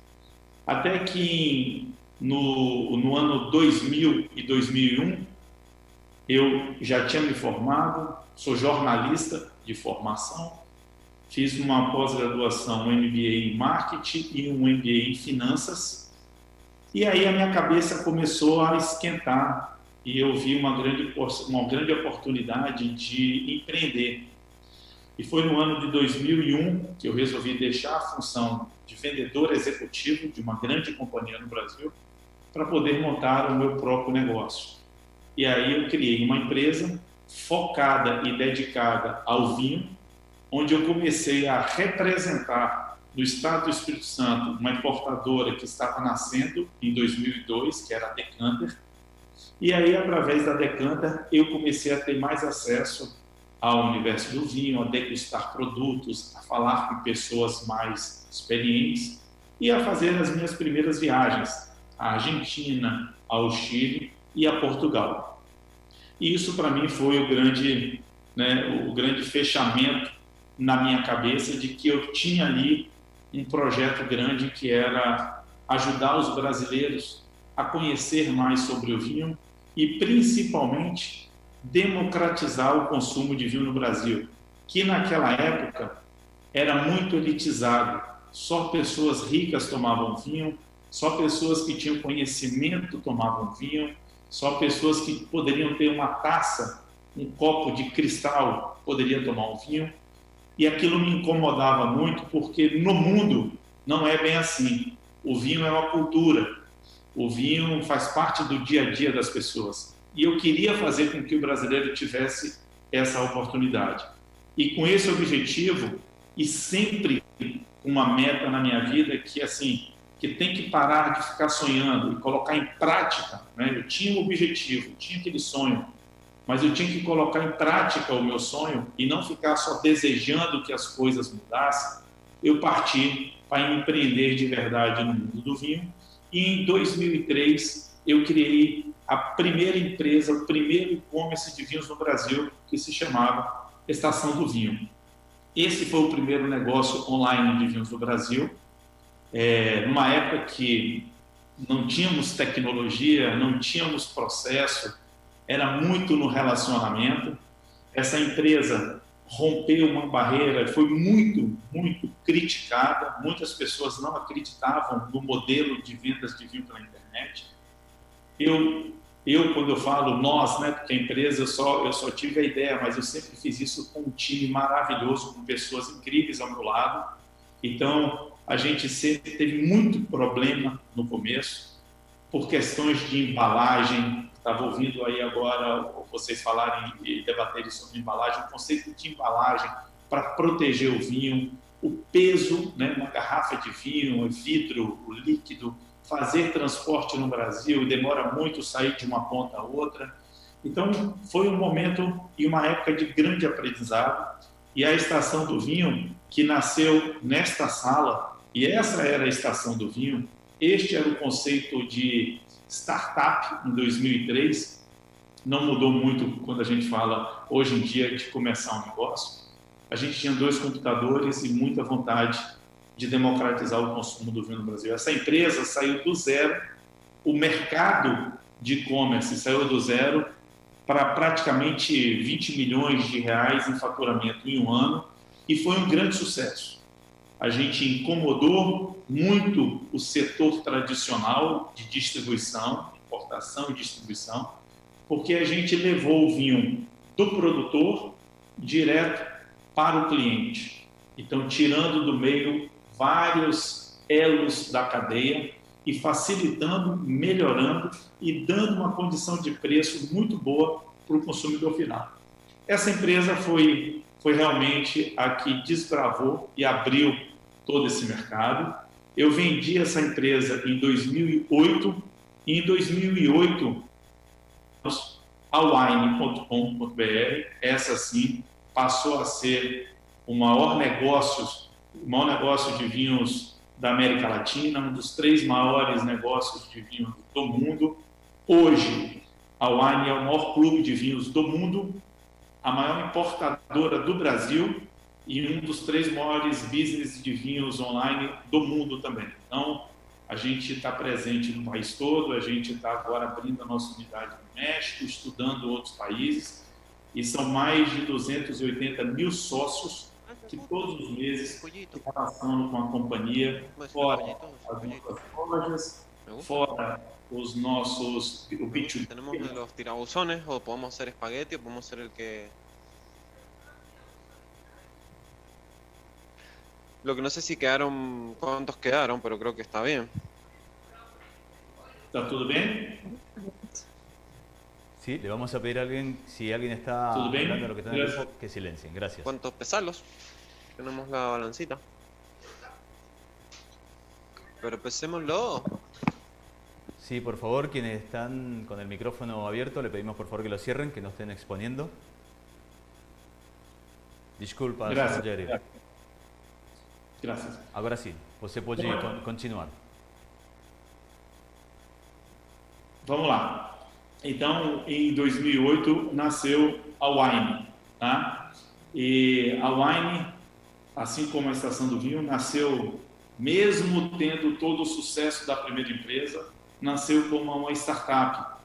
Até que no ano 2000 e 2001, eu já tinha me formado, sou jornalista de formação, fiz uma pós-graduação, um MBA em marketing e um MBA em finanças, e aí a minha cabeça começou a esquentar e eu vi uma grande oportunidade de empreender. E foi no ano de 2001 que eu resolvi deixar a função de vendedor executivo de uma grande companhia no Brasil para poder montar o meu próprio negócio. E aí eu criei uma empresa focada e dedicada ao vinho, onde eu comecei a representar no estado do Espírito Santo uma importadora que estava nascendo em 2002, que era a Decanter. E aí, através da Decanter, eu comecei a ter mais acesso ao universo do vinho, a degustar produtos, a falar com pessoas mais experientes e a fazer as minhas primeiras viagens à Argentina, ao Chile e a Portugal. E isso, para mim, foi o grande fechamento na minha cabeça de que eu tinha ali um projeto grande que era ajudar os brasileiros a conhecer mais sobre o vinho e, principalmente, democratizar o consumo de vinho no Brasil, que naquela época era muito elitizado. Só pessoas ricas tomavam vinho, só pessoas que tinham conhecimento tomavam vinho, só pessoas que poderiam ter uma taça, um copo de cristal, poderiam tomar um vinho. E aquilo me incomodava muito, porque no mundo não é bem assim. O vinho é uma cultura. O vinho faz parte do dia a dia das pessoas. E eu queria fazer com que o brasileiro tivesse essa oportunidade. E com esse objetivo, e sempre uma meta na minha vida, que tem que parar de ficar sonhando e colocar em prática, né? Eu tinha um objetivo, tinha aquele sonho, mas eu tinha que colocar em prática o meu sonho e não ficar só desejando que as coisas mudassem. Eu parti para empreender de verdade no mundo do vinho e em 2003 eu criei a primeira empresa, o primeiro e-commerce de vinhos no Brasil, que se chamava Estação do Vinho. Esse foi o primeiro negócio online de vinhos no Brasil, numa época que não tínhamos tecnologia, não tínhamos processo, era muito no relacionamento. Essa empresa rompeu uma barreira, foi muito, muito criticada. Muitas pessoas não acreditavam no modelo de vendas de vinho pela internet. Quando eu falo nós, né, porque a empresa eu só tive a ideia, mas eu sempre fiz isso com um time maravilhoso, com pessoas incríveis ao meu lado. Então, a gente sempre teve muito problema no começo, por questões de embalagem. Estava ouvindo aí agora vocês falarem e debaterem sobre embalagem, o conceito de embalagem para proteger o vinho, o peso, né, uma garrafa de vinho, vidro, o líquido, fazer transporte no Brasil, demora muito sair de uma ponta a outra. Então, foi um momento e uma época de grande aprendizado. E a Estação do Vinho, que nasceu nesta sala, e essa era a Estação do Vinho, Este era o conceito de startup em 2003. Não mudou muito quando a gente fala hoje em dia de começar um negócio. A gente tinha 2 computadores e muita vontade de democratizar o consumo do vinho no Brasil. Essa empresa saiu do zero, o mercado de e-commerce saiu do zero para praticamente 20 milhões de reais em faturamento em um ano, e foi um grande sucesso. A gente incomodou muito o setor tradicional de distribuição, importação e distribuição, porque a gente levou o vinho do produtor direto para o cliente. Então, tirando do meio vários elos da cadeia e facilitando, melhorando e dando uma condição de preço muito boa para o consumidor final. Essa empresa foi realmente a que desbravou e abriu todo esse mercado. Eu vendi essa empresa em 2008 e em 2008 a wine.com.br, essa sim passou a ser o maior negócio de vinhos da América Latina, um dos 3 maiores negócios de vinhos do mundo. Hoje, a Wine é o maior clube de vinhos do mundo, a maior importadora do Brasil e um dos 3 maiores business de vinhos online do mundo também. Então, a gente está presente no país todo, a gente está agora abrindo a nossa unidade no México, estudando outros países, e são mais de 280 mil sócios que todos os meses se relacionam com a companhia, fora as nossas lojas, fora os nossos, o B2B. Tenemos los tirabuzones, o podemos hacer espagueti, o podemos hacer el que... Lo que no sé si quedaron, cuántos quedaron, pero creo que está bien. ¿Está todo bien? Sí, le vamos a pedir a alguien, si alguien está hablando de lo que está en el grupo, que silencien. Gracias. ¿Cuántos pesalos? Tenemos la balancita. Pero pesémoslo. Sí, por favor, quienes están con el micrófono abierto, le pedimos por favor que lo cierren, que no estén exponiendo. Desculpa, Rogério. Gracias. Agora sim, você pode continuar. Vamos lá. Então, em 2008, nasceu a Wine. Tá? E a Wine, assim como a Estação do Vinho, nasceu, mesmo tendo todo o sucesso da primeira empresa, nasceu como uma startup.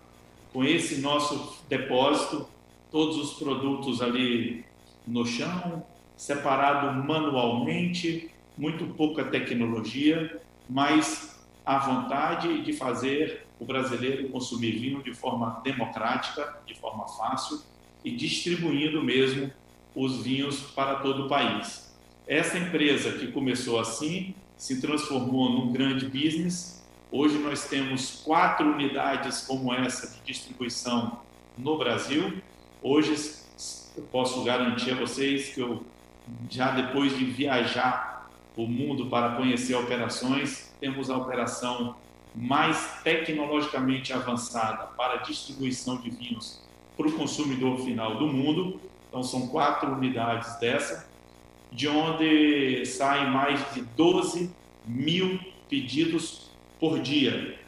Com esse nosso depósito, todos os produtos ali no chão, separado manualmente, muito pouca tecnologia, mas a vontade de fazer o brasileiro consumir vinho de forma democrática, de forma fácil e distribuindo mesmo os vinhos para todo o país. Essa empresa que começou assim se transformou num grande business. Hoje nós temos 4 unidades como essa de distribuição no Brasil. Hoje eu posso garantir a vocês que eu, já depois de viajar o mundo para conhecer operações, temos a operação mais tecnologicamente avançada para a distribuição de vinhos para o consumidor final do mundo. Então são 4 unidades dessa, de onde saem mais de 12 mil pedidos por dia.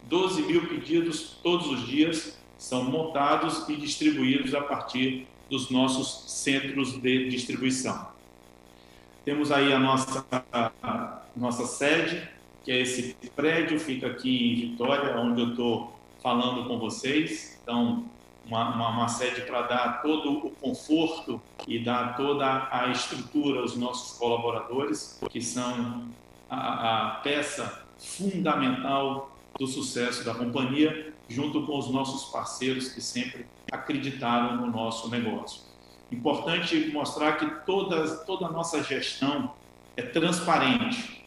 12 mil pedidos todos os dias são montados e distribuídos a partir dos nossos centros de distribuição. Temos aí a nossa sede, que é esse prédio, fica aqui em Vitória, onde eu estou falando com vocês. Então, uma sede para dar todo o conforto e dar toda a estrutura aos nossos colaboradores, que são a peça fundamental do sucesso da companhia, junto com os nossos parceiros que sempre acreditaram no nosso negócio. Importante mostrar que toda a nossa gestão é transparente.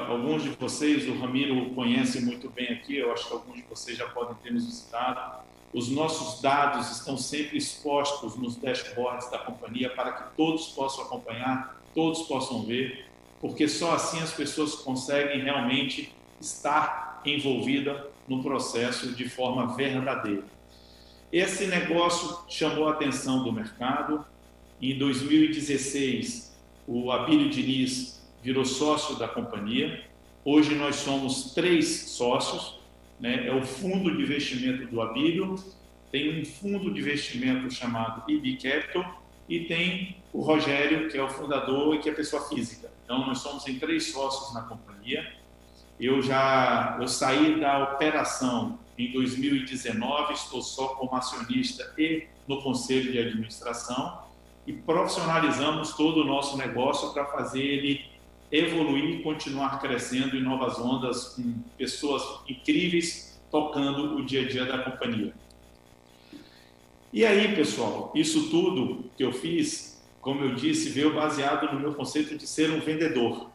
Alguns de vocês, o Ramiro conhece muito bem aqui, eu acho que alguns de vocês já podem ter nos visitado. Os nossos dados estão sempre expostos nos dashboards da companhia para que todos possam acompanhar, todos possam ver, porque só assim as pessoas conseguem realmente estar envolvidas no processo de forma verdadeira. Esse negócio chamou a atenção do mercado. Em 2016, o Abílio Diniz virou sócio da companhia Hoje nós somos 3 sócios, né? É o fundo de investimento do Abílio, tem um fundo de investimento chamado IB Capital e tem o Rogério, que é o fundador e que é pessoa física. Então, nós somos em 3 sócios na companhia. Eu saí da operação em 2019, estou só como acionista e no conselho de administração e profissionalizamos todo o nosso negócio para fazer ele evoluir e continuar crescendo em novas ondas, com pessoas incríveis tocando o dia a dia da companhia. E aí, pessoal, isso tudo que eu fiz, como eu disse, veio baseado no meu conceito de ser um vendedor,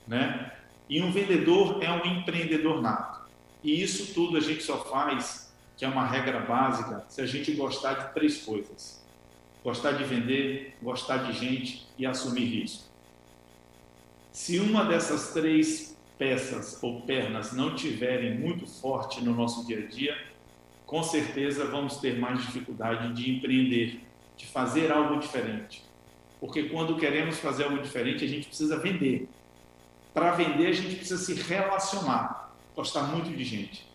né? E um vendedor é um empreendedor nato. E isso tudo a gente só faz, que é uma regra básica, se a gente gostar de 3 coisas. Gostar de vender, gostar de gente e assumir risco. Se uma dessas 3 peças ou pernas não tiverem muito forte no nosso dia a dia, com certeza vamos ter mais dificuldade de empreender, de fazer algo diferente. Porque quando queremos fazer algo diferente, a gente precisa vender. Para vender, a gente precisa se relacionar, gostar muito de gente.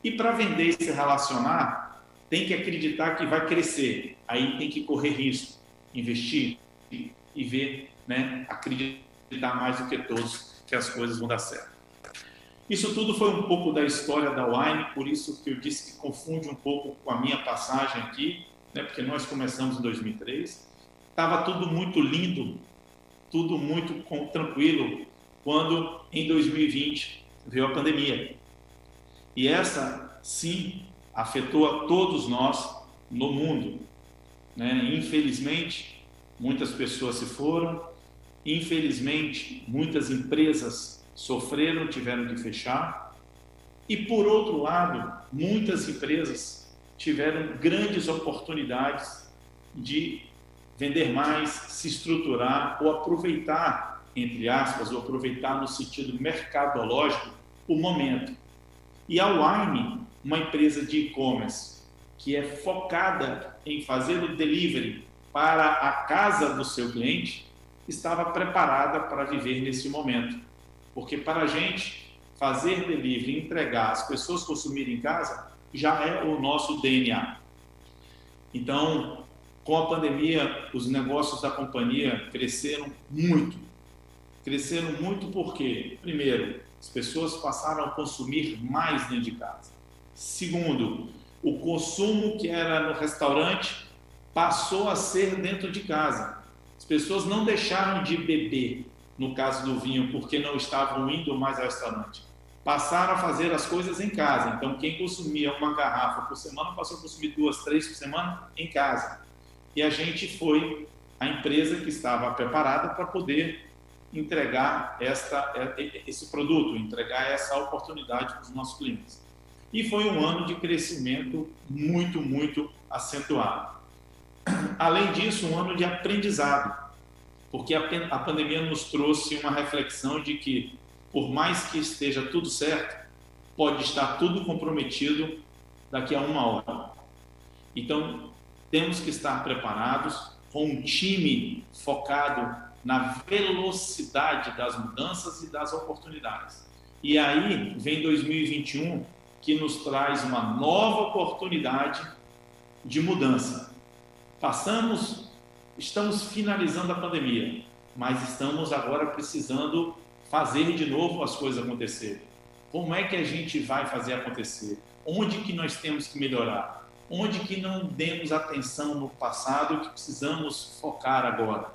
E para vender e se relacionar, tem que acreditar que vai crescer. Aí tem que correr risco, investir e ver, né, acreditar mais do que todos que as coisas vão dar certo. Isso tudo foi um pouco da história da Wine, por isso que eu disse que confunde um pouco com a minha passagem aqui, né, porque nós começamos em 2003. Estava tudo muito lindo, tudo muito tranquilo, quando em 2020 veio a pandemia. E essa, sim, afetou a todos nós no mundo, né? Infelizmente, muitas pessoas se foram, infelizmente, muitas empresas sofreram, tiveram que fechar, e por outro lado, muitas empresas tiveram grandes oportunidades de vender mais, se estruturar ou aproveitar, entre aspas, ou aproveitar no sentido mercadológico, o momento. E a Wine, uma empresa de e-commerce que é focada em fazer o delivery para a casa do seu cliente, estava preparada para viver nesse momento. Porque para a gente, fazer delivery, entregar, as pessoas consumirem em casa, já é o nosso DNA. Então, com a pandemia, os negócios da companhia cresceram muito. Cresceram muito porque, primeiro, as pessoas passaram a consumir mais dentro de casa. Segundo, o consumo que era no restaurante passou a ser dentro de casa. As pessoas não deixaram de beber, no caso do vinho, porque não estavam indo mais ao restaurante. Passaram a fazer as coisas em casa. Então, quem consumia uma garrafa por semana passou a consumir 2, 3 por semana em casa. E a gente foi a empresa que estava preparada para poder entregar esse produto, entregar essa oportunidade para os nossos clientes. E foi um ano de crescimento muito, muito acentuado. Além disso, um ano de aprendizado, porque a pandemia nos trouxe uma reflexão de que, por mais que esteja tudo certo, pode estar tudo comprometido daqui a 1 hora. Então, temos que estar preparados com um time focado na velocidade das mudanças e das oportunidades. E aí vem 2021, que nos traz uma nova oportunidade de mudança. Estamos finalizando a pandemia, mas estamos agora precisando fazer de novo as coisas acontecerem. Como é que a gente vai fazer acontecer? Onde que nós temos que melhorar? Onde que não demos atenção no passado que precisamos focar agora?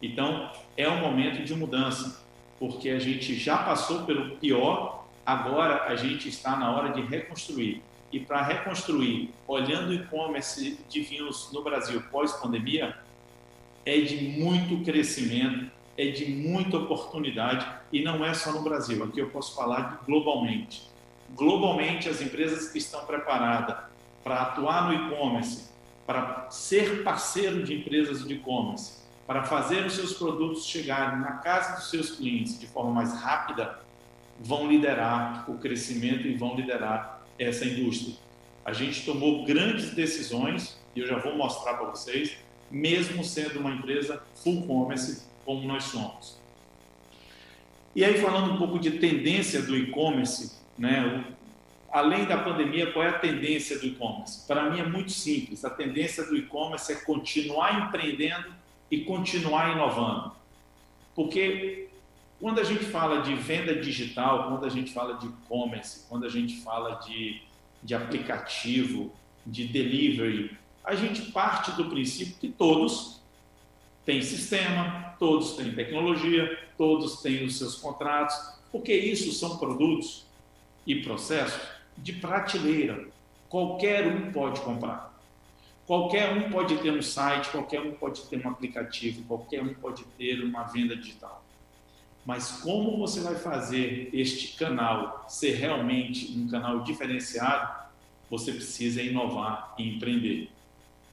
Então, é um momento de mudança, porque a gente já passou pelo pior, agora a gente está na hora de reconstruir. E para reconstruir, olhando o e-commerce de vinhos no Brasil pós-pandemia, é de muito crescimento, é de muita oportunidade, e não é só no Brasil, aqui eu posso falar globalmente. Globalmente, as empresas que estão preparadas para atuar no e-commerce, para ser parceiro de empresas de e-commerce, para fazer os seus produtos chegarem na casa dos seus clientes de forma mais rápida, vão liderar o crescimento e vão liderar essa indústria. A gente tomou grandes decisões, e eu já vou mostrar para vocês, mesmo sendo uma empresa full commerce como nós somos. E aí, falando um pouco de tendência do e-commerce, né? Além da pandemia, qual é a tendência do e-commerce? Para mim é muito simples. A tendência do e-commerce é continuar empreendendo e continuar inovando. Porque quando a gente fala de venda digital, quando a gente fala de e-commerce, quando a gente fala de aplicativo, de delivery, a gente parte do princípio que todos têm sistema, todos têm tecnologia, todos têm os seus contratos, porque isso são produtos e processos de prateleira. Qualquer um pode comprar. Qualquer um pode ter um site, qualquer um pode ter um aplicativo, qualquer um pode ter uma venda digital. Mas como você vai fazer este canal ser realmente um canal diferenciado, você precisa inovar e empreender.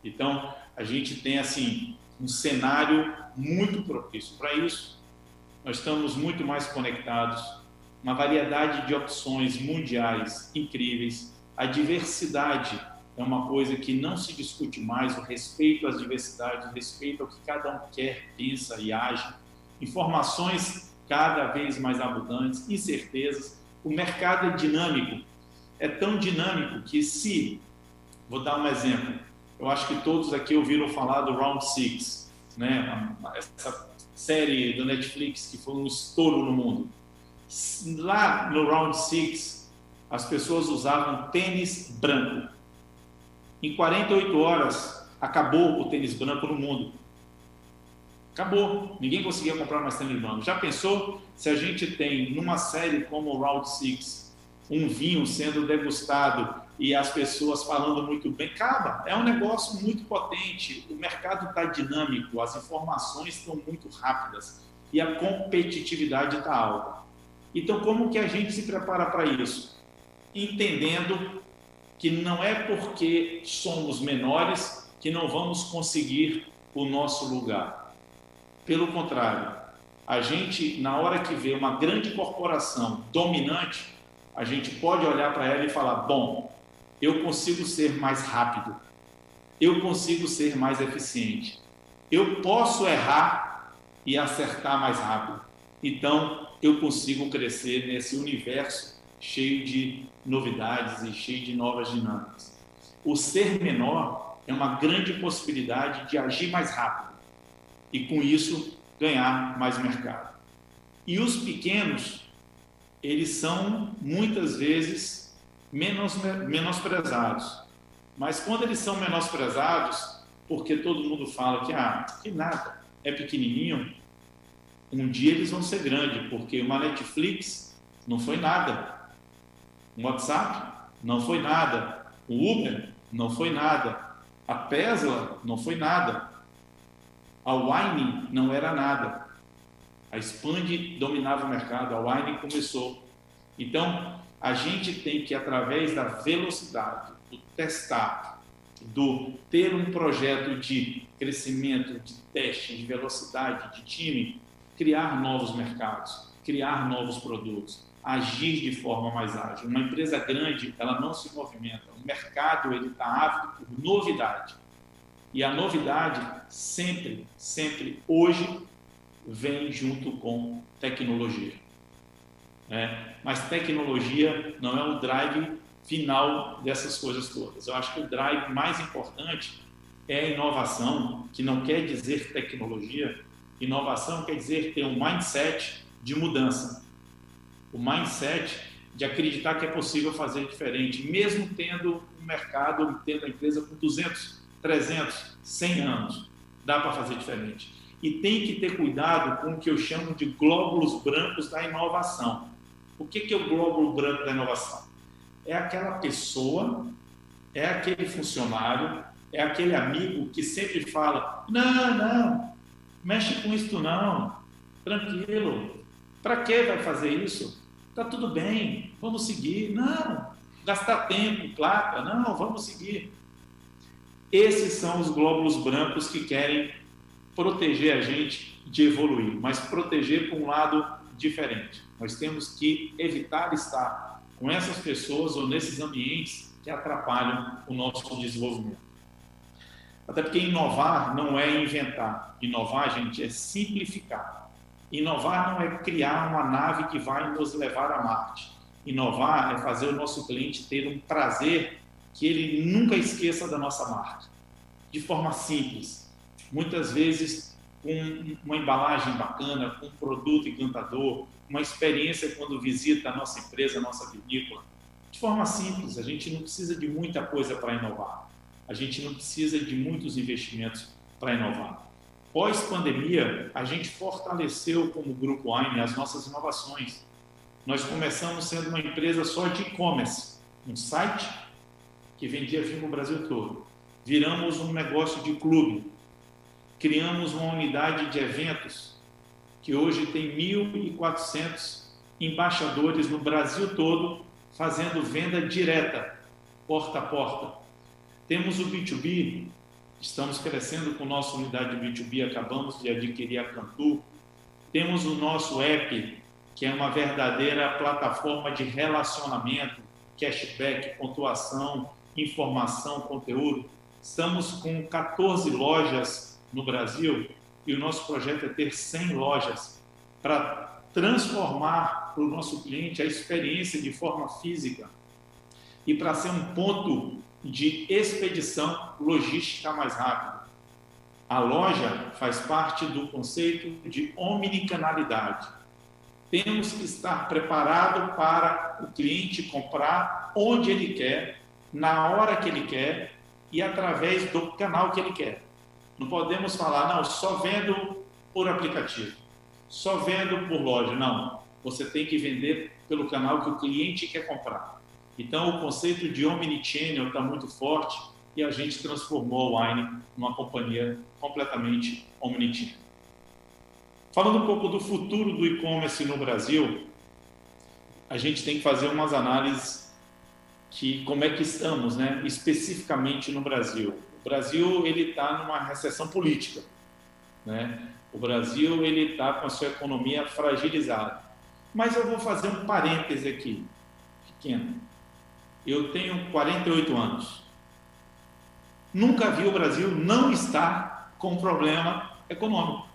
Então, a gente tem assim um cenário muito propício para isso. Nós estamos muito mais conectados, uma variedade de opções mundiais incríveis. A diversidade é uma coisa que não se discute mais, o respeito às diversidades, o respeito ao que cada um quer, pensa e age. Informações cada vez mais abundantes, incertezas. O mercado é dinâmico. É tão dinâmico que vou dar um exemplo, eu acho que todos aqui ouviram falar do Round 6, né? Essa série do Netflix que foi um estouro no mundo. Lá no Round 6, as pessoas usavam tênis branco. Em 48 horas, acabou o tênis branco no mundo. Acabou, ninguém conseguia comprar mais tênis branco. Já pensou se a gente tem, numa série como o Round 6, um vinho sendo degustado e as pessoas falando muito bem? Acaba, é um negócio muito potente, o mercado está dinâmico, as informações estão muito rápidas e a competitividade está alta. Então, como que a gente se prepara para isso? Entendendo que não é porque somos menores que não vamos conseguir o nosso lugar. Pelo contrário, a gente, na hora que vê uma grande corporação dominante, a gente pode olhar para ela e falar, bom, eu consigo ser mais rápido, eu consigo ser mais eficiente, eu posso errar e acertar mais rápido, então eu consigo crescer nesse universo cheio de novidades e cheio de novas dinâmicas. O ser menor é uma grande possibilidade de agir mais rápido e com isso ganhar mais mercado. E os pequenos, eles são muitas vezes menosprezados. Mas quando eles são menosprezados, porque todo mundo fala que nada, é pequenininho, um dia eles vão ser grandes, porque uma Netflix não foi nada, um WhatsApp não foi nada, o Uber não foi nada, a Tesla não foi nada, a Wine não era nada. A Expand dominava o mercado, a Wine começou. Então, a gente tem que, através da velocidade, do testar, do ter um projeto de crescimento, de teste, de velocidade, de time, criar novos mercados, criar novos produtos, agir de forma mais ágil. Uma empresa grande, ela não se movimenta. O mercado, ele está ávido por novidade. E a novidade sempre, hoje, vem junto com tecnologia. Mas tecnologia não é o drive final dessas coisas todas. Eu acho que o drive mais importante é a inovação, que não quer dizer tecnologia. Inovação quer dizer ter um mindset de mudança. O mindset de acreditar que é possível fazer diferente, mesmo tendo um mercado, tendo a empresa com 200, 300, 100 anos. Dá para fazer diferente. E tem que ter cuidado com o que eu chamo de glóbulos brancos da inovação. O que é o glóbulo branco da inovação? É aquela pessoa, é aquele funcionário, é aquele amigo que sempre fala, não, mexe com isso não, tranquilo, para que vai fazer isso? Tá tudo bem, vamos seguir, não, gastar tempo, placa, não, vamos seguir. Esses são os glóbulos brancos que querem proteger a gente de evoluir, mas proteger por um lado diferente. Nós temos que evitar estar com essas pessoas ou nesses ambientes que atrapalham o nosso desenvolvimento. Até porque inovar não é inventar. Inovar, gente, é simplificar. Inovar não é criar uma nave que vai nos levar a Marte. Inovar é fazer o nosso cliente ter um prazer que ele nunca esqueça da nossa marca. De forma simples, muitas vezes com uma embalagem bacana, com um produto encantador, uma experiência quando visita a nossa empresa, a nossa vinícola. De forma simples, a gente não precisa de muita coisa para inovar. A gente não precisa de muitos investimentos para inovar. Pós-pandemia, a gente fortaleceu como Grupo Wine as nossas inovações. Nós começamos sendo uma empresa só de e-commerce, um site que vendia vinho no Brasil todo. Viramos um negócio de clube. Criamos uma unidade de eventos que hoje tem 1.400 embaixadores no Brasil todo fazendo venda direta, porta a porta. Temos o B2B, estamos crescendo com nossa unidade de B2B, acabamos de adquirir a Cantu. Temos o nosso app, que é uma verdadeira plataforma de relacionamento, cashback, pontuação, informação, conteúdo. Estamos com 14 lojas no Brasil e o nosso projeto é ter 100 lojas para transformar para o nosso cliente a experiência de forma física e para ser um ponto de expedição logística mais rápida. A loja faz parte do conceito de omnicanalidade. Temos que estar preparado para o cliente comprar onde ele quer, na hora que ele quer e através do canal que ele quer. Não podemos falar, não, só vendo por aplicativo, só vendo por loja. Não, você tem que vender pelo canal que o cliente quer comprar. Então, o conceito de omnichannel está muito forte e a gente transformou a Wine numa companhia completamente omnichannel. Falando um pouco do futuro do e-commerce no Brasil, a gente tem que fazer umas análises que como é que estamos, né, especificamente no Brasil. O Brasil ele está numa recessão política, né? O Brasil ele está com a sua economia fragilizada. Mas eu vou fazer um parêntese aqui, pequeno. Eu tenho 48 anos. Nunca vi o Brasil não estar com problema econômico.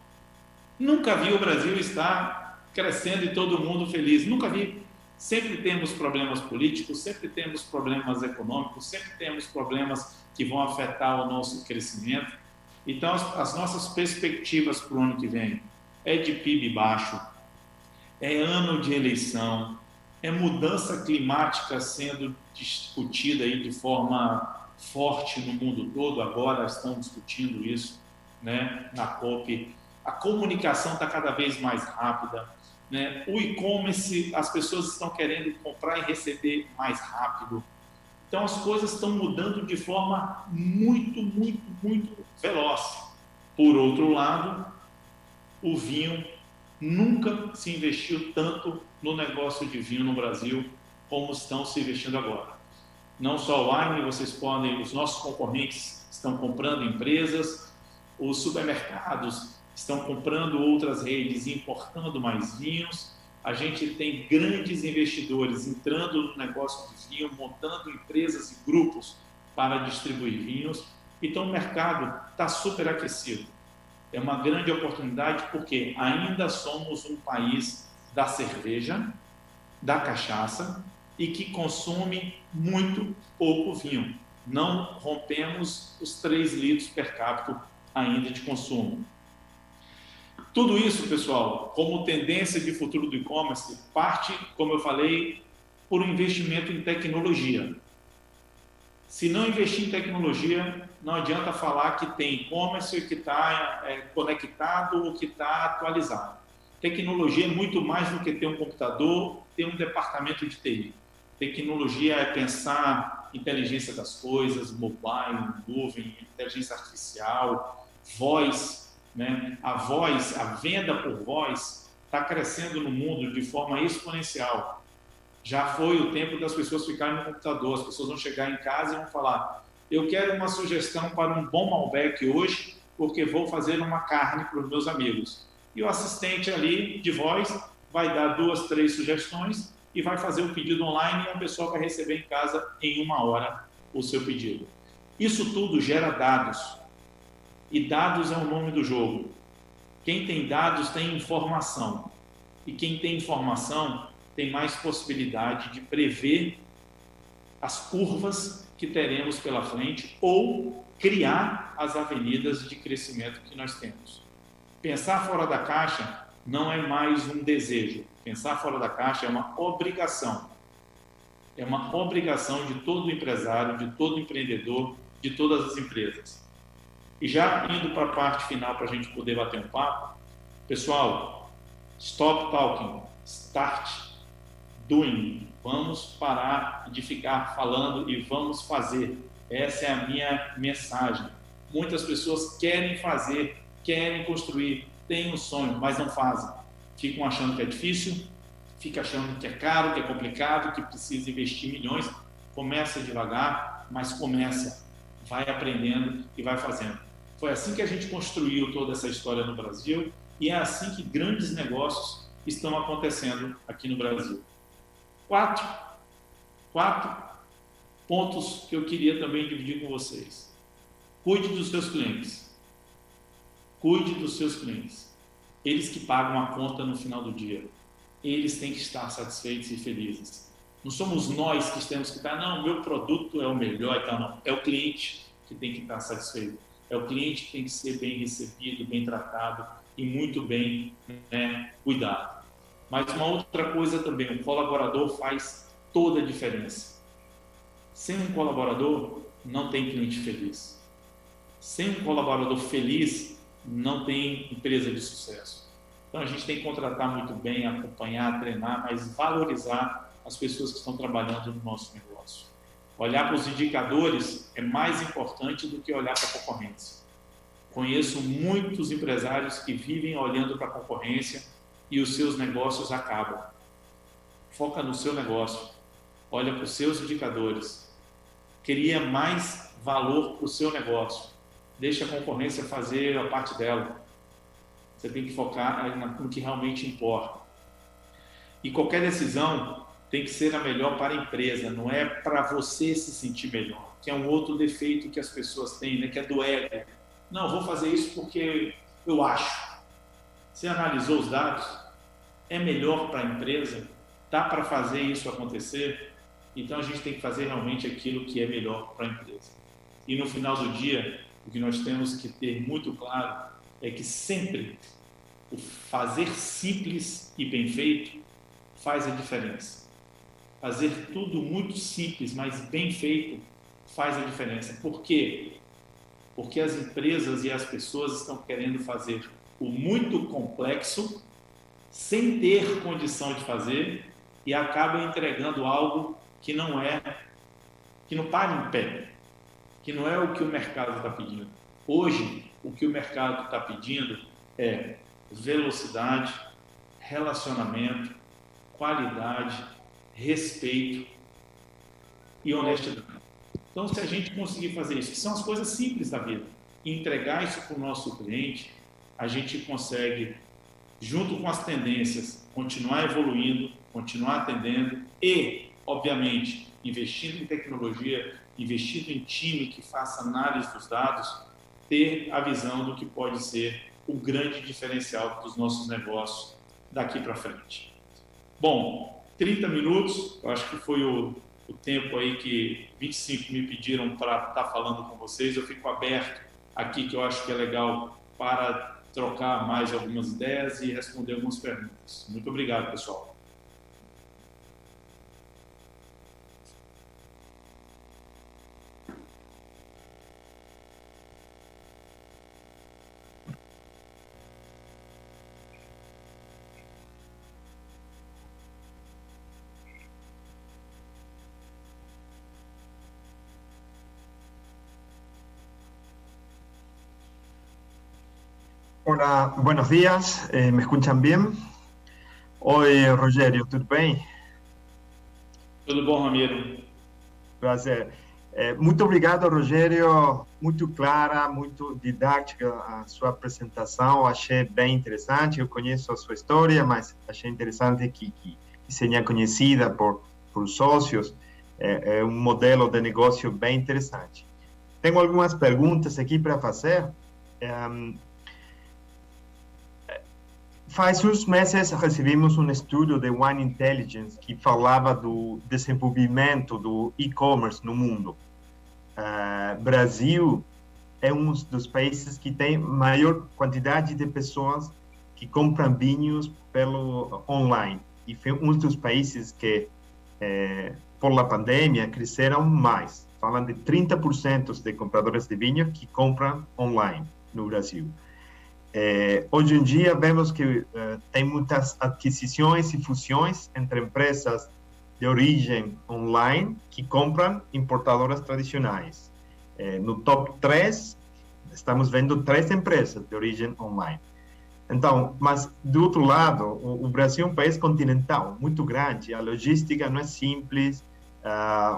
Nunca vi o Brasil estar crescendo e todo mundo feliz. Nunca vi. Sempre temos problemas políticos, sempre temos problemas econômicos, sempre temos problemas que vão afetar o nosso crescimento. Então, as nossas perspectivas para o ano que vem é de PIB baixo, é ano de eleição, é mudança climática sendo discutida aí de forma forte no mundo todo. Agora estão discutindo isso, né, na COP. A comunicação está cada vez mais rápida, né? O e-commerce, as pessoas estão querendo comprar e receber mais rápido. Então, as coisas estão mudando de forma muito, muito, muito veloz. Por outro lado, o vinho nunca se investiu tanto no negócio de vinho no Brasil como estão se investindo agora. Não só o Wine, vocês podem, os nossos concorrentes estão comprando empresas, os supermercados estão comprando outras redes e importando mais vinhos. A gente tem grandes investidores entrando no negócio de vinho, montando empresas e grupos para distribuir vinhos. Então, o mercado está super aquecido. É uma grande oportunidade porque ainda somos um país da cerveja, da cachaça e que consome muito pouco vinho. Não rompemos os 3 litros per capita ainda de consumo. Tudo isso, pessoal, como tendência de futuro do e-commerce, parte, como eu falei, por um investimento em tecnologia. Se não investir em tecnologia, não adianta falar que tem e-commerce, que está conectado ou que está atualizado. Tecnologia é muito mais do que ter um computador, ter um departamento de TI. Tecnologia é pensar inteligência das coisas, mobile, nuvem, inteligência artificial, voz, né? A voz, a venda por voz está crescendo no mundo de forma exponencial. Já foi o tempo das pessoas ficarem no computador, as pessoas vão chegar em casa e vão falar: eu quero uma sugestão para um bom Malbec hoje, porque vou fazer uma carne para os meus amigos. E o assistente ali de voz vai dar 2, 3 sugestões e vai fazer o pedido online e a pessoa vai receber em casa em 1 hora o seu pedido. Isso tudo gera dados. E dados é o nome do jogo. Quem tem dados tem informação. E quem tem informação tem mais possibilidade de prever as curvas que teremos pela frente ou criar as avenidas de crescimento que nós temos. Pensar fora da caixa não é mais um desejo. Pensar fora da caixa é uma obrigação. É uma obrigação de todo empresário, de todo empreendedor, de todas as empresas. E já indo para a parte final para a gente poder bater um papo, pessoal, stop talking, start doing. Vamos parar de ficar falando e vamos fazer. Essa é a minha mensagem. Muitas pessoas querem fazer, querem construir, têm um sonho, mas não fazem. Ficam achando que é difícil, ficam achando que é caro, que é complicado, que precisa investir milhões. Começa devagar, mas começa. Vai aprendendo e vai fazendo. Foi assim que a gente construiu toda essa história no Brasil e é assim que grandes negócios estão acontecendo aqui no Brasil. Quatro pontos que eu queria também dividir com vocês. Cuide dos seus clientes. Cuide dos seus clientes. Eles que pagam a conta no final do dia. Eles têm que estar satisfeitos e felizes. Não somos nós que temos que estar, não, meu produto é o melhor e tal, não. É o cliente que tem que estar satisfeito. É o cliente que tem que ser bem recebido, bem tratado e muito bem, né, cuidado. Mas uma outra coisa também, o colaborador faz toda a diferença. Sem um colaborador, não tem cliente feliz. Sem um colaborador feliz, não tem empresa de sucesso. Então a gente tem que contratar muito bem, acompanhar, treinar, mas valorizar as pessoas que estão trabalhando no nosso negócio. Olhar para os indicadores é mais importante do que olhar para a concorrência. Conheço muitos empresários que vivem olhando para a concorrência e os seus negócios acabam. Foca no seu negócio, olha para os seus indicadores, cria mais valor para o seu negócio, deixa a concorrência fazer a parte dela. Você tem que focar no que realmente importa. E qualquer decisão tem que ser a melhor para a empresa, não é para você se sentir melhor, que é um outro defeito que as pessoas têm, né, que é do ego. Não, vou fazer isso porque eu acho. Você analisou os dados? É melhor para a empresa? Dá para fazer isso acontecer? Então a gente tem que fazer realmente aquilo que é melhor para a empresa. E no final do dia, o que nós temos que ter muito claro é que sempre o fazer simples e bem feito faz a diferença. Fazer tudo muito simples, mas bem feito, faz a diferença. Por quê? Porque as empresas e as pessoas estão querendo fazer o muito complexo, sem ter condição de fazer, e acabam entregando algo que não para em pé, que não é o que o mercado está pedindo. Hoje, o que o mercado está pedindo é velocidade, relacionamento, qualidade, respeito e honestidade. Então, se a gente conseguir fazer isso, que são as coisas simples da vida, e entregar isso para o nosso cliente, a gente consegue, junto com as tendências, continuar evoluindo, continuar atendendo e, obviamente, investindo em tecnologia, investindo em time que faça análise dos dados, ter a visão do que pode ser o grande diferencial dos nossos negócios daqui para frente. Bom, 30 minutos, eu acho que foi o tempo aí que 25 me pediram para estar falando com vocês. Eu fico aberto aqui, que eu acho que é legal, para trocar mais algumas ideias e responder algumas perguntas. Muito obrigado, pessoal. Hola, buenos días, ¿me escuchan bien? Oi, Rogério, tudo bem? Tudo bom, Ramiro? Prazer. Muito obrigado, Rogério, muito clara, muito didática a sua apresentação, achei bem interessante. Eu conheço a sua história, mas achei interessante que seja conhecida por sócios. É um modelo de negócio bem interessante. Tenho algumas perguntas aqui para fazer. Faz uns meses recebemos um estudo de Wine Intelligence que falava do desenvolvimento do e-commerce no mundo. Brasil é um dos países que tem maior quantidade de pessoas que compram vinhos pelo online. E foi um dos países que, por a pandemia, cresceram mais. Falam de 30% de compradores de vinho que compram online no Brasil. Hoje em dia, vemos que tem muitas aquisições e fusões entre empresas de origem online que compram importadoras tradicionais. No top 3, estamos vendo 3 empresas de origem online. Então, mas do outro lado, o Brasil é um país continental, muito grande, a logística não é simples,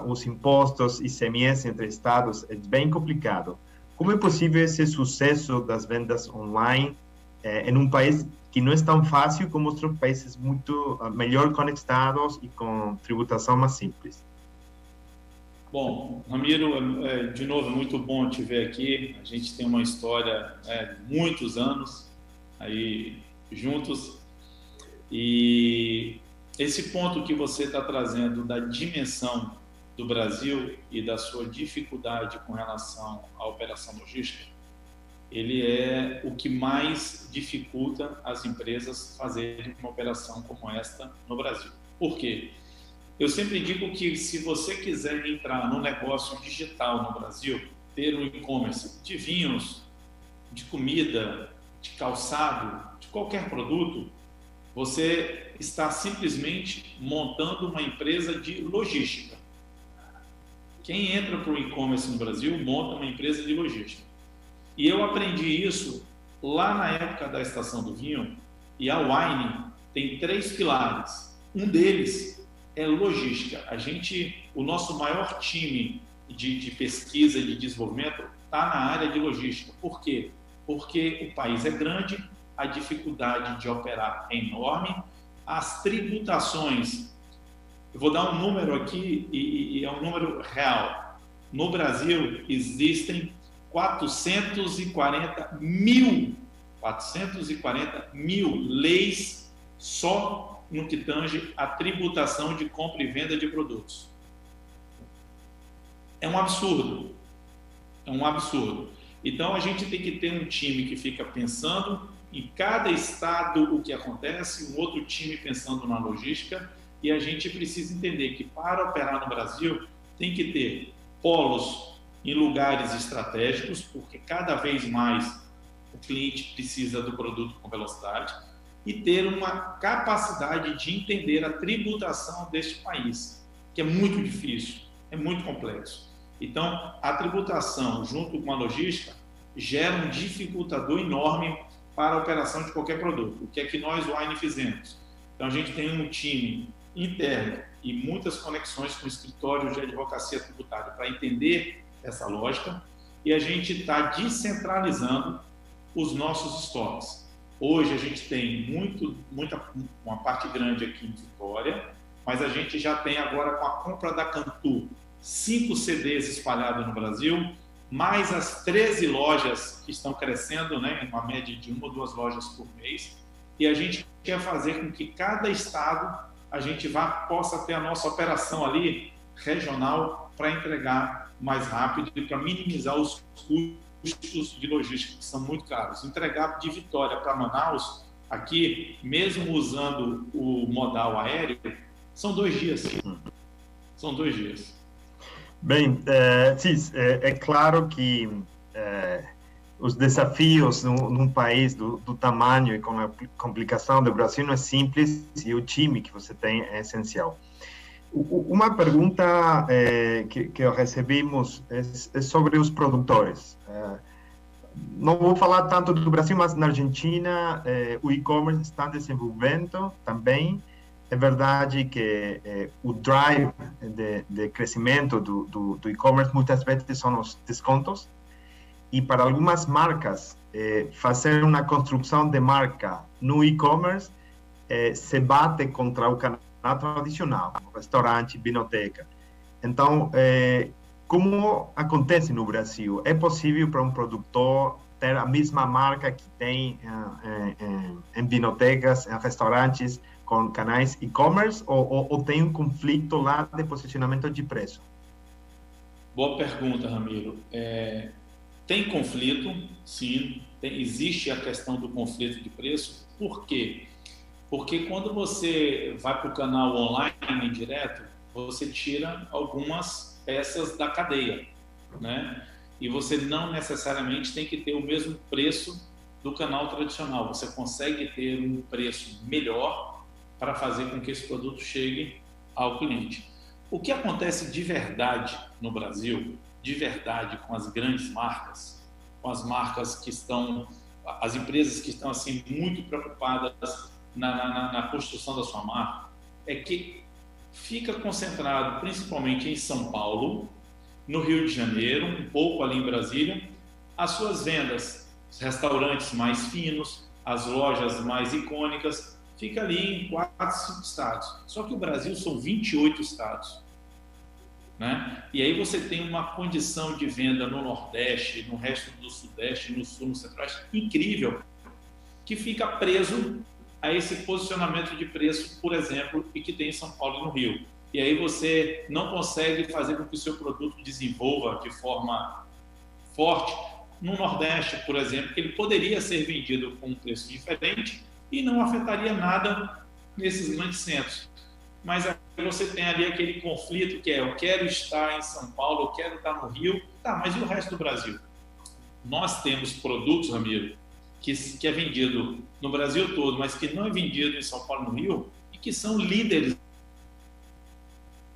os impostos e ICMS entre estados é bem complicado. Como é possível esse sucesso das vendas online em um país que não é tão fácil como outros países muito melhor conectados e com tributação mais simples? Bom, Ramiro, de novo, é muito bom te ver aqui. A gente tem uma história de muitos anos aí juntos. E esse ponto que você está trazendo da dimensão do Brasil e da sua dificuldade com relação à operação logística, ele é o que mais dificulta as empresas fazerem uma operação como esta no Brasil. Por quê? Eu sempre digo que se você quiser entrar no negócio digital no Brasil, ter um e-commerce de vinhos, de comida, de calçado, de qualquer produto, você está simplesmente montando uma empresa de logística. Quem entra para o e-commerce no Brasil monta uma empresa de logística. E eu aprendi isso lá na época da Estação do Vinho, e a Wine tem 3 pilares. Um deles é logística. O nosso maior time de pesquisa e de desenvolvimento está na área de logística. Por quê? Porque o país é grande, a dificuldade de operar é enorme, as tributações, eu vou dar um número aqui e é um número real. No Brasil existem 440 mil leis só no que tange a tributação de compra e venda de produtos. É um absurdo. É um absurdo. Então, a gente tem que ter um time que fica pensando em cada estado o que acontece, um outro time pensando na logística, e a gente precisa entender que para operar no Brasil tem que ter polos em lugares estratégicos, porque cada vez mais o cliente precisa do produto com velocidade, e ter uma capacidade de entender a tributação deste país, que é muito difícil, é muito complexo. Então, a tributação, junto com a logística, gera um dificultador enorme para a operação de qualquer produto. O que é que nós, Wine, fizemos? Então, a gente tem um time interno e muitas conexões com escritórios de advocacia tributária para entender essa lógica, e a gente está descentralizando os nossos estoques. Hoje a gente tem uma parte grande aqui em Vitória, mas a gente já tem agora, com a compra da Cantu, 5 CDs espalhados no Brasil, mais as 13 lojas que estão crescendo, né, uma média de 1 ou 2 lojas por mês, e a gente quer fazer com que cada estado a gente possa ter a nossa operação ali regional para entregar mais rápido e para minimizar os custos de logística, que são muito caros. Entregar de Vitória para Manaus, aqui, mesmo usando o modal aéreo, são 2 dias. São 2 dias. Bem, sim, é claro que os desafios num país do tamanho e com a complicação do Brasil não é simples, e o time que você tem é essencial. Uma pergunta que recebemos é sobre os produtores. Não vou falar tanto do Brasil, mas na Argentina o e-commerce está desenvolvendo também. É verdade que o drive de crescimento do e-commerce muitas vezes são os descontos, e para algumas marcas fazer uma construção de marca no e-commerce se bate contra o canal tradicional, restaurante, vinoteca. Então, como acontece no Brasil? É possível para um produtor ter a mesma marca que tem em vinotecas, em restaurantes, com canais e-commerce, ou tem um conflito lá de posicionamento de preço? Boa pergunta, Ramiro. Tem conflito, sim. Existe a questão do conflito de preço. Por quê? Porque quando você vai para o canal online direto, você tira algumas peças da cadeia, né? E você não necessariamente tem que ter o mesmo preço do canal tradicional. Você consegue ter um preço melhor para fazer com que esse produto chegue ao cliente. O que acontece de verdade no Brasil, de verdade com as grandes marcas, com as marcas que estão, as empresas que estão assim muito preocupadas na construção da sua marca, é que fica concentrado principalmente em São Paulo, no Rio de Janeiro, um pouco ali em Brasília, as suas vendas, os restaurantes mais finos, as lojas mais icônicas, fica ali em 4, 5 estados. Só que o Brasil são 28 estados, né? E aí você tem uma condição de venda no Nordeste, no resto do Sudeste, no Sul, no Centro-Oeste, incrível, que fica preso a esse posicionamento de preço, por exemplo, e que tem em São Paulo e no Rio. E aí você não consegue fazer com que o seu produto desenvolva de forma forte no Nordeste, por exemplo, que ele poderia ser vendido com um preço diferente e não afetaria nada nesses grandes centros. Mas aí você tem ali aquele conflito que é: eu quero estar em São Paulo, eu quero estar no Rio, tá, mas e o resto do Brasil? Nós temos produtos, Ramiro, que é vendido no Brasil todo, mas que não é vendido em São Paulo e no Rio, e que são líderes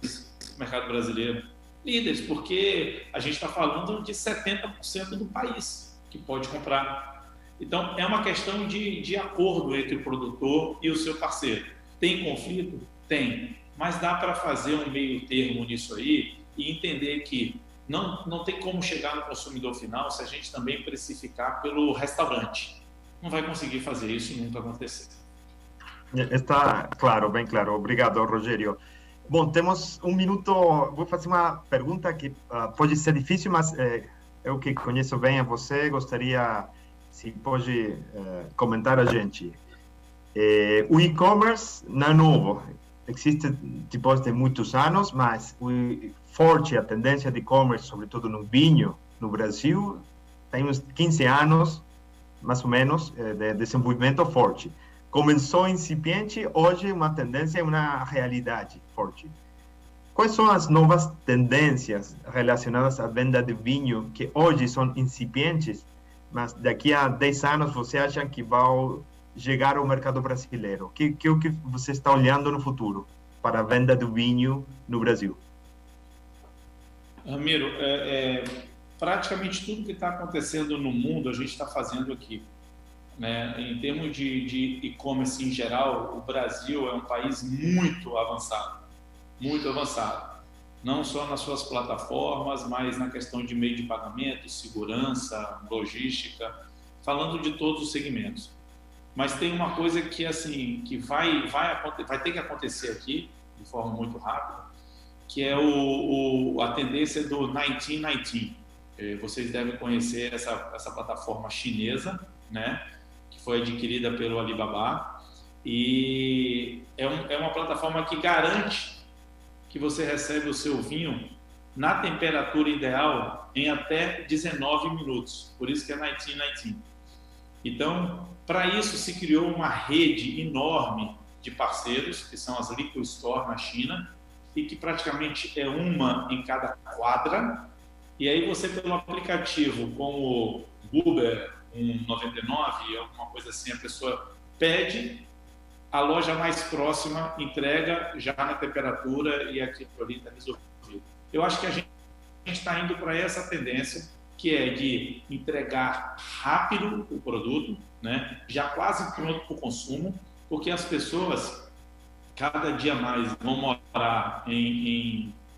do mercado brasileiro. Líderes, porque a gente está falando de 70% do país que pode comprar. Então, é uma questão de acordo entre o produtor e o seu parceiro. Tem conflito? Tem. Mas dá para fazer um meio termo nisso aí e entender que não tem como chegar no consumidor final se a gente também precificar pelo restaurante. Não vai conseguir fazer isso, nunca acontecer. Está claro, bem claro. Obrigado, Rogério. Bom, temos um minuto. Vou fazer uma pergunta que pode ser difícil, mas eu que conheço bem a você, gostaria, se pode comentar a gente. O e-commerce não é novo. Existe depois de muitos anos, mas forte a tendência de e-commerce, sobretudo no vinho, no Brasil, tem uns 15 anos, mais ou menos, de desenvolvimento forte. Começou incipiente, hoje uma tendência é uma realidade forte. Quais são as novas tendências relacionadas à venda de vinho que hoje são incipientes, mas daqui a 10 anos você acha que vão chegar ao mercado brasileiro? O que você está olhando no futuro para a venda do vinho no Brasil? Ramiro, praticamente tudo que está acontecendo no mundo a gente está fazendo aqui. Né? Em termos de e-commerce em geral, o Brasil é um país muito avançado. Não só nas suas plataformas, mas na questão de meio de pagamento, segurança, logística, falando de todos os segmentos. Mas tem uma coisa que, assim, que vai ter que acontecer aqui, de forma muito rápida, que é a tendência do 1919. Vocês devem conhecer essa plataforma chinesa, né, que foi adquirida pelo Alibaba, e é uma plataforma que garante que você recebe o seu vinho na temperatura ideal em até 19 minutos. Por isso que é 1919. Então, para isso se criou uma rede enorme de parceiros, que são as liquor store na China, e que praticamente é uma em cada quadra. E aí você, pelo aplicativo, como Uber, 99, alguma coisa assim, a pessoa pede, a loja mais próxima entrega já na temperatura e aquilo ali está resolvido. Eu acho que a gente está indo para essa tendência, que é de entregar rápido o produto, né? Já quase pronto para o consumo, porque as pessoas cada dia mais vão morar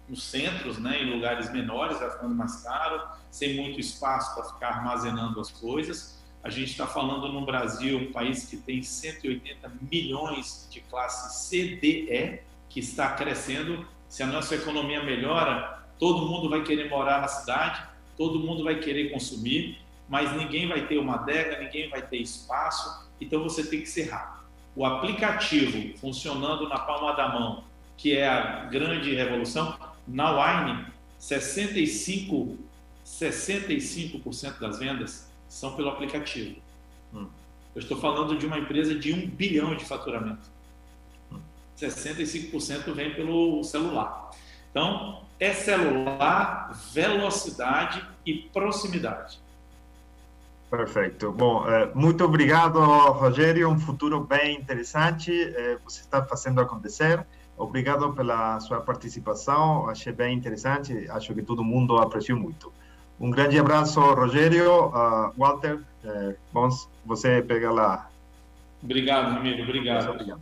nos centros, né? Em lugares menores, vai ficando mais caro, sem muito espaço para ficar armazenando as coisas. A gente está falando no Brasil, um país que tem 180 milhões de classe CDE, que está crescendo. Se a nossa economia melhora, todo mundo vai querer morar na cidade, todo mundo vai querer consumir. mas ninguém vai ter uma adega, ninguém vai ter espaço, então você tem que ser rápido. O aplicativo funcionando na palma da mão, que é a grande revolução, na Wine, 65% das vendas são pelo aplicativo. Eu estou falando de uma empresa de 1 bilhão de faturamento. 65% vem pelo celular. Então, é celular, velocidade e proximidade. Perfeito. Bom, muito obrigado, Rogério. Um futuro bem interessante. Você está fazendo acontecer. Obrigado pela sua participação. Achei bem interessante. Acho que todo mundo apreciou muito. Um grande abraço, Rogério. Walter, vamos, você pega lá. Obrigado, amigo. Obrigado. Obrigado.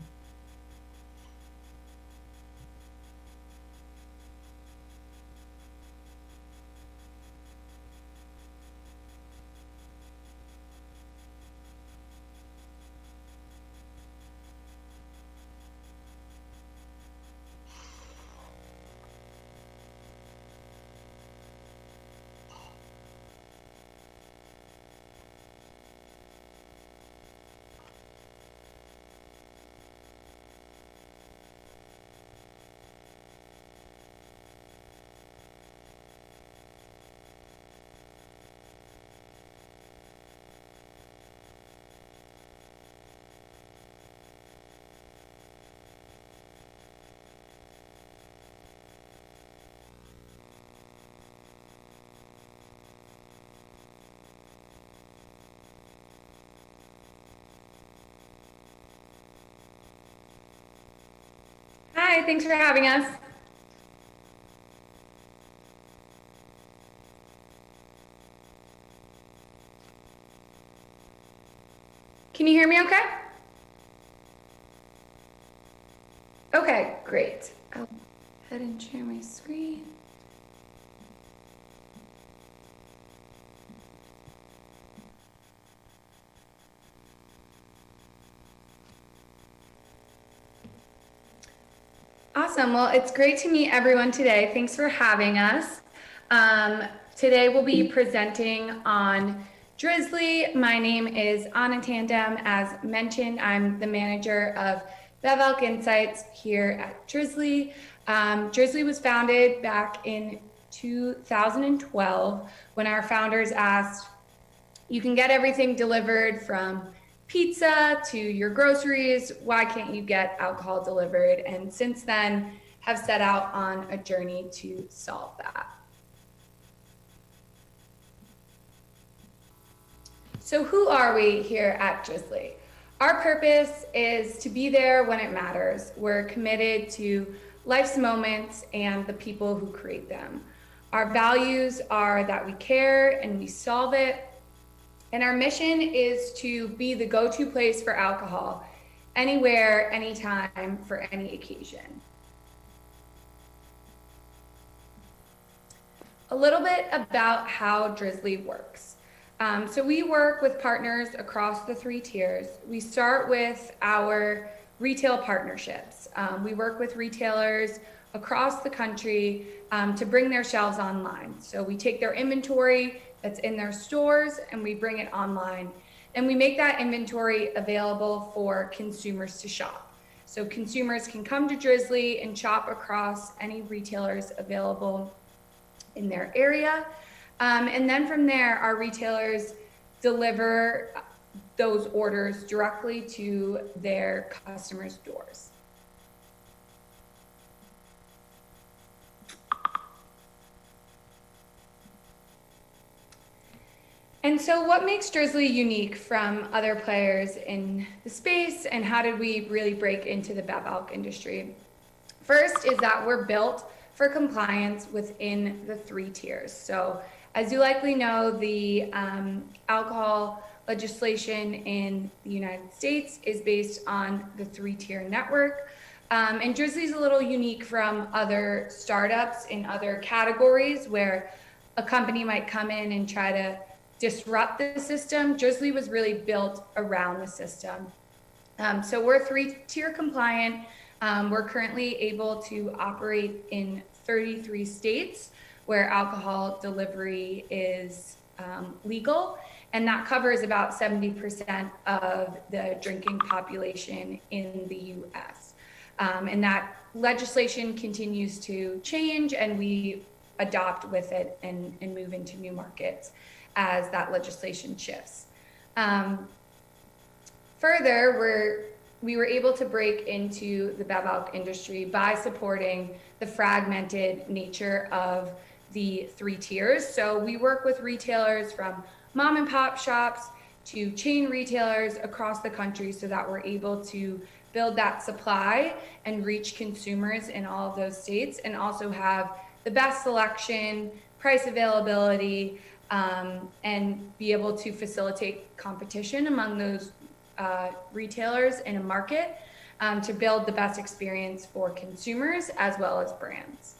Hi, thanks for having us. Can you hear me okay? Okay, great. I'll go ahead and share my screen. Awesome. Well, it's great to meet everyone today. Thanks for having us. Today we'll be presenting on Drizzly. My name is Anna Tandem. As mentioned, I'm the manager of BevElk Insights here at Drizzly. Drizzly was founded back in 2012 when our founders asked, you can get everything delivered from pizza to your groceries, why can't you get alcohol delivered? And since then have set out on a journey to solve that. So who are we here at Drizzly? Our purpose is to be there when it matters. We're committed to life's moments and the people who create them. Our values are that we care and we solve it. And our mission is to be the go-to place for alcohol, anywhere, anytime, for any occasion. A little bit about how Drizzly works. So we work with partners across the 3 tiers. We start with our retail partnerships. We work with retailers across the country to bring their shelves online. So we take their inventory that's in their stores and we bring it online. And we make that inventory available for consumers to shop. So consumers can come to Drizzly and shop across any retailers available in their area. And then from there, our retailers deliver those orders directly to their customers' doors. And so what makes Drizzly unique from other players in the space, and how did we really break into the BevElk industry? First is that we're built for compliance within the 3 tiers. So as you likely know, the alcohol legislation in the United States is based on the 3-tier network. And Drizzly's a little unique from other startups in other categories where a company might come in and try to disrupt the system. Drizzly was really built around the system. So we're 3-tier compliant. We're currently able to operate in 33 states where alcohol delivery is legal, and that covers about 70% of the drinking population in the US. And that legislation continues to change, and we adopt with it and move into new markets as that legislation shifts. Further, we were able to break into the bev alc industry by supporting the fragmented nature of the 3 tiers. So we work with retailers from mom and pop shops to chain retailers across the country so that we're able to build that supply and reach consumers in all of those states, and also have the best selection, price availability, and be able to facilitate competition among those retailers in a market to build the best experience for consumers as well as brands.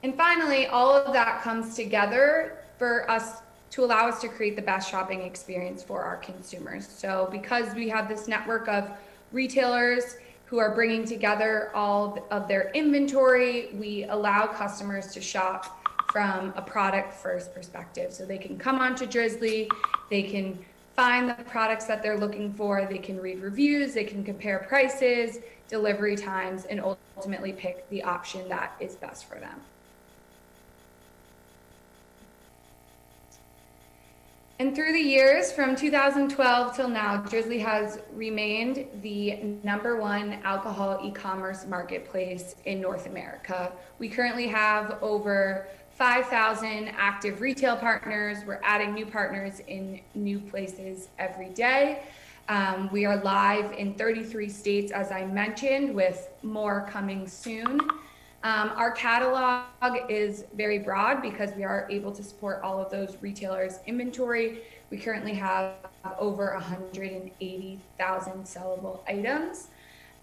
And finally, all of that comes together for us to allow us to create the best shopping experience for our consumers. So because we have this network of retailers who are bringing together all of their inventory, we allow customers to shop from a product first perspective. So they can come onto Drizzly, they can find the products that they're looking for, they can read reviews, they can compare prices, delivery times, and ultimately pick the option that is best for them. And through the years, from 2012 till now, Drizzly has remained the #1 alcohol e-commerce marketplace in North America. We currently have over 5,000 active retail partners. We're adding new partners in new places every day. We are live in 33 states, as I mentioned, with more coming soon. Our catalog is very broad because we are able to support all of those retailers' inventory. We currently have over 180,000 sellable items.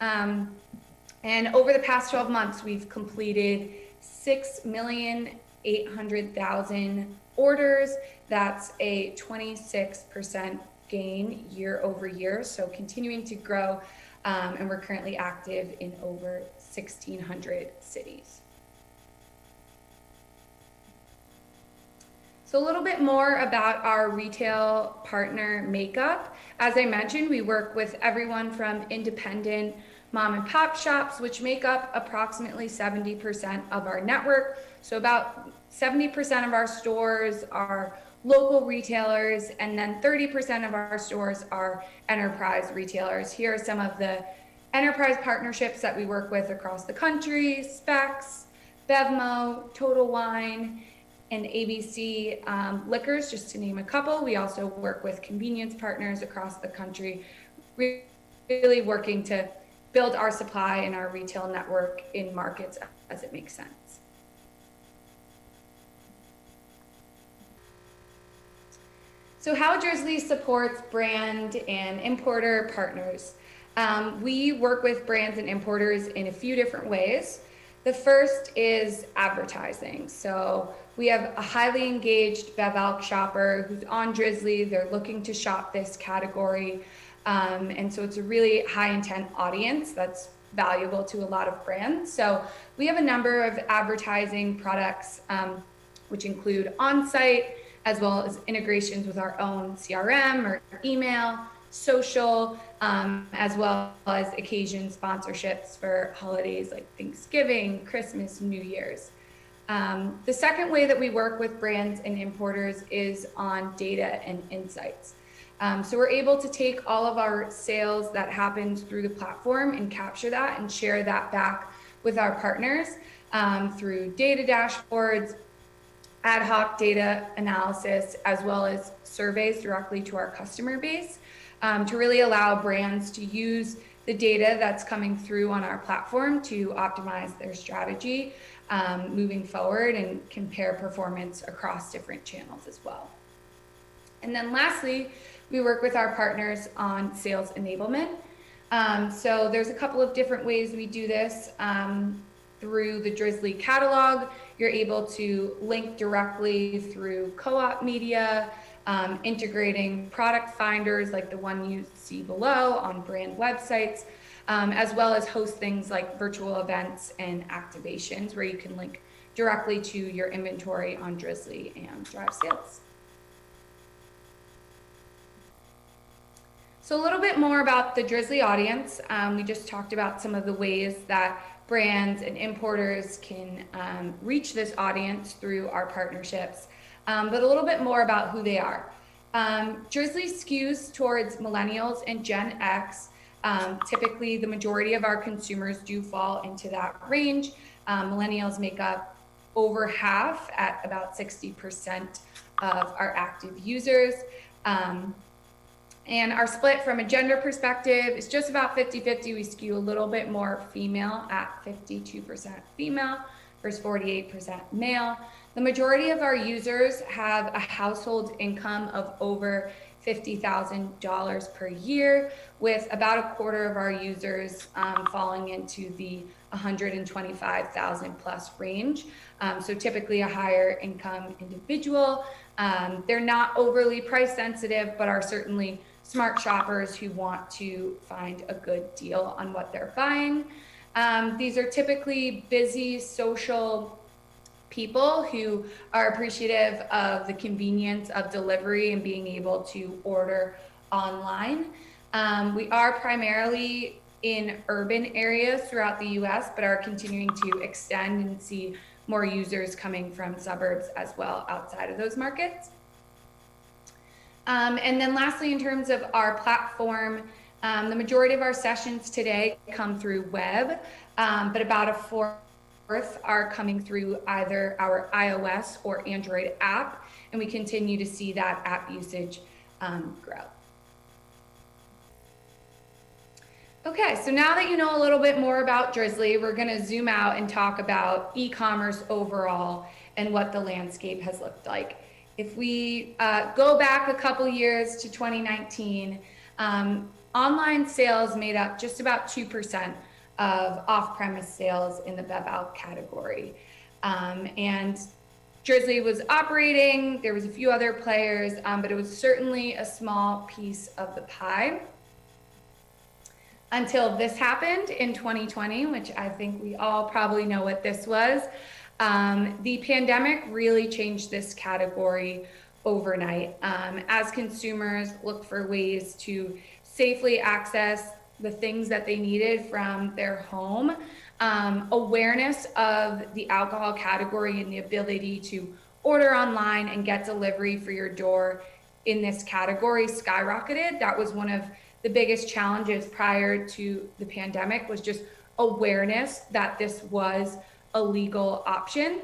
And over the past 12 months, we've completed 6,800,000 orders. That's a 26% gain year over year. So continuing to grow, and we're currently active in over 1,600 cities. So a little bit more about our retail partner makeup. As I mentioned, we work with everyone from independent mom and pop shops, which make up approximately 70% of our network. So about 70% of our stores are local retailers, and then 30% of our stores are enterprise retailers. Here are some of the enterprise partnerships that we work with across the country: Specs, Bevmo, Total Wine, and ABC Liquors, just to name a couple. We also work with convenience partners across the country, really working to build our supply and our retail network in markets as it makes sense. So how Drizzly supports brand and importer partners. We work with brands and importers in a few different ways. The first is advertising. So we have a highly engaged bev alc shopper who's on Drizzly. They're looking to shop this category. And so it's a really high intent audience that's valuable to a lot of brands. So we have a number of advertising products, which include on-site, as well as integrations with our own CRM or email, social, as well as occasion sponsorships for holidays like Thanksgiving, Christmas, New Year's. The second way that we work with brands and importers is on data and insights. So we're able to take all of our sales that happens through the platform and capture that and share that back with our partners through data dashboards, ad hoc data analysis, as well as surveys directly to our customer base, to really allow brands to use the data that's coming through on our platform to optimize their strategy moving forward and compare performance across different channels as well. And then lastly, we work with our partners on sales enablement. So there's a couple of different ways we do this. Through the Drizzly catalog, you're able to link directly through co-op media, integrating product finders like the one you see below on brand websites, as well as host things like virtual events and activations where you can link directly to your inventory on Drizzly and drive sales. So a little bit more about the Drizzly audience. We just talked about some of the ways that brands and importers can reach this audience through our partnerships, but a little bit more about who they are. Drizzly skews towards millennials and Gen X. Typically, the majority of our consumers do fall into that range. Millennials make up over half at about 60% of our active users. And our split from a gender perspective is just about 50-50. We skew a little bit more female at 52% female versus 48% male. The majority of our users have a household income of over $50,000 per year, with about a quarter of our users falling into the 125,000 plus range. So typically a higher income individual. They're not overly price sensitive, but are certainly smart shoppers who want to find a good deal on what they're buying. These are typically busy, social people who are appreciative of the convenience of delivery and being able to order online. We are primarily in urban areas throughout the US, but are continuing to extend and see more users coming from suburbs as well outside of those markets. And then lastly, in terms of our platform, the majority of our sessions today come through web, but about a fourth are coming through either our iOS or Android app, and we continue to see that app usage grow. Okay, so now that you know a little bit more about Drizzly, we're going to zoom out and talk about e-commerce overall and what the landscape has looked like. If we go back a couple years to 2019, online sales made up just about 2% of off-premise sales in the bev-out category. And Drizzly was operating, there was a few other players, but it was certainly a small piece of the pie. Until this happened in 2020, which I think we all probably know what this was. The pandemic really changed this category overnight. As consumers look for ways to safely access the things that they needed from their home, awareness of the alcohol category and the ability to order online and get delivery for your door in this category skyrocketed. That was one of the biggest challenges prior to the pandemic, was just awareness that this was a legal option.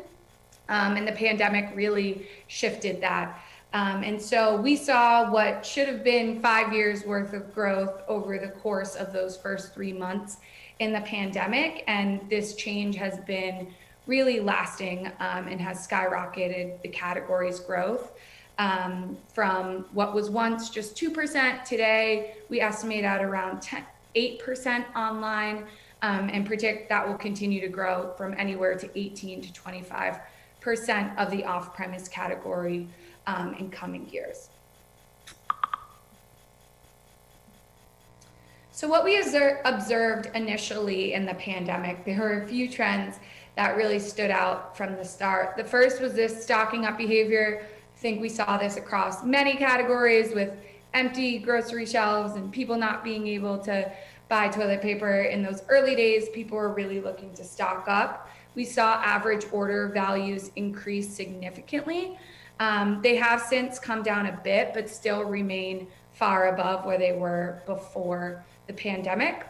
And the pandemic really shifted that. And so we saw what should have been 5 years worth of growth over the course of those first 3 months in the pandemic. And this change has been really lasting and has skyrocketed the category's growth. From what was once just 2%, today we estimate at around 8% online, and predict that will continue to grow from anywhere to 18 to 25% of the off-premise category in coming years. So what we observed initially in the pandemic, there were a few trends that really stood out from the start. The first was this stocking up behavior. I think we saw this across many categories with empty grocery shelves and people not being able to buy toilet paper. In those early days, people were really looking to stock up. We saw average order values increase significantly. They have since come down a bit, but still remain far above where they were before the pandemic.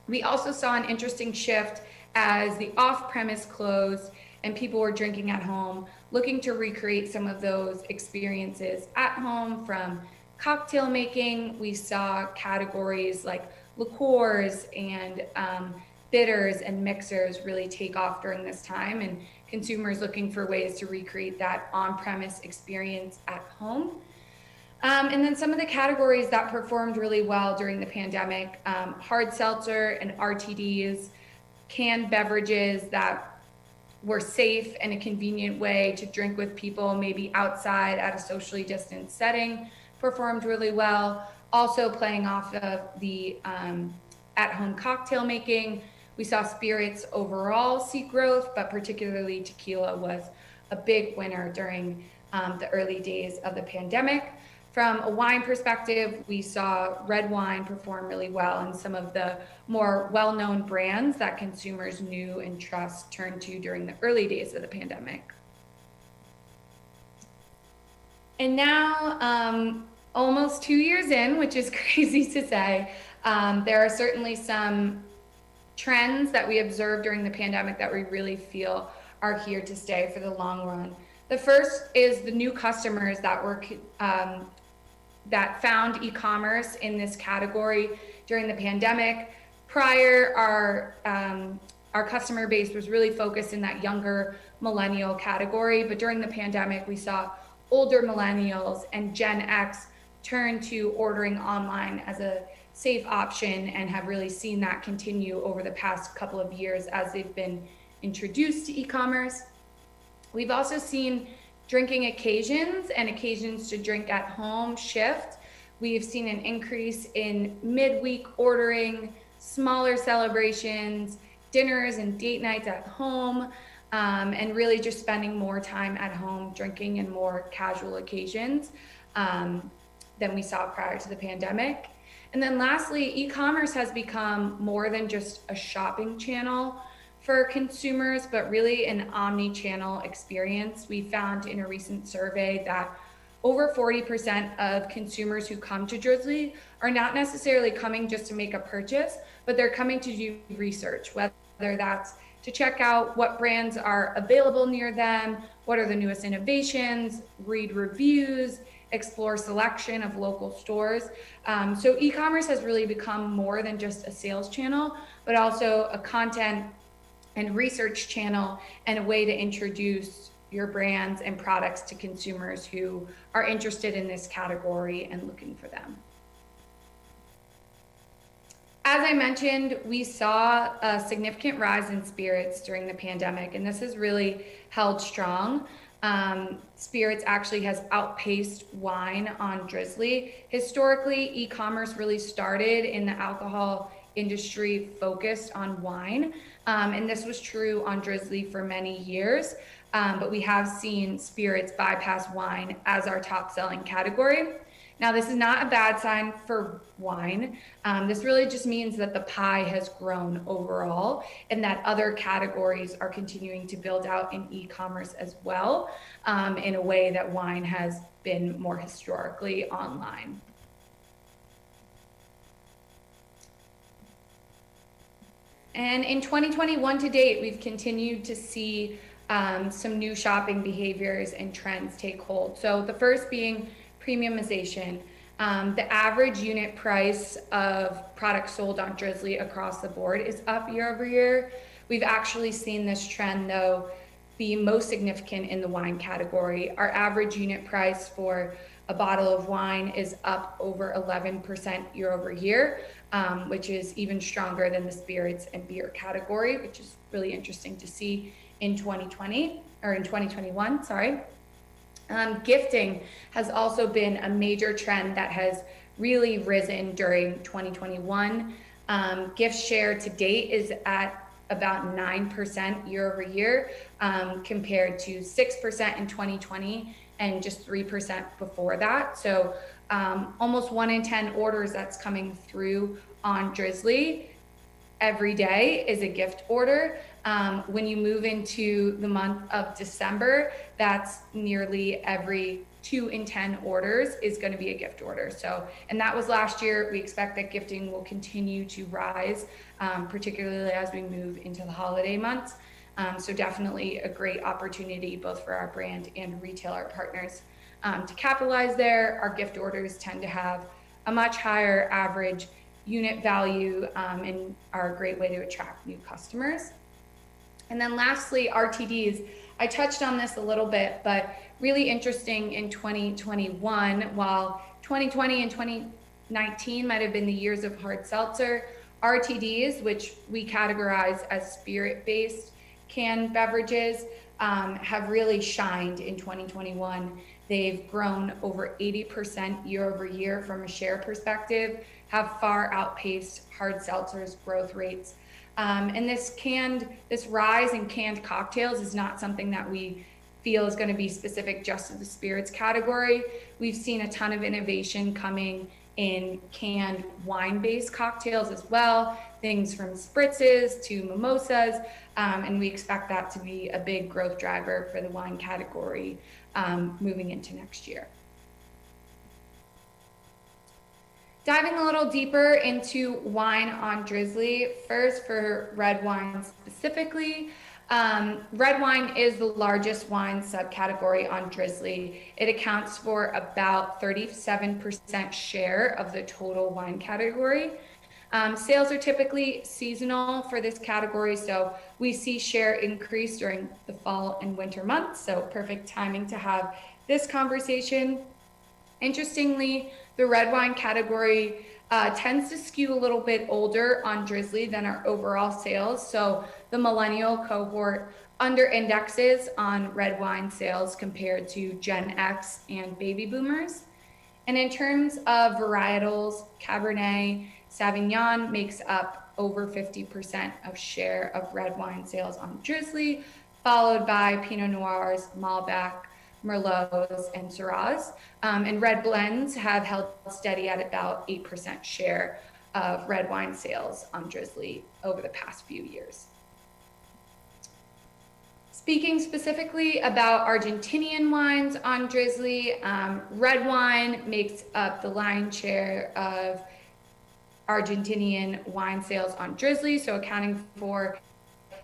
We also saw an interesting shift as the off-premise closed and people were drinking at home, looking to recreate some of those experiences at home. From cocktail making, we saw categories like liqueurs and bitters and mixers really take off during this time, and consumers looking for ways to recreate that on-premise experience at home. And then some of the categories that performed really well during the pandemic, hard seltzer and RTDs, canned beverages that were safe and a convenient way to drink with people, maybe outside at a socially distanced setting, performed really well. Also playing off of the at-home cocktail making, We saw spirits overall see growth, but particularly tequila was a big winner during the early days of the pandemic. From a wine perspective, we saw red wine perform really well, and some of the more well-known brands that consumers knew and trust turned to during the early days of the pandemic. And now, almost 2 years in, which is crazy to say, there are certainly some trends that we observed during the pandemic that we really feel are here to stay for the long run. The first is the new customers that were that found e-commerce in this category during the pandemic. Prior, our customer base was really focused in that younger millennial category, but during the pandemic, we saw older millennials and Gen X turn to ordering online as a safe option, and have really seen that continue over the past couple of years as they've been introduced to e-commerce. We've also seen drinking occasions and occasions to drink at home shift. We've seen an increase in midweek ordering, smaller celebrations, dinners and date nights at home, and really just spending more time at home drinking in more casual occasions than we saw prior to the pandemic. And then lastly, e-commerce has become more than just a shopping channel for consumers, but really an omni-channel experience. We found in a recent survey that over 40% of consumers who come to Drizzly are not necessarily coming just to make a purchase, but they're coming to do research, whether that's to check out what brands are available near them, what are the newest innovations, read reviews, explore selection of local stores. So e-commerce has really become more than just a sales channel, but also a content and research channel, and a way to introduce your brands and products to consumers who are interested in this category and looking for them. As I mentioned, we saw a significant rise in spirits during the pandemic, and this has really held strong. Spirits actually has outpaced wine on Drizzly. Historically, e-commerce really started in the alcohol industry focused on wine, and this was true on Drizzly for many years, but we have seen spirits bypass wine as our top selling category. Now, this is not a bad sign for wine. This really just means that the pie has grown overall, and that other categories are continuing to build out in e-commerce as well, in a way that wine has been more historically online. And in 2021 to date, we've continued to see some new shopping behaviors and trends take hold. So the first being premiumization. The average unit price of products sold on Drizzly across the board is up year over year. We've actually seen this trend, though, be most significant in the wine category. Our average unit price for a bottle of wine is up over 11% year over year, which is even stronger than the spirits and beer category, which is really interesting to see in 2021, sorry. Gifting has also been a major trend that has really risen during 2021. Gift share to date is at about 9% year over year, compared to 6% in 2020 and just 3% before that. So almost 1 in 10 orders that's coming through on Drizzly every day is a gift order. When you move into the month of December, that's nearly every 2 in 10 orders is going to be a gift order. So, and that was last year. We expect that gifting will continue to rise, particularly as we move into the holiday months. So definitely a great opportunity both for our brand and retailer partners to capitalize there. Our gift orders tend to have a much higher average unit value and are a great way to attract new customers. And then lastly, RTDs. I touched on this a little bit, but really interesting in 2021, while 2020 and 2019 might have been the years of hard seltzer, RTDs, which we categorize as spirit-based canned beverages, have really shined in 2021. They've grown over 80% year over year from a share perspective, have far outpaced hard seltzers growth rates. And this rise in canned cocktails is not something that we feel is going to be specific just to the spirits category. We've seen a ton of innovation coming in canned wine-based cocktails as well, things from spritzes to mimosas, and we expect that to be a big growth driver for the wine category moving into next year. Diving a little deeper into wine on Drizzly, first for red wine specifically. Red wine is the largest wine subcategory on Drizzly. It accounts for about 37% share of the total wine category. Sales are typically seasonal for this category, so we see share increase during the fall and winter months, so perfect timing to have this conversation. Interestingly, the red wine category tends to skew a little bit older on Drizzly than our overall sales. So the millennial cohort under indexes on red wine sales compared to Gen X and baby boomers. And in terms of varietals, Cabernet Sauvignon makes up over 50% of share of red wine sales on Drizzly, followed by Pinot Noirs, Malbec, Merlots, and Syrahs. And red blends have held steady at about 8% share of red wine sales on Drizzly over the past few years. Speaking specifically about Argentinian wines on Drizzly, red wine makes up the lion's share of Argentinian wine sales on Drizzly, so accounting for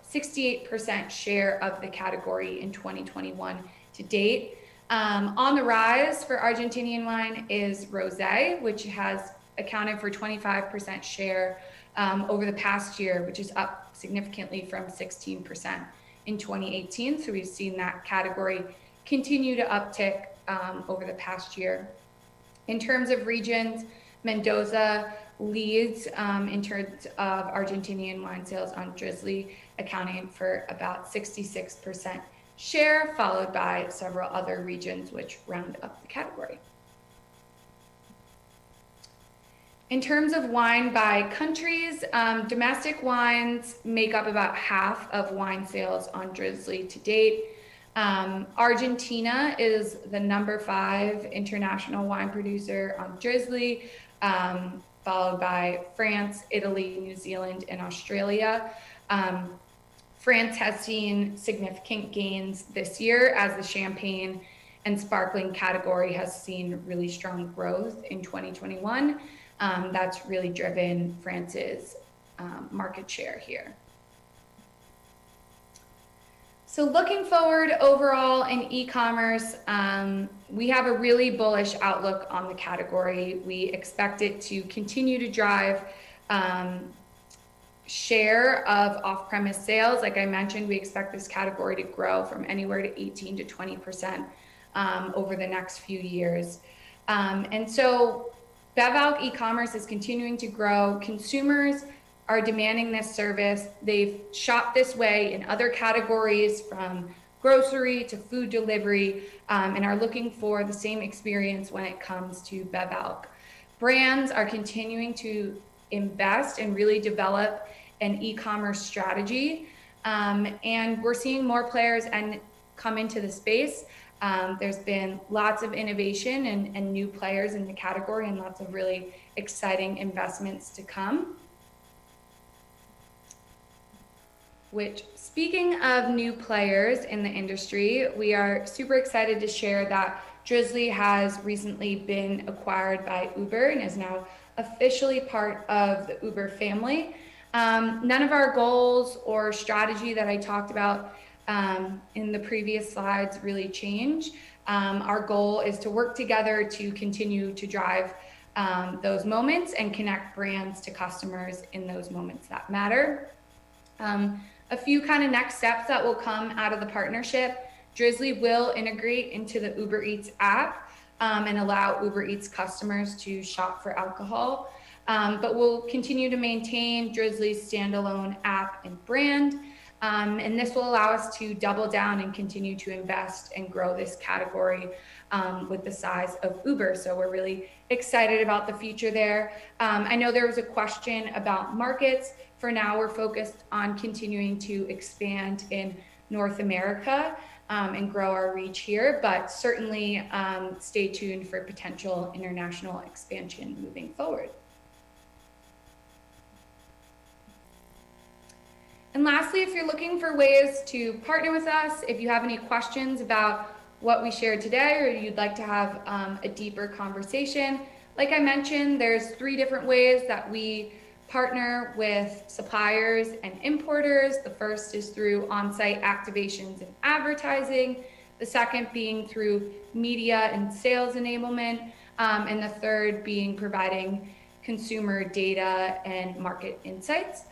68% share of the category in 2021 to date. On the rise for Argentinian wine is Rosé, which has accounted for 25% share over the past year, which is up significantly from 16% in 2018. So we've seen that category continue to uptick over the past year. In terms of regions, Mendoza leads in terms of Argentinian wine sales on Drizzly, accounting for about 66% share, followed by several other regions which round up the category. In terms of wine by countries, domestic wines make up about half of wine sales on Drizzly to date. Argentina is the #5 international wine producer on Drizzly, followed by France, Italy, New Zealand, and Australia. France has seen significant gains this year as the champagne and sparkling category has seen really strong growth in 2021. That's really driven France's market share here. So looking forward overall in e-commerce, we have a really bullish outlook on the category. We expect it to continue to drive share of off-premise sales. Like I mentioned, we expect this category to grow from anywhere to 18 to 20% over the next few years. And so BevAlc e-commerce is continuing to grow. Consumers are demanding this service. They've shopped this way in other categories from grocery to food delivery and are looking for the same experience when it comes to BevAlc. Brands are continuing to invest and really develop an e-commerce strategy. And we're seeing more players come into the space. There's been lots of innovation and new players in the category and lots of really exciting investments to come. Which, speaking of new players in the industry, we are super excited to share that Drizzly has recently been acquired by Uber and is now officially part of the Uber family. None of our goals or strategy that I talked about in the previous slides really change. Our goal is to work together to continue to drive those moments and connect brands to customers in those moments that matter. A few kind of next steps that will come out of the partnership. Drizzly will integrate into the Uber Eats app and allow Uber Eats customers to shop for alcohol. But we'll continue to maintain Drizzly's standalone app and brand. And this will allow us to double down and continue to invest and grow this category with the size of Uber. So we're really excited about the future there. I know there was a question about markets. for now, we're focused on continuing to expand in North America and grow our reach here, but certainly stay tuned for potential international expansion moving forward. And lastly, if you're looking for ways to partner with us, if you have any questions about what we shared today, or you'd like to have a deeper conversation, like I mentioned, there's 3 different ways that we partner with suppliers and importers. The first is through on-site activations and advertising, the second being through media and sales enablement, and the third being providing consumer data and market insights.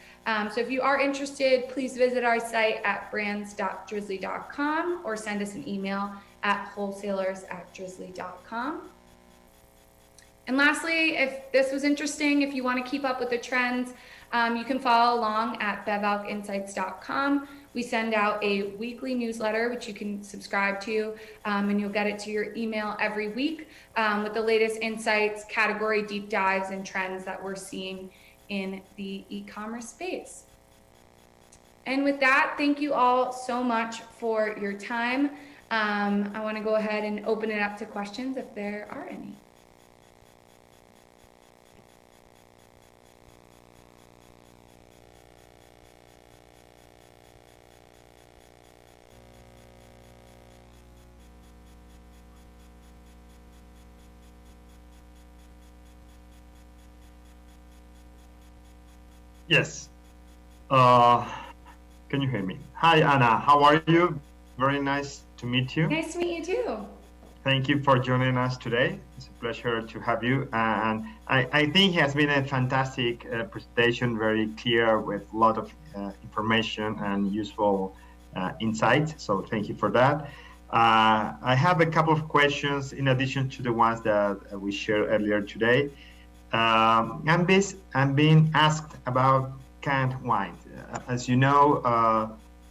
So if you are interested, please visit our site at brands.drizzly.com or send us an email at wholesalers@drizzly.com. And lastly, if this was interesting, if you want to keep up with the trends, you can follow along at bevalcinsights.com. We send out a weekly newsletter, which you can subscribe to, and you'll get it to your email every week with the latest insights, category deep dives, and trends that we're seeing in the e-commerce space. And with that, thank you all so much for your time. I want to go ahead and open it up to questions if there are any. Yes. Can you hear me? Hi, Anna. How are you? Very nice to meet you. Nice to meet you too. Thank you for joining us today. It's a pleasure to have you. And I think it has been a fantastic presentation, very clear with a lot of information and useful insights. So thank you for that. I have a couple of questions in addition to the ones that we shared earlier today. I'm being asked about canned wines. As you know,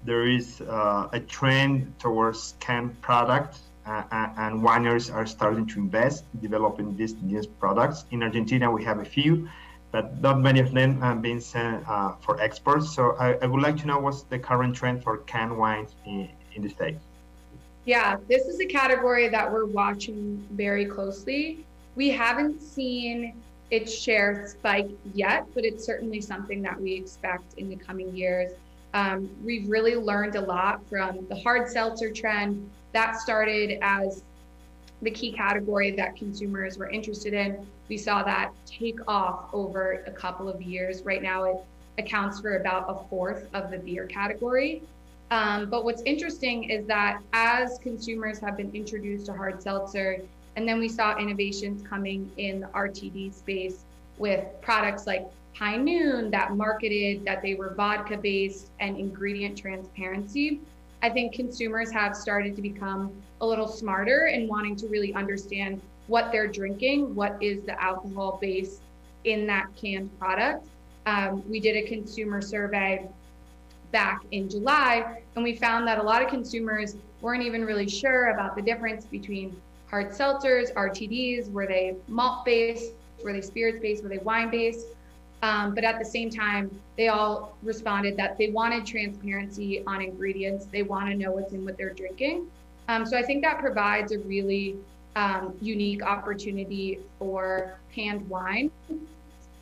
there is a trend towards canned products, and wineries are starting to invest in developing these new products. In Argentina, we have a few, but not many of them are being sent for export. So I would like to know what's the current trend for canned wines in the States. Yeah, this is a category that we're watching very closely. We haven't seen its share spike yet, but it's certainly something that we expect in the coming years. We've really learned a lot from the hard seltzer trend that started as the key category that consumers were interested in. We saw that take off over a couple of years. Right now, it accounts for about 1/4 of the beer category. But what's interesting is that as consumers have been introduced to hard seltzer, and then we saw innovations coming in the RTD space with products like High Noon that marketed that they were vodka based and ingredient transparency. I think consumers have started to become a little smarter and wanting to really understand what they're drinking, what is the alcohol base in that canned product. We did a consumer survey back in July, and we found that a lot of consumers weren't even really sure about the difference between hard seltzers, RTDs, were they malt-based, were they spirits-based, were they wine-based? But at the same time, they all responded that they wanted transparency on ingredients. They want to know what's in what they're drinking. So I think that provides a really unique opportunity for canned wine,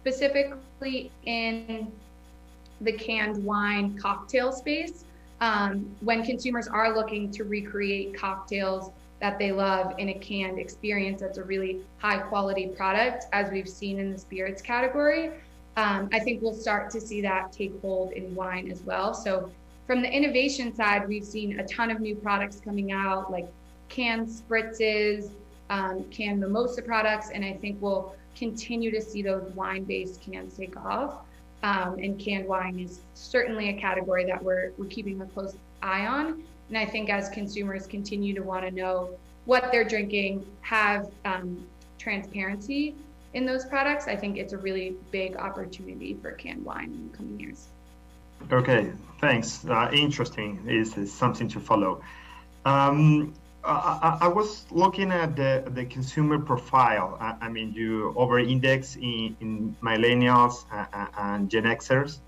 specifically in the canned wine cocktail space. When consumers are looking to recreate cocktails that they love in a canned experience that's a really high quality product, as we've seen in the spirits category, I think we'll start to see that take hold in wine as well. So from the innovation side, we've seen a ton of new products coming out, like canned spritzes, canned mimosa products, and I think we'll continue to see those wine-based cans take off. And canned wine is certainly a category that we're keeping a close eye on. And I think as consumers continue to want to know what they're drinking, have transparency in those products, I think it's a really big opportunity for canned wine in the coming years. Okay, thanks. Interesting. Is something to follow. I was looking at the consumer profile. I mean, you over-index in millennials and Gen Xers.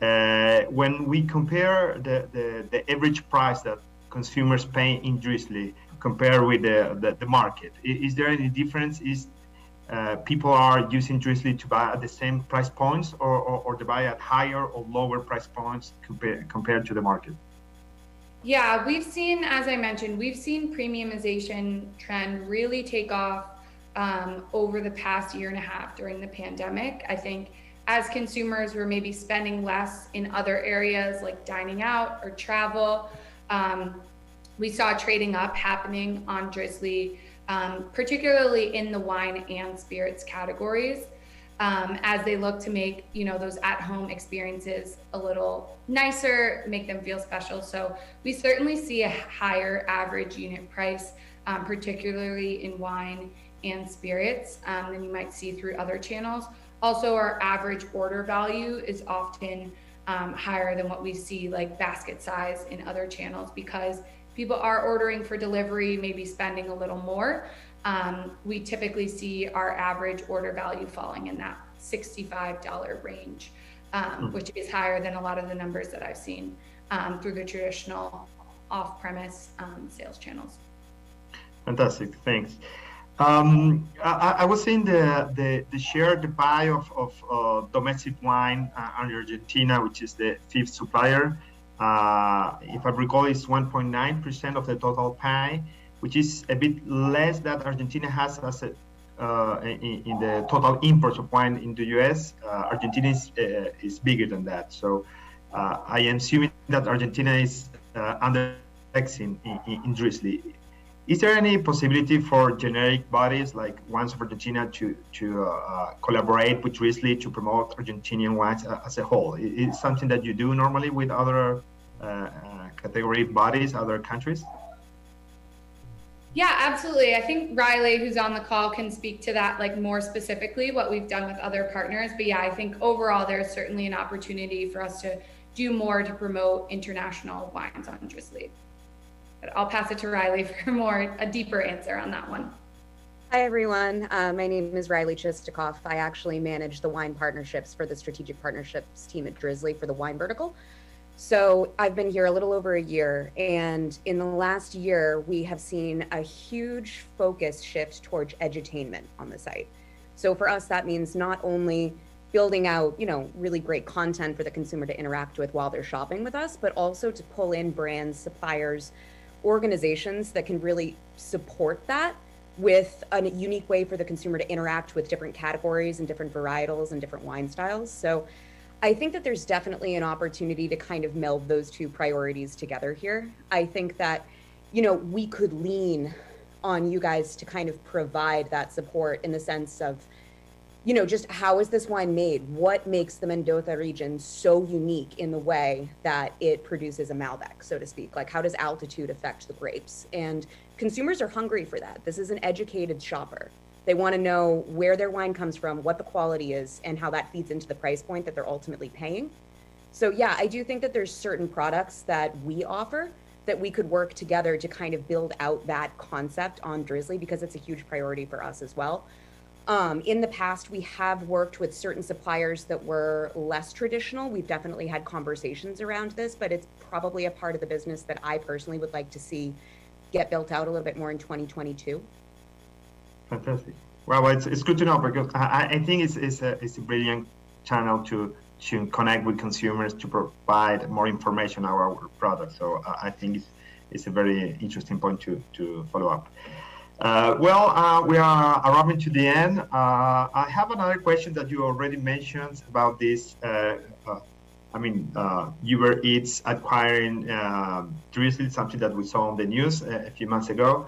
when we compare the average price that consumers pay in Drizzly compared with the market, is there any difference? Is people are using Drizzly to buy at the same price points, or to buy at higher or lower price points compared to the market? Yeah, we've seen, as I mentioned, we've seen premiumization trend really take off over the past year and a half during the pandemic. I think as consumers were maybe spending less in other areas like dining out or travel, we saw trading up happening on Drizzly, particularly in the wine and spirits categories, as they look to make, you know, those at-home experiences a little nicer, make them feel special. So we certainly see a higher average unit price, particularly in wine and spirits, than you might see through other channels. Also, our average order value is often higher than what we see like basket size in other channels, because people are ordering for delivery, maybe spending a little more. We typically see our average order value falling in that $65 range, which is higher than a lot of the numbers that I've seen through the traditional off-premise sales channels. Fantastic, thanks. I was seeing the share, the pie of domestic wine under Argentina, which is the fifth supplier. If I recall, it's 1.9% of the total pie, which is a bit less that Argentina has as in the total imports of wine in the US. Argentina is bigger than that. So I am assuming that Argentina is under-indexing in Drizzly. Is there any possibility for generic bodies like Wines of Argentina to collaborate with Drizzly to promote Argentinian wines as a whole? Is it something that you do normally with other category bodies, other countries? Yeah, absolutely. I think Riley, who's on the call, can speak to that like more specifically, what we've done with other partners. But yeah, I think overall there's certainly an opportunity for us to do more to promote international wines on Drizzly. But I'll pass it to Riley for a deeper answer on that one. Hi, everyone. My name is Riley Chistikoff. I actually manage the wine partnerships for the strategic partnerships team at Drizzly for the wine vertical. So I've been here a little over a year, and in the last year, we have seen a huge focus shift towards edutainment on the site. So for us, that means not only building out, you know, really great content for the consumer to interact with while they're shopping with us, but also to pull in brands, suppliers, organizations that can really support that with a unique way for the consumer to interact with different categories and different varietals and different wine styles. So I think that there's definitely an opportunity to kind of meld those two priorities together here. I think that, you know, we could lean on you guys to kind of provide that support in the sense of, you know, just how is this wine made? What makes the Mendoza region so unique in the way that it produces a Malbec, so to speak? Like, how does altitude affect the grapes? And consumers are hungry for that. This is an educated shopper. They want to know where their wine comes from, what the quality is, and how that feeds into the price point that they're ultimately paying. So yeah, I do think that there's certain products that we offer that we could work together to kind of build out that concept on Drizzly, because it's a huge priority for us as well. In the past, we have worked with certain suppliers that were less traditional. We've definitely had conversations around this, but it's probably a part of the business that I personally would like to see get built out a little bit more in 2022. Fantastic. Well, it's good to know, because I think it's a brilliant channel to connect with consumers, to provide more information on our products. So I think it's a very interesting point to follow up. We are arriving to the end. I have another question that you already mentioned about this. Uber Eats acquiring Drizzly, something that we saw on the news a few months ago.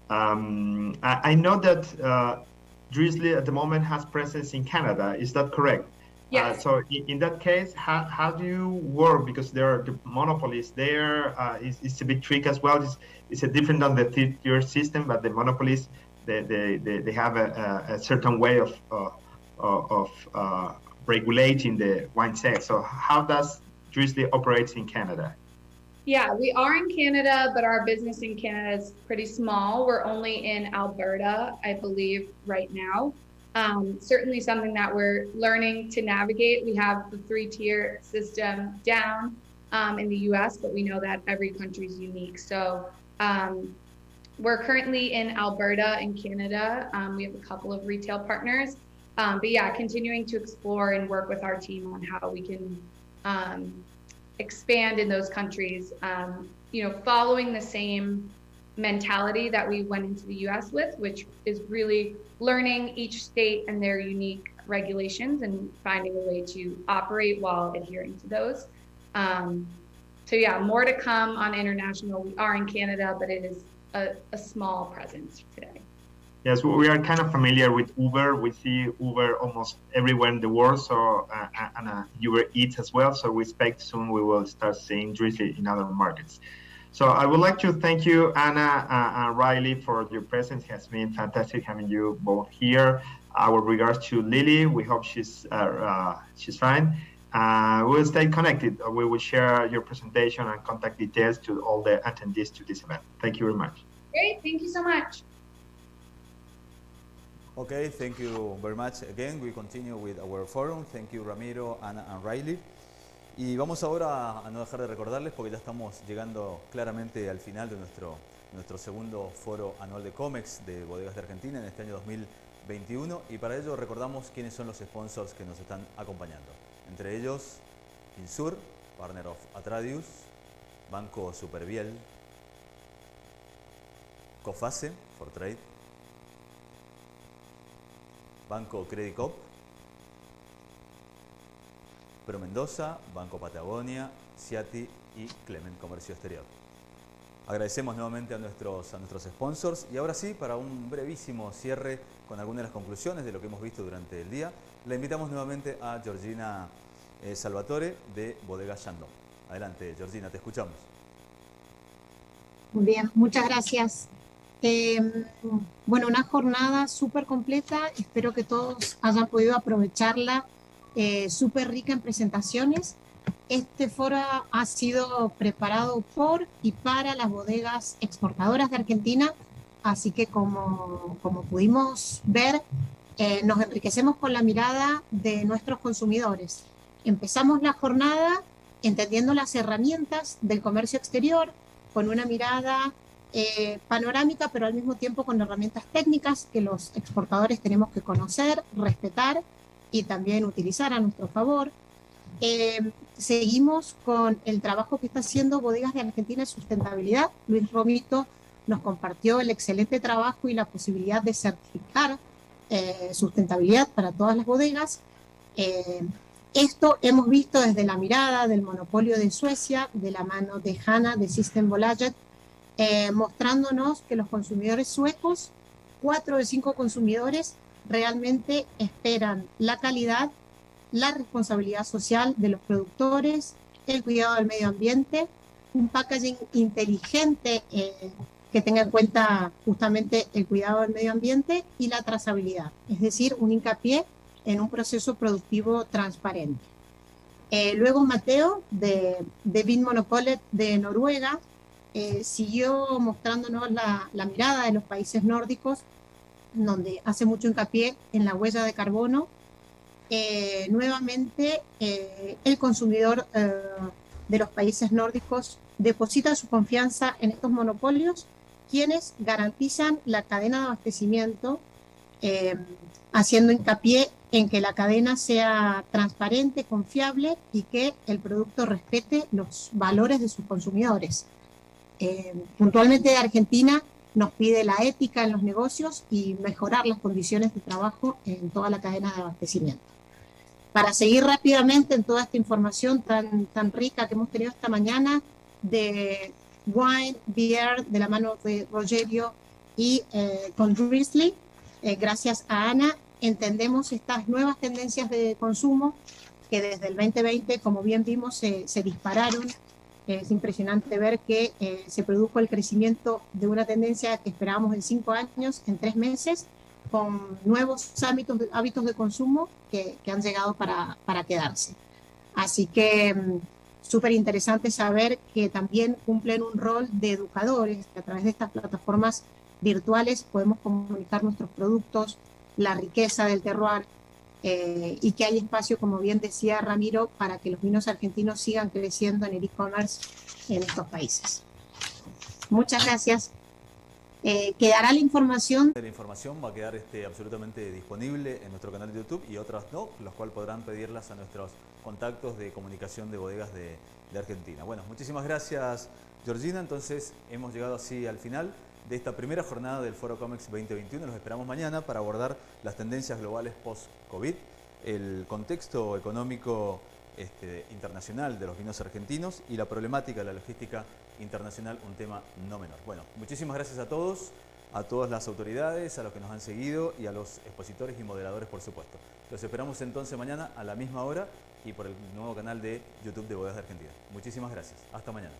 I know that Drizzly at the moment has presence in Canada. Is that correct? Yes. So in that case, how do you work? Because there are the monopolies there. It's a bit tricky as well. It's a different than the tier system, but the monopolies they have a certain way of regulating the wine sales. So how does Drizzly operate in Canada? Yeah, we are in Canada, but our business in Canada is pretty small. We're only in Alberta, I believe, right now. Certainly something that we're learning to navigate. We have the 3-tier system down in the US, but we know that every country is unique. So we're currently in Alberta in Canada. We have a couple of retail partners. But yeah, continuing to explore and work with our team on how we can expand in those countries, you know, following the same mentality that we went into the US with, which is really learning each state and their unique regulations and finding a way to operate while adhering to those. So yeah, more to come on international. We are in Canada, but it is a small presence today. Yes, we are kind of familiar with Uber. We see Uber almost everywhere in the world, so and Uber Eats as well. So we expect soon we will start seeing Drizzly in other markets. So I would like to thank you, Anna and Riley, for your presence. It has been fantastic having you both here. Our regards to Lily. We hope she's fine. We'll stay connected. We will share your presentation and contact details to all the attendees to this event. Thank you very much. Great, thank you so much. Okay, thank you very much. Again, we continue with our forum. Thank you, Ramiro, Ana, and Riley. Y vamos ahora a no dejar de recordarles, porque ya estamos llegando claramente al final de nuestro segundo foro anual de COMEX de Bodegas de Argentina en este año 2021. Y para ello recordamos quiénes son los sponsors que nos están acompañando. Entre ellos, Insur, Partner of Atradius, Banco Superviel, Cofase, for Trade, Banco Credit Cop, Pro Mendoza, Banco Patagonia, Ciati y Clement Comercio Exterior. Agradecemos nuevamente a nuestros sponsors y ahora sí, para un brevísimo cierre con algunas de las conclusiones de lo que hemos visto durante el día, la invitamos nuevamente a Georgina Salvatore de Bodegas Shandong. Adelante, Georgina, te escuchamos. Muy bien, muchas gracias. Bueno, una jornada súper completa, espero que todos hayan podido aprovecharla, súper rica en presentaciones. Este foro ha sido preparado por y para las bodegas exportadoras de Argentina, así que como pudimos ver, nos enriquecemos con la mirada de nuestros consumidores. Empezamos la jornada entendiendo las herramientas del comercio exterior, con una mirada panorámica, pero al mismo tiempo con herramientas técnicas que los exportadores tenemos que conocer, respetar y también utilizar a nuestro favor. Seguimos con el trabajo que está haciendo Bodegas de Argentina en sustentabilidad. Luis Romito nos compartió el excelente trabajo y la posibilidad de certificar sustentabilidad para todas las bodegas. Esto hemos visto desde la mirada del monopolio de Suecia, de la mano de Hanna, de Systembolaget, mostrándonos que los consumidores suecos, 4 de 5 consumidores, realmente esperan la calidad, la responsabilidad social de los productores, el cuidado del medio ambiente, un packaging inteligente que tenga en cuenta justamente el cuidado del medio ambiente y la trazabilidad, es decir, un hincapié en un proceso productivo transparente. Luego Mateo, de Vinmonopolet de Noruega, siguió mostrándonos la mirada de los países nórdicos, donde hace mucho hincapié en la huella de carbono. Nuevamente, el consumidor de los países nórdicos deposita su confianza en estos monopolios, quienes garantizan la cadena de abastecimiento, haciendo hincapié en que la cadena sea transparente, confiable y que el producto respete los valores de sus consumidores. Puntualmente de Argentina nos pide la ética en los negocios y mejorar las condiciones de trabajo en toda la cadena de abastecimiento. Para seguir rápidamente en toda esta información tan rica que hemos tenido esta mañana de Wine, Beer, de la mano de Rogerio y con Drizzly, gracias a Ana, entendemos estas nuevas tendencias de consumo que desde el 2020, como bien vimos, se dispararon. Es impresionante ver que se produjo el crecimiento de una tendencia que esperábamos en 5 años, en 3 meses, con nuevos hábitos de consumo que han llegado para quedarse. Así que súper interesante saber que también cumplen un rol de educadores, que a través de estas plataformas virtuales podemos comunicar nuestros productos, la riqueza del terroir, y que hay espacio, como bien decía Ramiro, para que los vinos argentinos sigan creciendo en el e-commerce en estos países. Muchas gracias. Quedará la información. La información va a quedar absolutamente disponible en nuestro canal de YouTube y otras no, los cuales podrán pedirlas a nuestros contactos de comunicación de Bodegas de Argentina. Bueno, muchísimas gracias, Georgina. Entonces hemos llegado así al final de esta primera jornada del Foro COMEX 2021. Los esperamos mañana para abordar las tendencias globales post-COVID, el contexto económico internacional de los vinos argentinos y la problemática de la logística internacional, un tema no menor. Bueno, muchísimas gracias a todos, a todas las autoridades, a los que nos han seguido y a los expositores y moderadores, por supuesto. Los esperamos entonces mañana a la misma hora y por el nuevo canal de YouTube de Bodegas de Argentina. Muchísimas gracias. Hasta mañana.